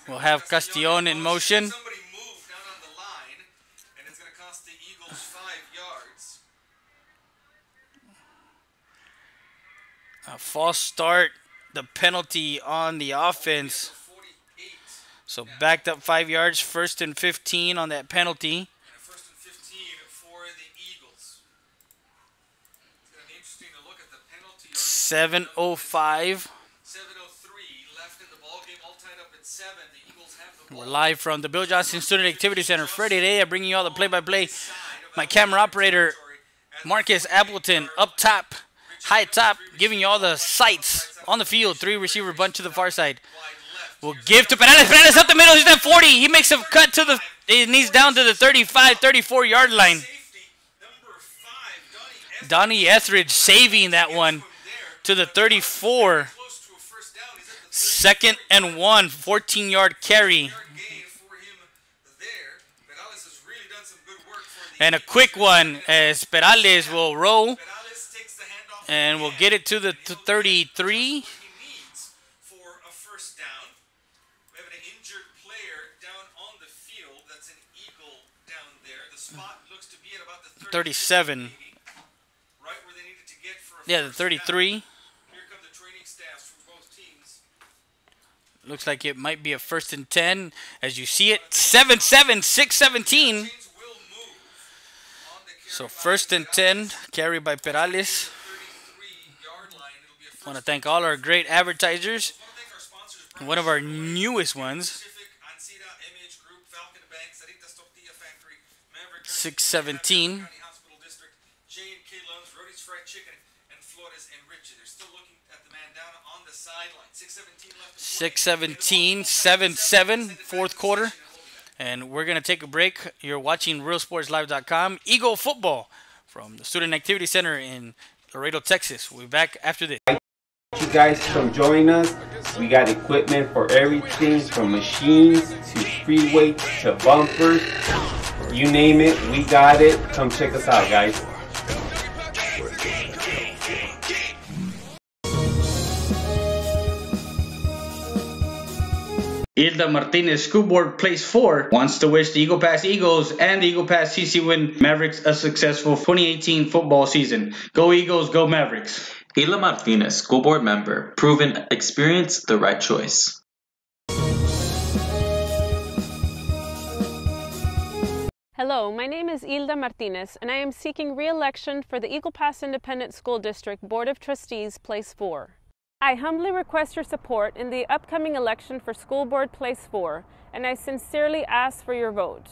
will have Castillon in motion. A false start, the penalty on the offense. So backed up 5 yards, 1st and 15 on that penalty. 7:05. We're live from the Bill Johnson Student Activity Center. Friday today, I'm bringing you all the play-by-play. My camera operator, Marcus Appleton, up top, high top, giving you all the sights on the field. 3 receiver bunch to the far side. We'll give to Perales. Perales up the middle. He's at 40. He makes a cut to the, and he's down to the 35, 34-yard line. Donnie Etheridge saving that one to the 34. 2nd and 1, 14-yard carry. And a quick one as Perales will roll. And we'll get it to the 33. We have an injured player down on the field. That's an Eagle down there. The spot looks to be at about the 37. Right where they needed to get for a Yeah, the 33. Here come the training staffs from both teams. Looks like it might be a 1st and 10. As you see it, 7-7, 6-17. So 1st and 10, carry by Perales. I want to thank all our great advertisers. One of our newest ones. 6-17. J&K Loans, Rody's Fried Chicken, and Flores and Richie. They're still looking at the man down on the sideline. 6-17, 7-7, 4th quarter. And we're going to take a break. You're watching RealSportsLive.com. Eagle football from the Student Activity Center in Laredo, Texas. We'll be back after this. You guys come join us. We got equipment for everything from machines to free weights to bumpers. You name it, we got it. Come check us out, guys. Hilda Martinez, School Board Place 4, wants to wish the Eagle Pass Eagles and the Eagle Pass CC Win Mavericks a successful 2018 football season. Go Eagles, go Mavericks. Hilda Martinez, School Board Member, proven experience, the right choice. Hello, my name is Hilda Martinez, and I am seeking re-election for the Eagle Pass Independent School District Board of Trustees, Place 4. I humbly request your support in the upcoming election for School Board Place 4, and I sincerely ask for your vote.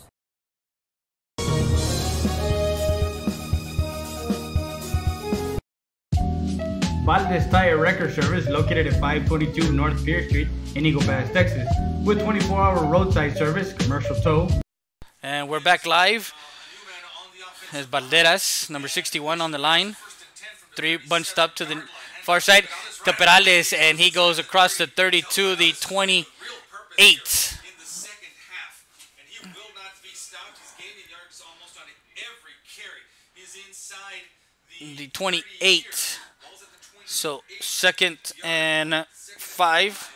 Valdez Tire Record Service, located at 522 North Pierce Street in Eagle Pass, Texas, with 24-hour roadside service, commercial tow. And we're back live. As Valderas, number 61 on the line. 3 bunched up to the far side to Perales, and he goes across the 32, the 28. The 28. So 2nd and 5.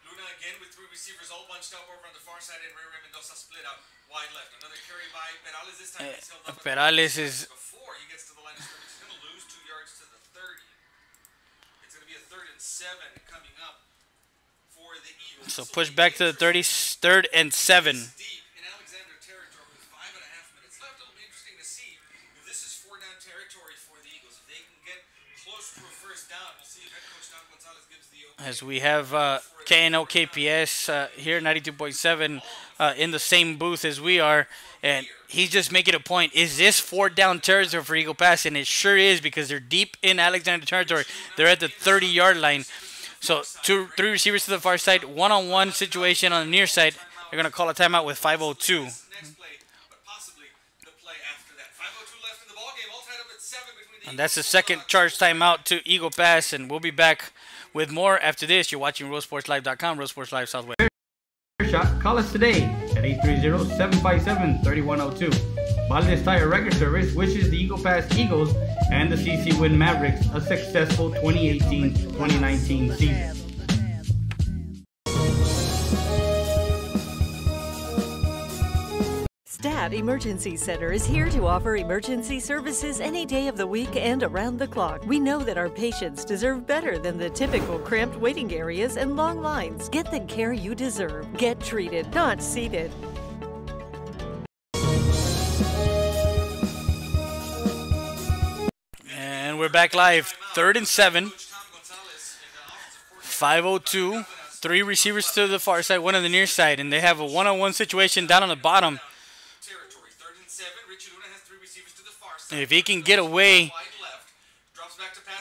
Luna again with three receivers all bunched up over on the far side, and Ray Mendoza split out wide left. Another carry by Perales. This time he's held up Perales is before he gets to the line of scrimmage. He's going to lose 2 yards to the 30. It's going to be a 3rd and 7 coming up for the Eagles. so push back to the 3rd and 7. Deep in Alexander territory with 5.5 minutes left. It'll be interesting to see if this is 4-down territory for the Eagles. If they can get close to a first down, we'll see if head coach Don Gonzalez gives the open. As we have KNO KPS here, 92.7, in the same booth as we are, and he's just making a point. Is this 4-down territory for Eagle Pass? And it sure is, because they're deep in Alexander territory. They're at the 30-yard line. So 3 receivers to the far side, one-on-one situation on the near side. They're going to call a timeout with 5:02. And that's the second charge timeout to Eagle Pass, and we'll be back with more after this. You're watching RealSportsLive.com, Real Sports Live Southwest. Shot, call us today at 830-757-3102. Valdez Tire Record Service wishes the Eagle Pass Eagles and the CC Win Mavericks a successful 2018-2019 season. Stat Emergency Center is here to offer emergency services any day of the week and around the clock. We know that our patients deserve better than the typical cramped waiting areas and long lines. Get the care you deserve. Get treated, not seated. And we're back live. 3rd and 7. 5:02. 3 receivers to the far side, 1 on the near side, and they have a one-on-one situation down on the bottom. If he can get away,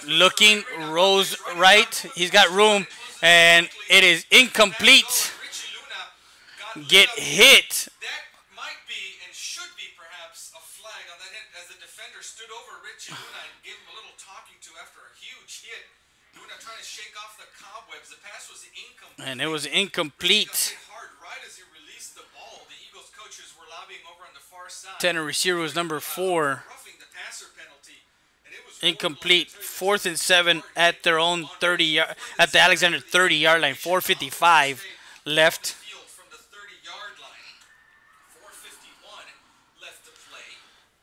looking, rolls right, he's got room, and it is incomplete. Get hit. That might be and should be perhaps a flag on that hit, as the defender stood over Richie Luna and gave him a little talking to after a huge hit. Luna trying to shake off the cobwebs. The pass was incomplete. And it was incomplete. Right as he released the ball, the Eagles coaches were lobbying over on the far side. Center receiver was number 4. Incomplete. 4th and 7 at their own 30-yard, at the Alexander 30-yard line. 4:55 left.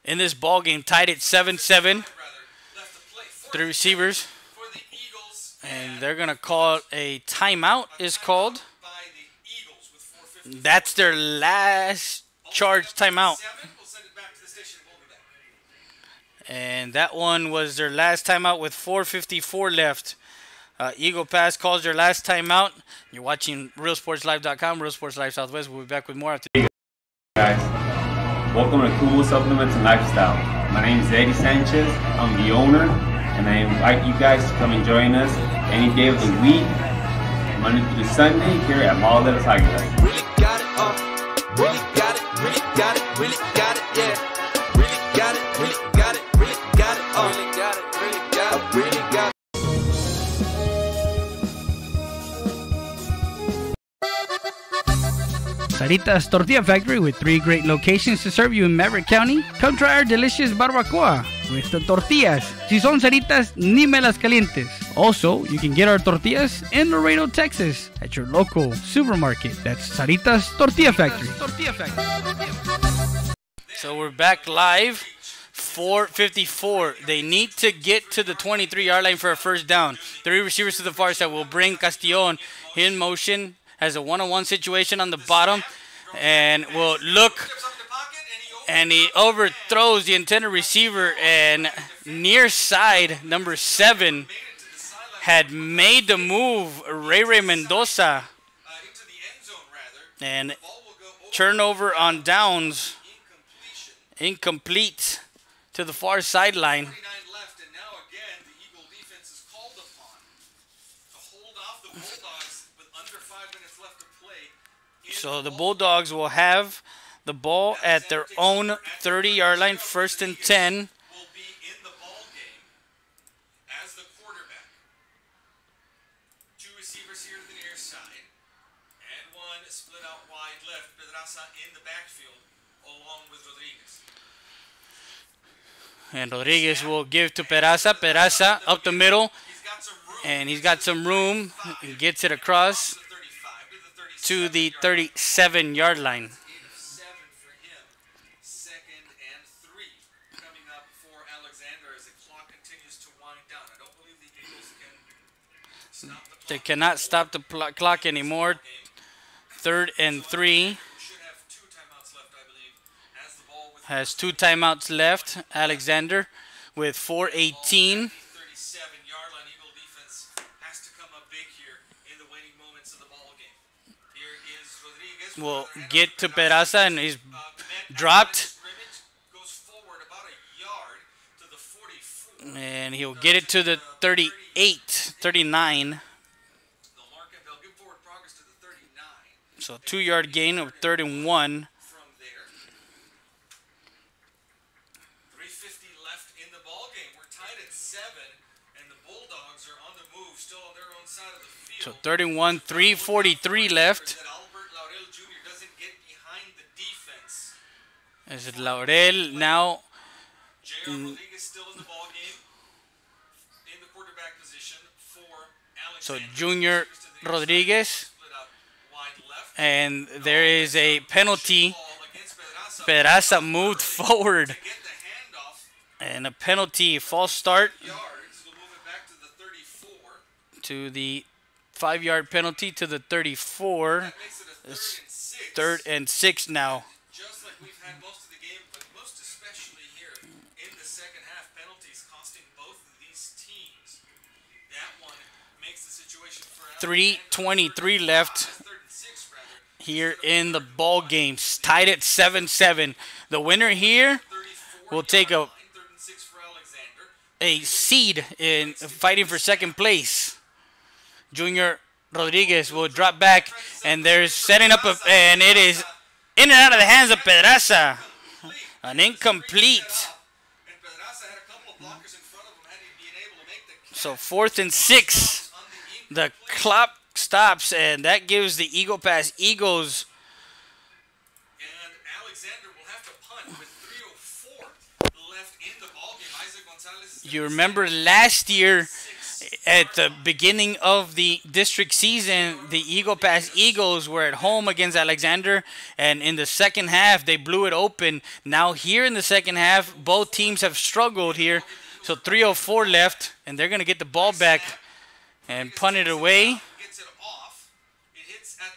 In this ball game, tied at 7-7. 3 receivers, and they're gonna call a timeout. Is called. That's their last charge timeout. And that one was their last timeout with 4:54 left. Eagle Pass calls their last timeout. You're watching RealSportsLive.com, Real Sports Live Southwest. We'll be back with more after. Hey guys, welcome to Kumo Supplements and Lifestyle. My name is Eddie Sanchez. I'm the owner, and I invite you guys to come and join us any day of the week, Monday through Sunday, here at Mall de las Águilas. Really got it, really got it, really got it, really got it, yeah. Really got it, really got it, really got it, really got it, really got it, really got it. Sarita's Tortilla Factory, with 3 great locations to serve you in Maverick County. Come try our delicious barbacoa with the tortillas. Si son Saritas, ni me las calientes. Also, you can get our tortillas in Laredo, Texas at your local supermarket. That's Sarita's Tortilla Factory. So we're back live. 4:54. They need to get to the 23-yard line for a first down. 3 receivers to the far side will bring Castillon in motion. Has a one-on-one situation on the bottom, and will look, and he overthrows the intended receiver, and near side, number 7, had made the move, Ray Mendoza, and turnover on downs, incomplete to the far sideline. So the Bulldogs will have the ball at their own 30-yard line, 1st and 10. As the quarterback. 2 receivers here to the near side, and 1 split out wide left. Pedraza in the backfield, along with Rodriguez. And Rodriguez will give to Peraza. Peraza up the middle, and he's got some room. He gets it across to the 37-yard line. Second and 3 coming up for Alexander as the clock continues to wind down. I don't believe the Eagles can stop the clock. They cannot stop the clock anymore. 3rd and 3. Has 2 timeouts left. Alexander with 4:18. Will get to Peraza and he's dropped. And he'll get it to the 38, 39. So 2-yard gain of 3rd and 1. 3:50 left in the ball game. We're tied at 7, and the Bulldogs are on the move, still on their own side of the field. So 3rd and 1, 3:43 left. As Laurel now. Rodriguez still in the ball game in the quarterback position for Alexander. So Junior Rodriguez. And there is a penalty. Pedraza moved forward. And a penalty, false start. To the 5-yard penalty to the 34. It's 3rd and 6 now. Just like we've had most of the game, but most especially here in the second half, penalties costing both of these teams. That one makes the situation for 3:23 left here in the ball game. Tied at 7-7. The winner here will take a seed in fighting for second place. Junior Rodriguez will drop back, and they're setting up and it is in and out of the hands of Pedraza. An incomplete. So 4th and 6. The clock stops, and that gives the Eagle Pass Eagles. And Alexander will have to punt with 3:04 left in the ballgame. Isaac Gonzalez. You remember last year at the beginning of the district season, the Eagle Pass Eagles were at home against Alexander, and in the second half, they blew it open. Now here in the second half, both teams have struggled here. So 3:04 left, and they're going to get the ball back and punt it away.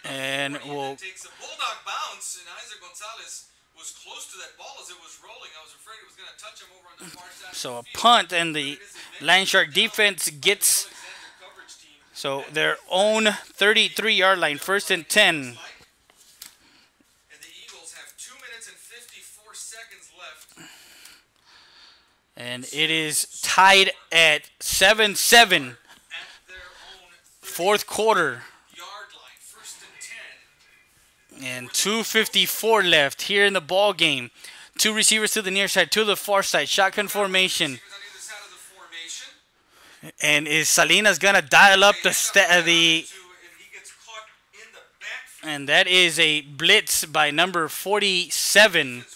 And we'll Takes a bulldog bounce, and Isaac Gonzalez was close to that ball as it was rolling. I was afraid it was going to touch him over on the far side. So a punt, and the Lion Shark defense gets their own 33-yard line, 1st and 10. And the Eagles have 2 minutes and 54 seconds left. And it is tied at 7-7. 4th quarter. And 2:54 left here in the ball game. 2 receivers to the near side, to the far side. Shotgun formation. And is Salinas gonna dial up and that is a blitz by number 47.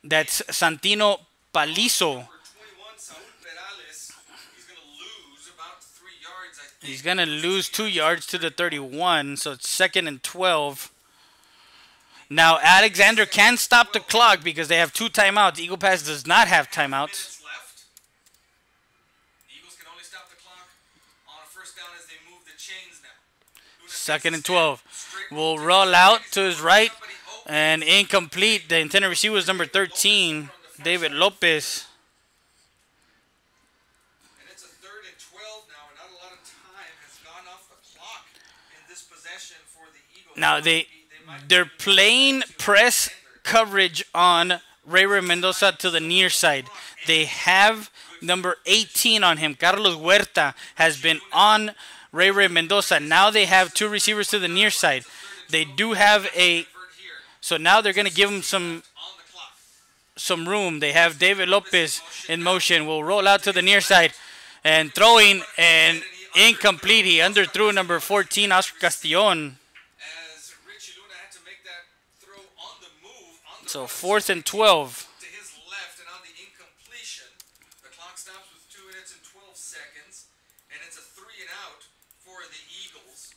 That's Santino Palizo. He's gonna lose 2 yards to the 31, so it's 2nd and 12. Now, Alexander can stop the clock because they have 2 timeouts. Eagle Pass does not have timeouts. The Eagles can only stop the clock on a 1st down as they move the chains now. 2nd and 12. Will roll out to his right and incomplete. The intended receiver was number 13, David Lopez. And it's a 3rd and 12 now, and not a lot of time has gone off the clock in this possession for the Eagles. Now, they're playing press coverage on Ray Mendoza to the near side. They have number 18 on him. Carlos Huerta has been on Ray Mendoza. Now they have 2 receivers to the near side. They do have so now they're going to give him some room. They have David Lopez in motion. Will roll out to the near side and throwing and incomplete. He underthrew number 14, Oscar Castillon. So 4th and 12. To his left and on the incompletion, the clock stops with 2 minutes and 12 seconds, and it's a 3 and out for the Eagles.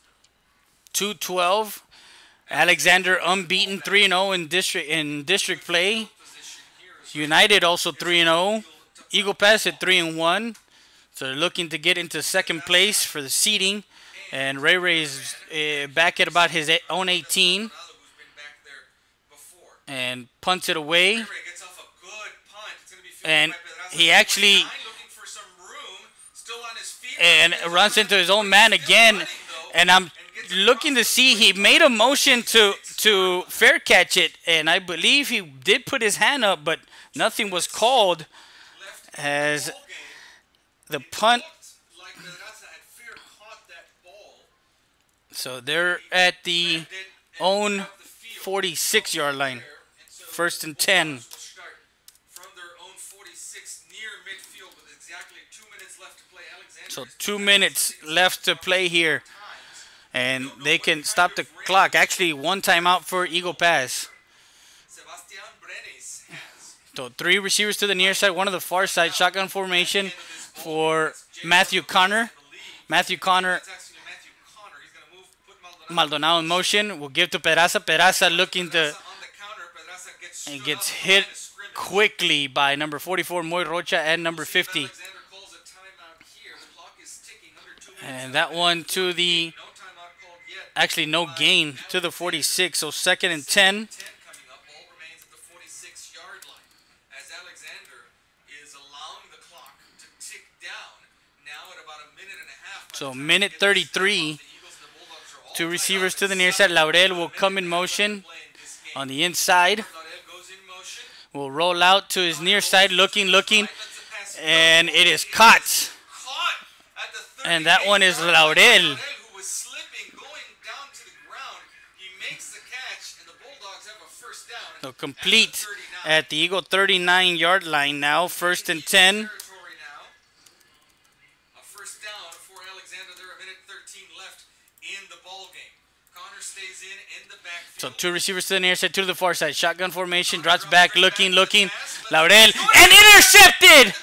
2:12. Alexander unbeaten 3-0 in district play. United also 3-0. Eagle Pass at 3-1. So they're looking to get into second place for the seeding. And Ray Ray's back at about his own 18. And punts it away. And he actually runs into his own man again. And I'm looking to see, he made a motion to fair catch it. And I believe he did put his hand up, but nothing was called as the punt. So they're at the own 46-yard line. 1st and 10. So 2 minutes left to play here. And they can stop the clock. Actually, one timeout for Eagle Pass. So 3 receivers to the near side, 1 to the far side. Shotgun formation for Matthew Connor. Matthew Connor, Maldonado in motion. Will give to Pedraza. Pedraza looking to, and gets hit quickly by number 44, Moy Rocha, and number 50. And that one to the, actually no gain to the 46. So 2nd and 10. So minute 33. 2 receivers to the near side. Laurel will come in motion on the inside. Will roll out to his near side, looking, and it is caught. And that one is Laurel. So complete at the Eagle 39-yard line now. 1st and 10. So 2 receivers to the near side, 2 to the far side. Shotgun formation, drops back, looking. Laurel, and intercepted!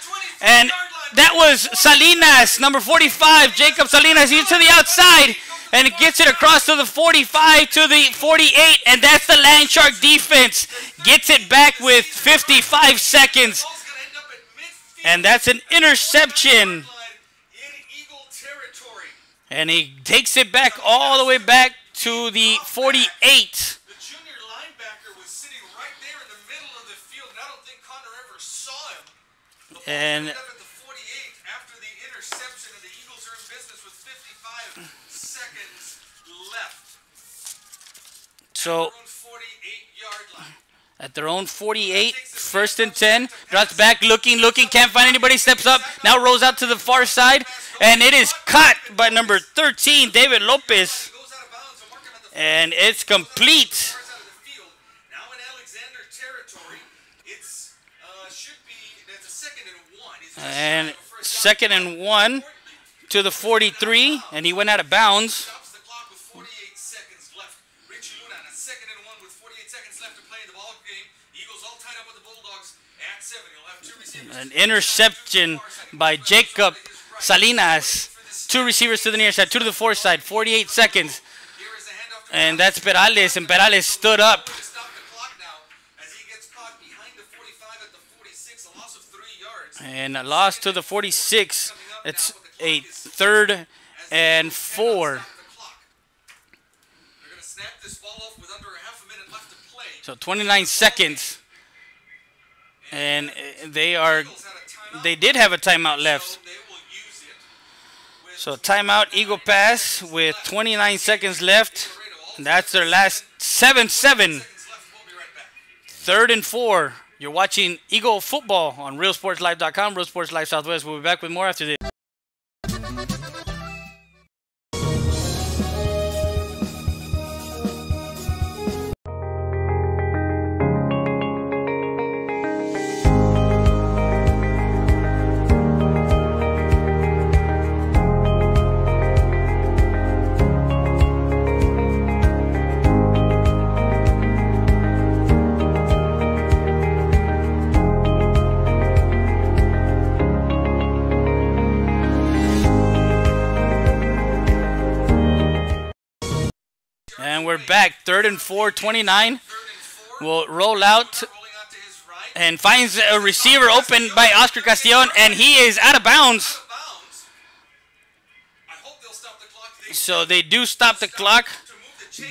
And that was Salinas, number 45, Jacob Salinas. He's to the outside, and it gets it across to the 45, to the 48, and that's the Land Shark defense. Gets it back with 55 seconds. And that's an interception. And he takes it back all the way back to the 48. And so at their own 48, 1st and 10, drops back, looking, can't find anybody, steps up, now rolls out to the far side, and it is caught by number 13, David Lopez, and it's complete. And 2nd and 1 to the 43, and he went out of bounds. An interception by Jacob Salinas. 2 receivers to the near side, 2 to the far side, 48 seconds. And that's Perales, and Perales stood up. And a loss to the 46. It's a 3rd and 4. So 29 seconds. And they did have a timeout left. So timeout, Eagle Pass with 29 seconds left. And that's their last 7-7. 3rd and 4. You're watching Eagle Football on RealSportsLive.com, Real Sports Live Southwest. We'll be back with more after this. And we're back. 3rd and 4, 29. Will roll out and finds a receiver open by Oscar Castillon, and he is out of bounds. So they do stop the clock.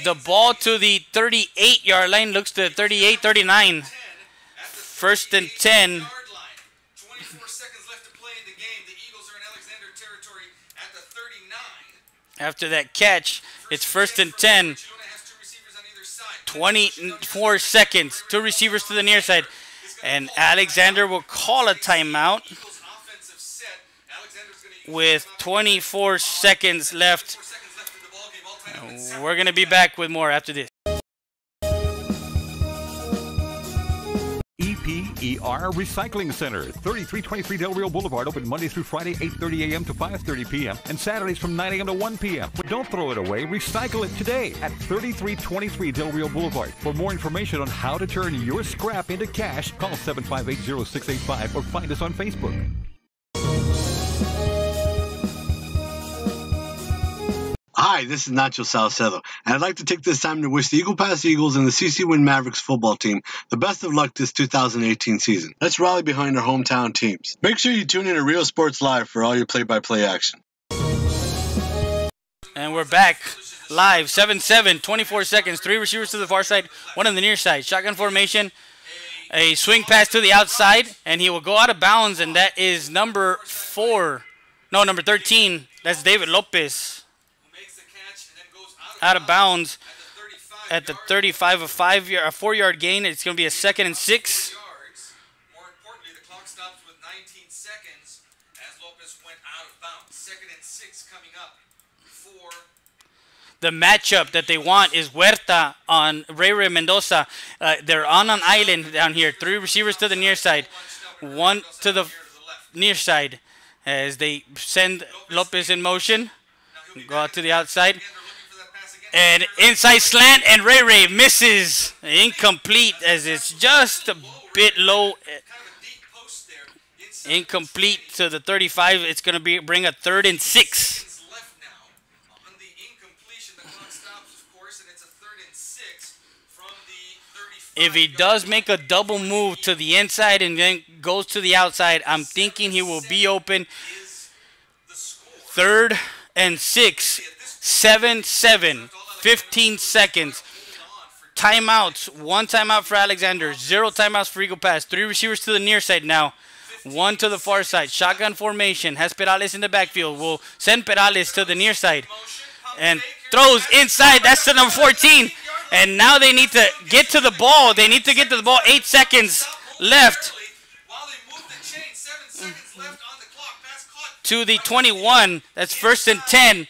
The ball to the 38-yard line looks to 38, 39. 1st and 10. After that catch, it's 1st and 10. 24 seconds. 2 receivers to the near side. And Alexander will call a timeout with 24 seconds left. We're going to be back with more after this. EPER Recycling Center, 3323 Del Rio Boulevard, open Monday through Friday, 8:30 a.m. to 5:30 p.m. and Saturdays from 9 a.m. to 1 p.m. But don't throw it away, recycle it today at 3323 Del Rio Boulevard. For more information on how to turn your scrap into cash, call 758-0685 or find us on Facebook. Hi, this is Nacho Salcedo, and I'd like to take this time to wish the Eagle Pass Eagles and the CC Win Mavericks football team the best of luck this 2018 season. Let's rally behind our hometown teams. Make sure you tune in to Real Sports Live for all your play-by-play action. And we're back live, 7-7, 24 seconds, 3 receivers to the far side, 1 on the near side. Shotgun formation, a swing pass to the outside, and he will go out of bounds, and that is number 13. That's David Lopez. Out of bounds at the 35, a 4-yard gain. It's going to be a 2nd and 6. More importantly, the clock stops with 19 seconds as Lopez went out of bounds. 2nd and 6 coming up for the matchup that they want is Huerta on Ray Mendoza. They're on an island down here. 3 receivers to the near side, 1 to the near side as they send Lopez in motion. Go out to the outside. And inside slant, and Ray misses. Incomplete, as it's just a bit low. Incomplete to the 35. It's going to bring a 3rd and 6. If he does make a double move to the inside and then goes to the outside, I'm thinking he will be open. 3rd and 6. 7-7. 15 seconds. Timeouts. 1 timeout for Alexander. 0 timeouts for Eagle Pass. 3 receivers to the near side now. 1 to the far side. Shotgun formation. Has Perales in the backfield. Will send Perales to the near side. And throws inside. That's to number 14. And now they need to get to the ball. 8 seconds left. To the 21. That's 1st and 10.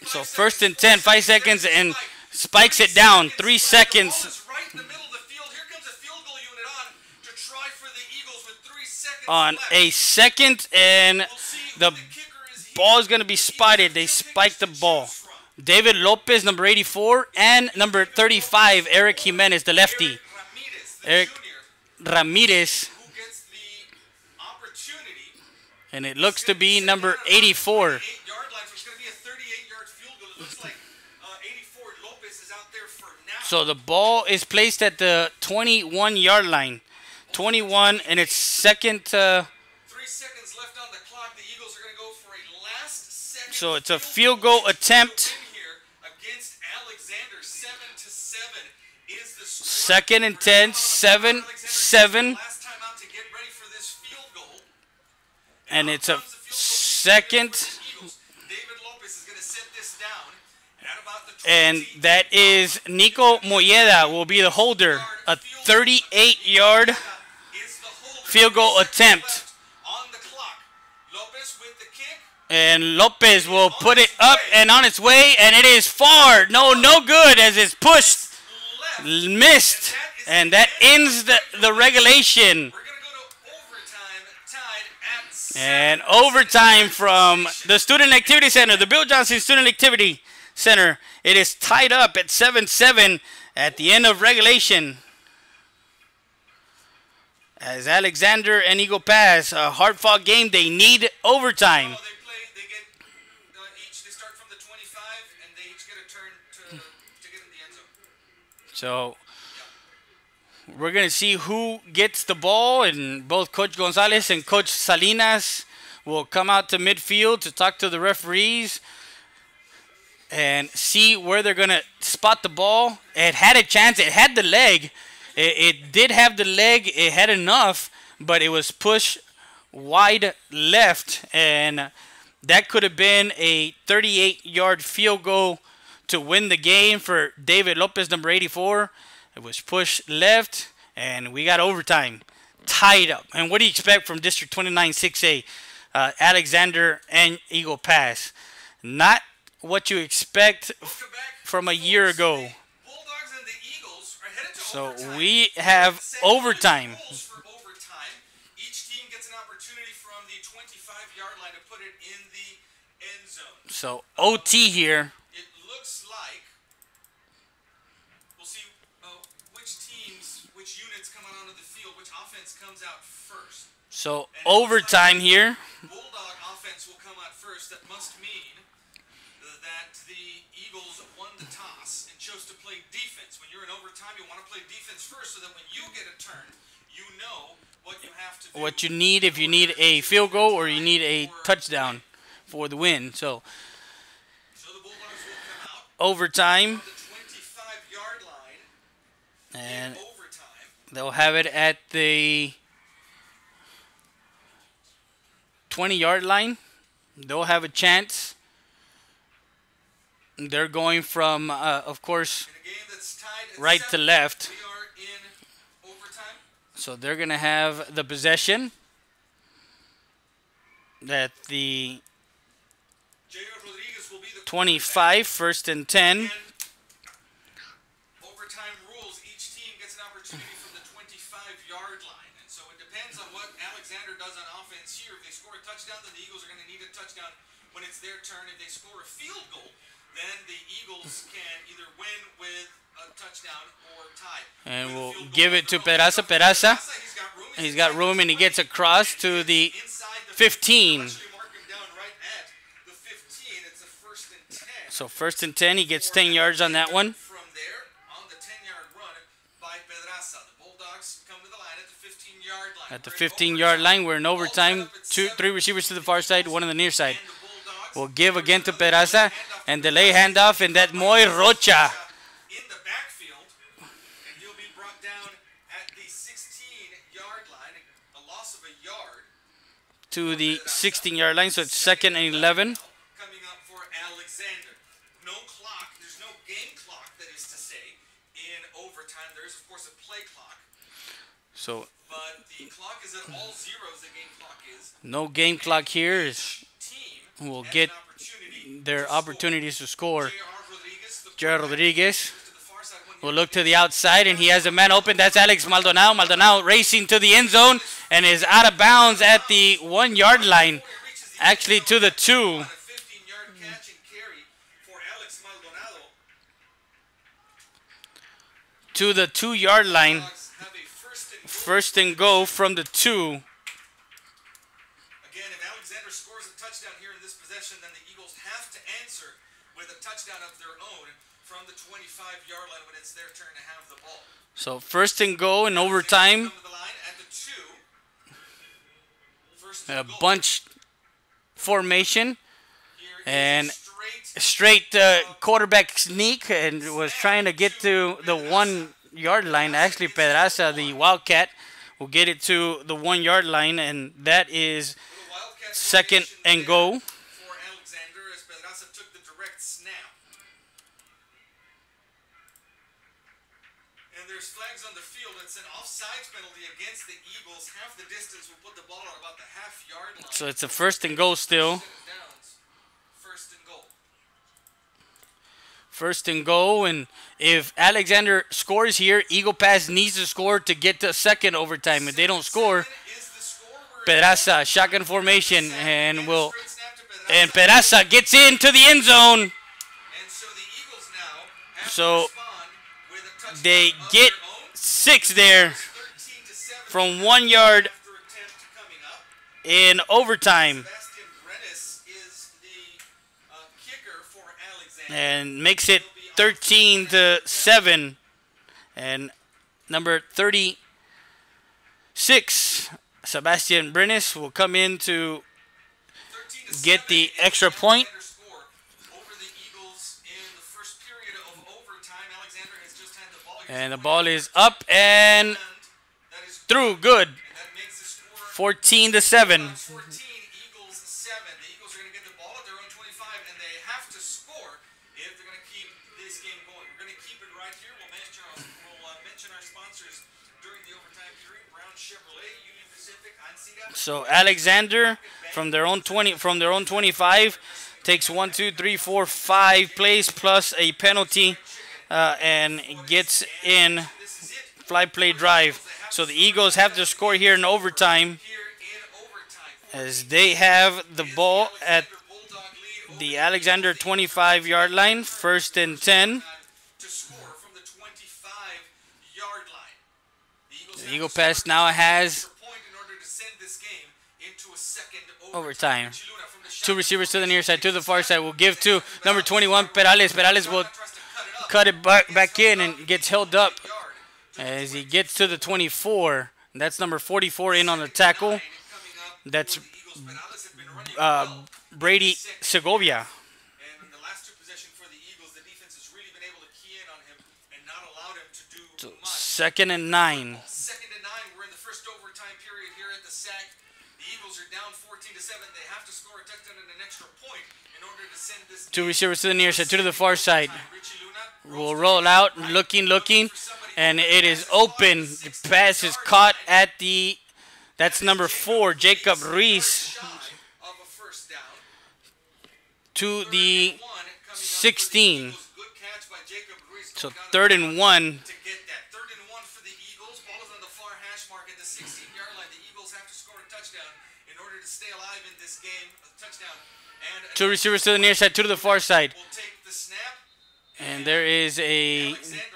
So 1st and 10, 5 seconds, and spikes it down. 3 seconds. On a 2nd, and the ball is going to be spotted. They spiked the ball. David Lopez, number 84, and number 35, Eric Jimenez, the lefty. Eric Ramirez. And it looks to be number 84. So the ball is placed at the 21-yard line. 21, and it's 2nd. 3 seconds left on the clock. The Eagles are going to go for a last second. So it's a field goal attempt. Against Alexander, 7-7 is the score. 2nd and 10, 7-7. And it's a 2nd. And that is Nico Molleda will be the holder. A 38-yard field goal attempt. And Lopez will put it up and on its way, and it is far. No good as it's pushed. Missed. And that ends the regulation. And overtime from the Student Activity Center, the Bill Johnson Student Activity Center. It is tied up at 7-7 at the end of regulation. As Alexander and Eagle Pass, a hard-fought game, they need overtime. They start from the 25, and they each get a turn to get in the end zone. So we're going to see who gets the ball, and both Coach Gonzalez and Coach Salinas will come out to midfield to talk to the referees and see where they're going to spot the ball. It had a chance. It had the leg. It did have the leg. It had enough, but it was pushed wide left, and that could have been a 38-yard field goal to win the game for David Lopez, number 84. It was pushed left, and we got overtime. Tied up. And what do you expect from District 29 6A? Alexander and Eagle Pass. Not what you expect from a year ago. So we have overtime. Each team gets an opportunity from the 25-yard line to put it in the end zone. So OT here. It looks like we'll see which units come out onto the field, which offense comes out first. So overtime here. Bulldog offense will come out first. That must mean that the Eagles won the toss and chose to play defense. When you're in overtime, you want to play defense first so that when you get a turn, you know what you have to do. What you need, if you need a field goal or you need a touchdown for the win. So the Bulldogs will come out overtime. from the 25-yard line And in overtime. they'll have it at the 20-yard line. They'll have a chance. They're going from, of course, right to left. We are in overtime. So they're going to have the possession at the 25, first and 10. Overtime rules, each team gets an opportunity from the 25-yard line. And so it depends on what Alexander does on offense here. If they score a touchdown, then the Eagles are going to need a touchdown when it's their turn. If they score a field goal, then the Eagles can either win with a touchdown or tie. And we'll give it to Peraza. Peraza, he's got room, and he gets across to the 15. So first and 10, he gets 10 yards on that one. From there, on the 10-yard run by Pedraza. The Bulldogs come to the line at the 15-yard line. At the 15-yard line, we're in overtime. Three receivers to the far side, one on the near side. We'll give again to Peraza and delay handoff, and that Moy Rocha. In the backfield, and he'll be brought down at the 16-yard line. A loss of a yard. To the 16-yard line, so it's second and 11. Coming up for Alexander. No clock. There's no game clock, that is to say, in overtime. There is, of course, a play clock. So But the clock is at all zeros. The game clock is. no game clock here. Will get their opportunities to score. Jared Rodriguez will look to the outside, and he has a man open. That's Alex Maldonado. Maldonado racing to the end zone and is out of bounds at the 1-yard line. Actually, to the 2. 15-yard catch and carry for Alex Maldonado. To the 2-yard line. First and go from the 2. Again, if Alexander scores a touchdown here in this possession, then the Eagles have to answer with a touchdown of their own from the 25-yard line when it's their turn to have the ball. So first and go in overtime. A bunch formation. And straight quarterback sneak, and was trying to get to the 1-yard line. Actually, Pedraza, the Wildcat, will get it to the 1-yard line, and that is second and go. For Alexander, as Pedraza took the direct snap. And there's flags on the field. It's an offsides penalty against the Eagles. Half the distance will put the ball at about the half-yard line. So it's a first and go still. First and goal. First and go, and if Alexander scores here, Eagle Pass needs to score to get to second overtime. If they don't score, Pedraza, shotgun formation, and Pedraza gets into the end zone. So they get 6 there from 1 yard in overtime. And makes it 13-7. And number 36, Sebastian Brenes, will come in to get the extra point. And the ball is up and through. Good. 14-7. So Alexander from their own 25 takes 1, 2, 3, 4, 5 plays plus a penalty and gets in fly play drive. So the Eagles have to score here in overtime as they have the ball at the Alexander 25-yard line, 1st and 10. The Eagle Pass now has overtime. 2 receivers to the near side, to the far side. Will give to number 21, Perales. Perales will cut it back in and gets held up as he gets to the 24. That's number 44 in on the tackle. That's Brady Segovia. So 2nd and 9. We're in the first overtime period here at the SAC. The Eagles are down 14-7. They have to score a touchdown and an extra point in order to send this. 2 receivers to the near side, 2 to the far side. Will roll out, looking, and it is open. The pass is caught at the, that's number 4, Jacob Reese, to the 16. So 3rd and 1. Two receivers to the near side, 2 to the far side. And there is a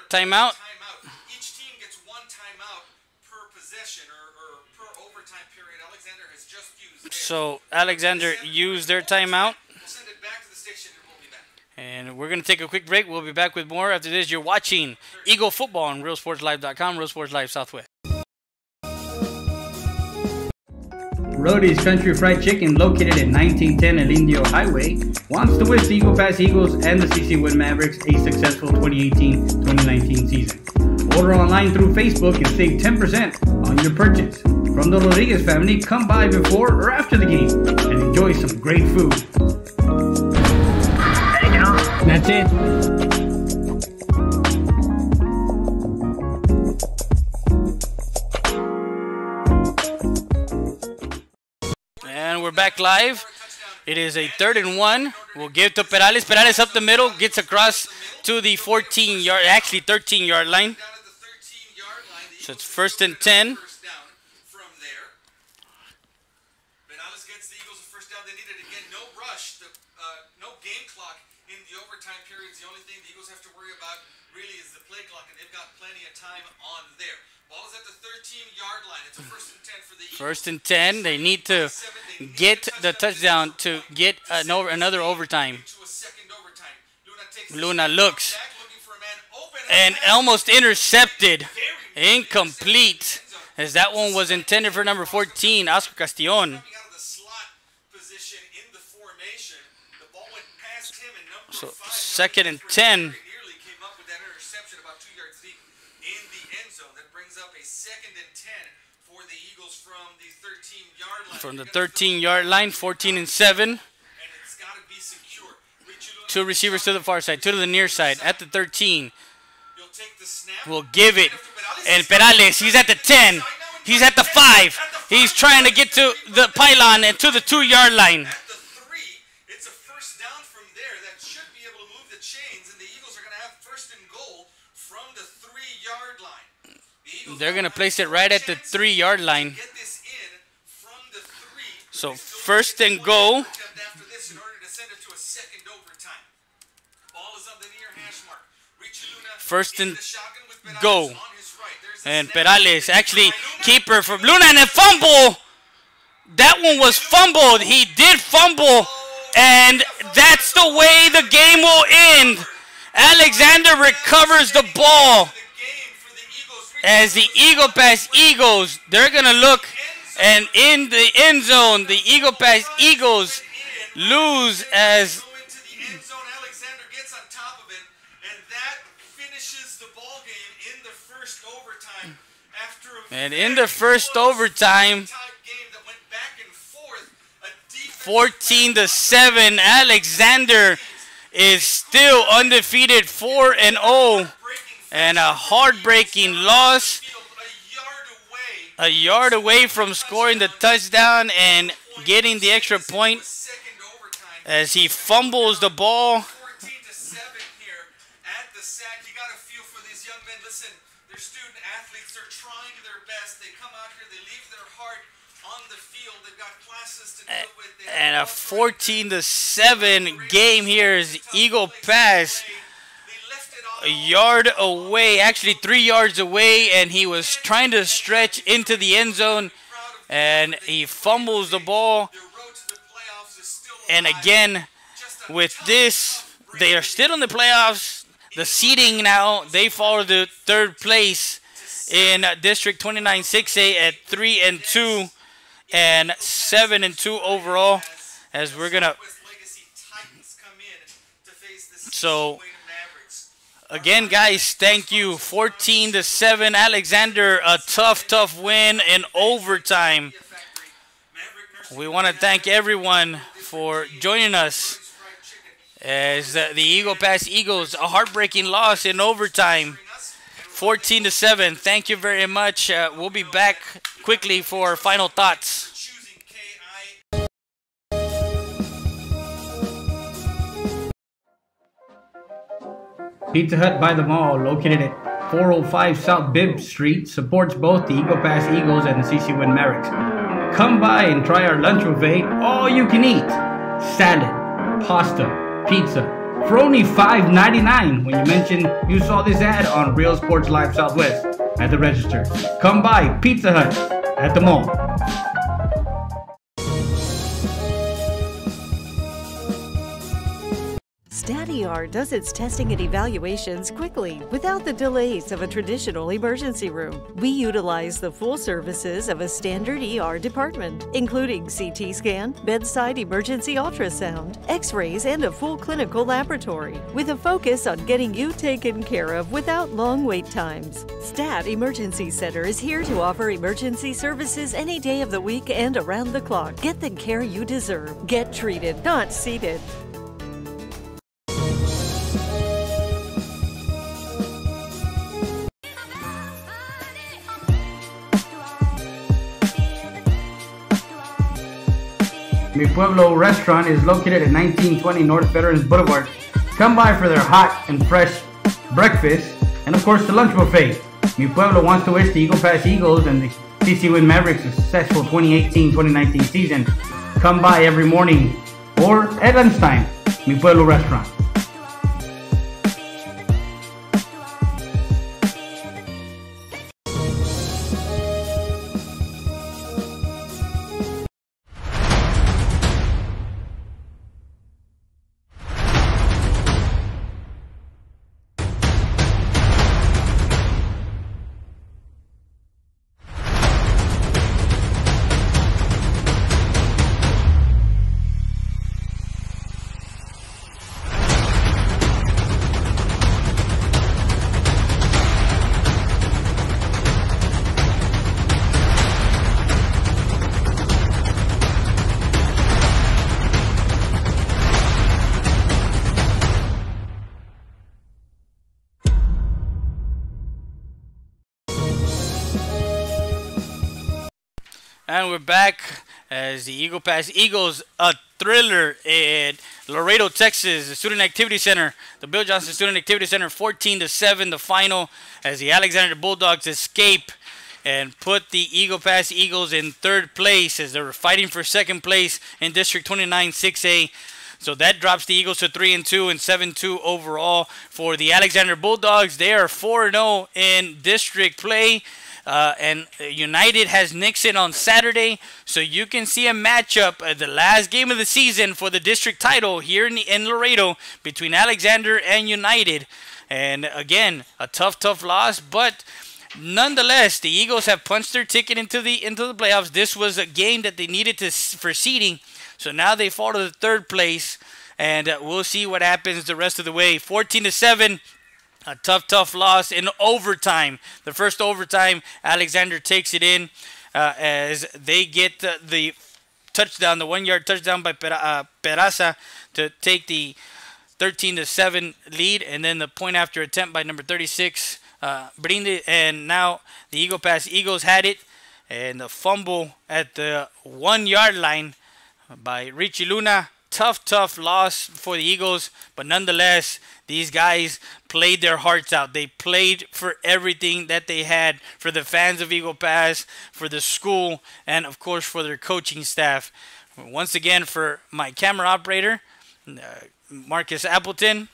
timeout. Each team gets 1 timeout per possession or per overtime period. Alexander has just used theirs. So Alexander used their timeout. We'll send it back to the station and we'll be back. And we're going to take a quick break. We'll be back with more after this. You're watching Eagle Football on RealSportsLive.com, Real Sports Live Southwest. Rody's Country Fried Chicken, located at 1910 El Indio Highway, wants to wish the Eagle Pass Eagles and the CC Win Mavericks a successful 2018-2019 season. Order online through Facebook and save 10% on your purchase. From the Rodriguez family, come by before or after the game and enjoy some great food. That's it. And we're back live. It is a 3rd and 1. We'll give to Perales. Perales up the middle, gets across to the 14-yard, actually 13-yard line. So it's 1st and 10. Perales gets the Eagles a first down. They needed again no rush, no game clock in the overtime periods. The only thing the Eagles have to worry about really is the play clock, and they've got plenty of time on there. Ball is at the 13-yard line. It's a 1st and 10 for the Eagles. 1st and 10. They need to get the touchdown to get another overtime. Luna looks and almost intercepted. Incomplete, as that one was intended for number 14, Oscar Castillon. So 2nd and 10. From the 13-yard line, 14 and 7. 2 receivers to the far side, 2 to the near side at the 13. Will give it, and Perales, he's at the 10. He's at the 5. He's trying to get to the pylon and to the 2-yard line. It's a first down from there. That should be able to move the chains, and the Eagles are going to have 1st and goal from the 3-yard line. They're going to place it right at the 3-yard line. So 1st and goal. First and go. And Perales, actually, keeper from Luna, and a fumble. That one was fumbled. He did fumble, and that's the way the game will end. Alexander recovers the ball as the Eagle Pass Eagles, they're going to look, and in the end zone, the Eagle Pass Eagles lose as and in the first overtime, 14-7, Alexander is still undefeated, 4-0, and a heartbreaking loss. A yard away from scoring the touchdown and getting the extra point as he fumbles the ball. And a 14-7 game here is Eagle Pass. A yard away, actually 3 yards away, and he was trying to stretch into the end zone, and he fumbles the ball. And again, with this, they are still in the playoffs. The seeding now, they fall to third place in District 29 6A at 3-2 and 7-2 overall, as we're gonna. So again, guys, thank you. 14-7, Alexander, a tough win in overtime. We want to thank everyone for joining us as the Eagle Pass Eagles, a heartbreaking loss in overtime, 14-7. Thank you very much. We'll be back quickly for final thoughts. Pizza Hut by the Mall, located at 405 South Bibb Street, supports both the Eagle Pass Eagles and the CC Win Mavericks. Come by and try our lunch buffet, all you can eat. Salad, pasta, pizza, for only $5.99 when you mention you saw this ad on Real Sports Live Southwest at the register. Come by Pizza Hut at the mall. StatER does its testing and evaluations quickly without the delays of a traditional emergency room. We utilize the full services of a standard ER department, including CT scan, bedside emergency ultrasound, x-rays, and a full clinical laboratory, with a focus on getting you taken care of without long wait times. Stat Emergency Center is here to offer emergency services any day of the week and around the clock. Get the care you deserve. Get treated, not seated. Mi Pueblo restaurant is located at 1920 North Veterans Boulevard. Come by for their hot and fresh breakfast and of course the lunch buffet. Mi Pueblo wants to wish the Eagle Pass Eagles and the CC Win Mavericks a successful 2018-2019 season. Come by every morning or at lunchtime. Mi Pueblo restaurant. And we're back as the Eagle Pass Eagles, a thriller in Laredo, Texas, the Student Activity Center, the Bill Johnson Student Activity Center, 14-7, the final, as the Alexander Bulldogs escape and put the Eagle Pass Eagles in third place as they were fighting for second place in District 29 6A. So that drops the Eagles to 3-2 and 7-2 overall. For the Alexander Bulldogs, they are 4-0 in district play. And United has Nixon on Saturday, so you can see a matchup at the last game of the season for the district title here in Laredo between Alexander and United. And again, a tough loss, but nonetheless, the Eagles have punched their ticket into the playoffs. This was a game that they needed for seeding, so now they fall to the third place, and we'll see what happens the rest of the way. 14-7. A tough loss in overtime. The first overtime, Alexander takes it in as they get the touchdown, the 1-yard touchdown by Peraza to take the 13-7 lead, and then the point after attempt by number 36, Brinde, and now the Eagle Pass Eagles had it, and the fumble at the 1-yard line by Richie Luna. Tough loss for the Eagles, but nonetheless, these guys played their hearts out. They played for everything that they had, for the fans of Eagle Pass, for the school, and of course for their coaching staff. Once again, for my camera operator, Marcus Appleton,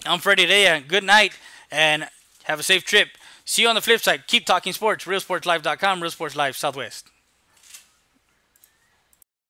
I'm Freddie Rea. Good night, and have a safe trip. See you on the flip side. Keep talking sports. RealSportsLive.com, Real Sports Live Southwest.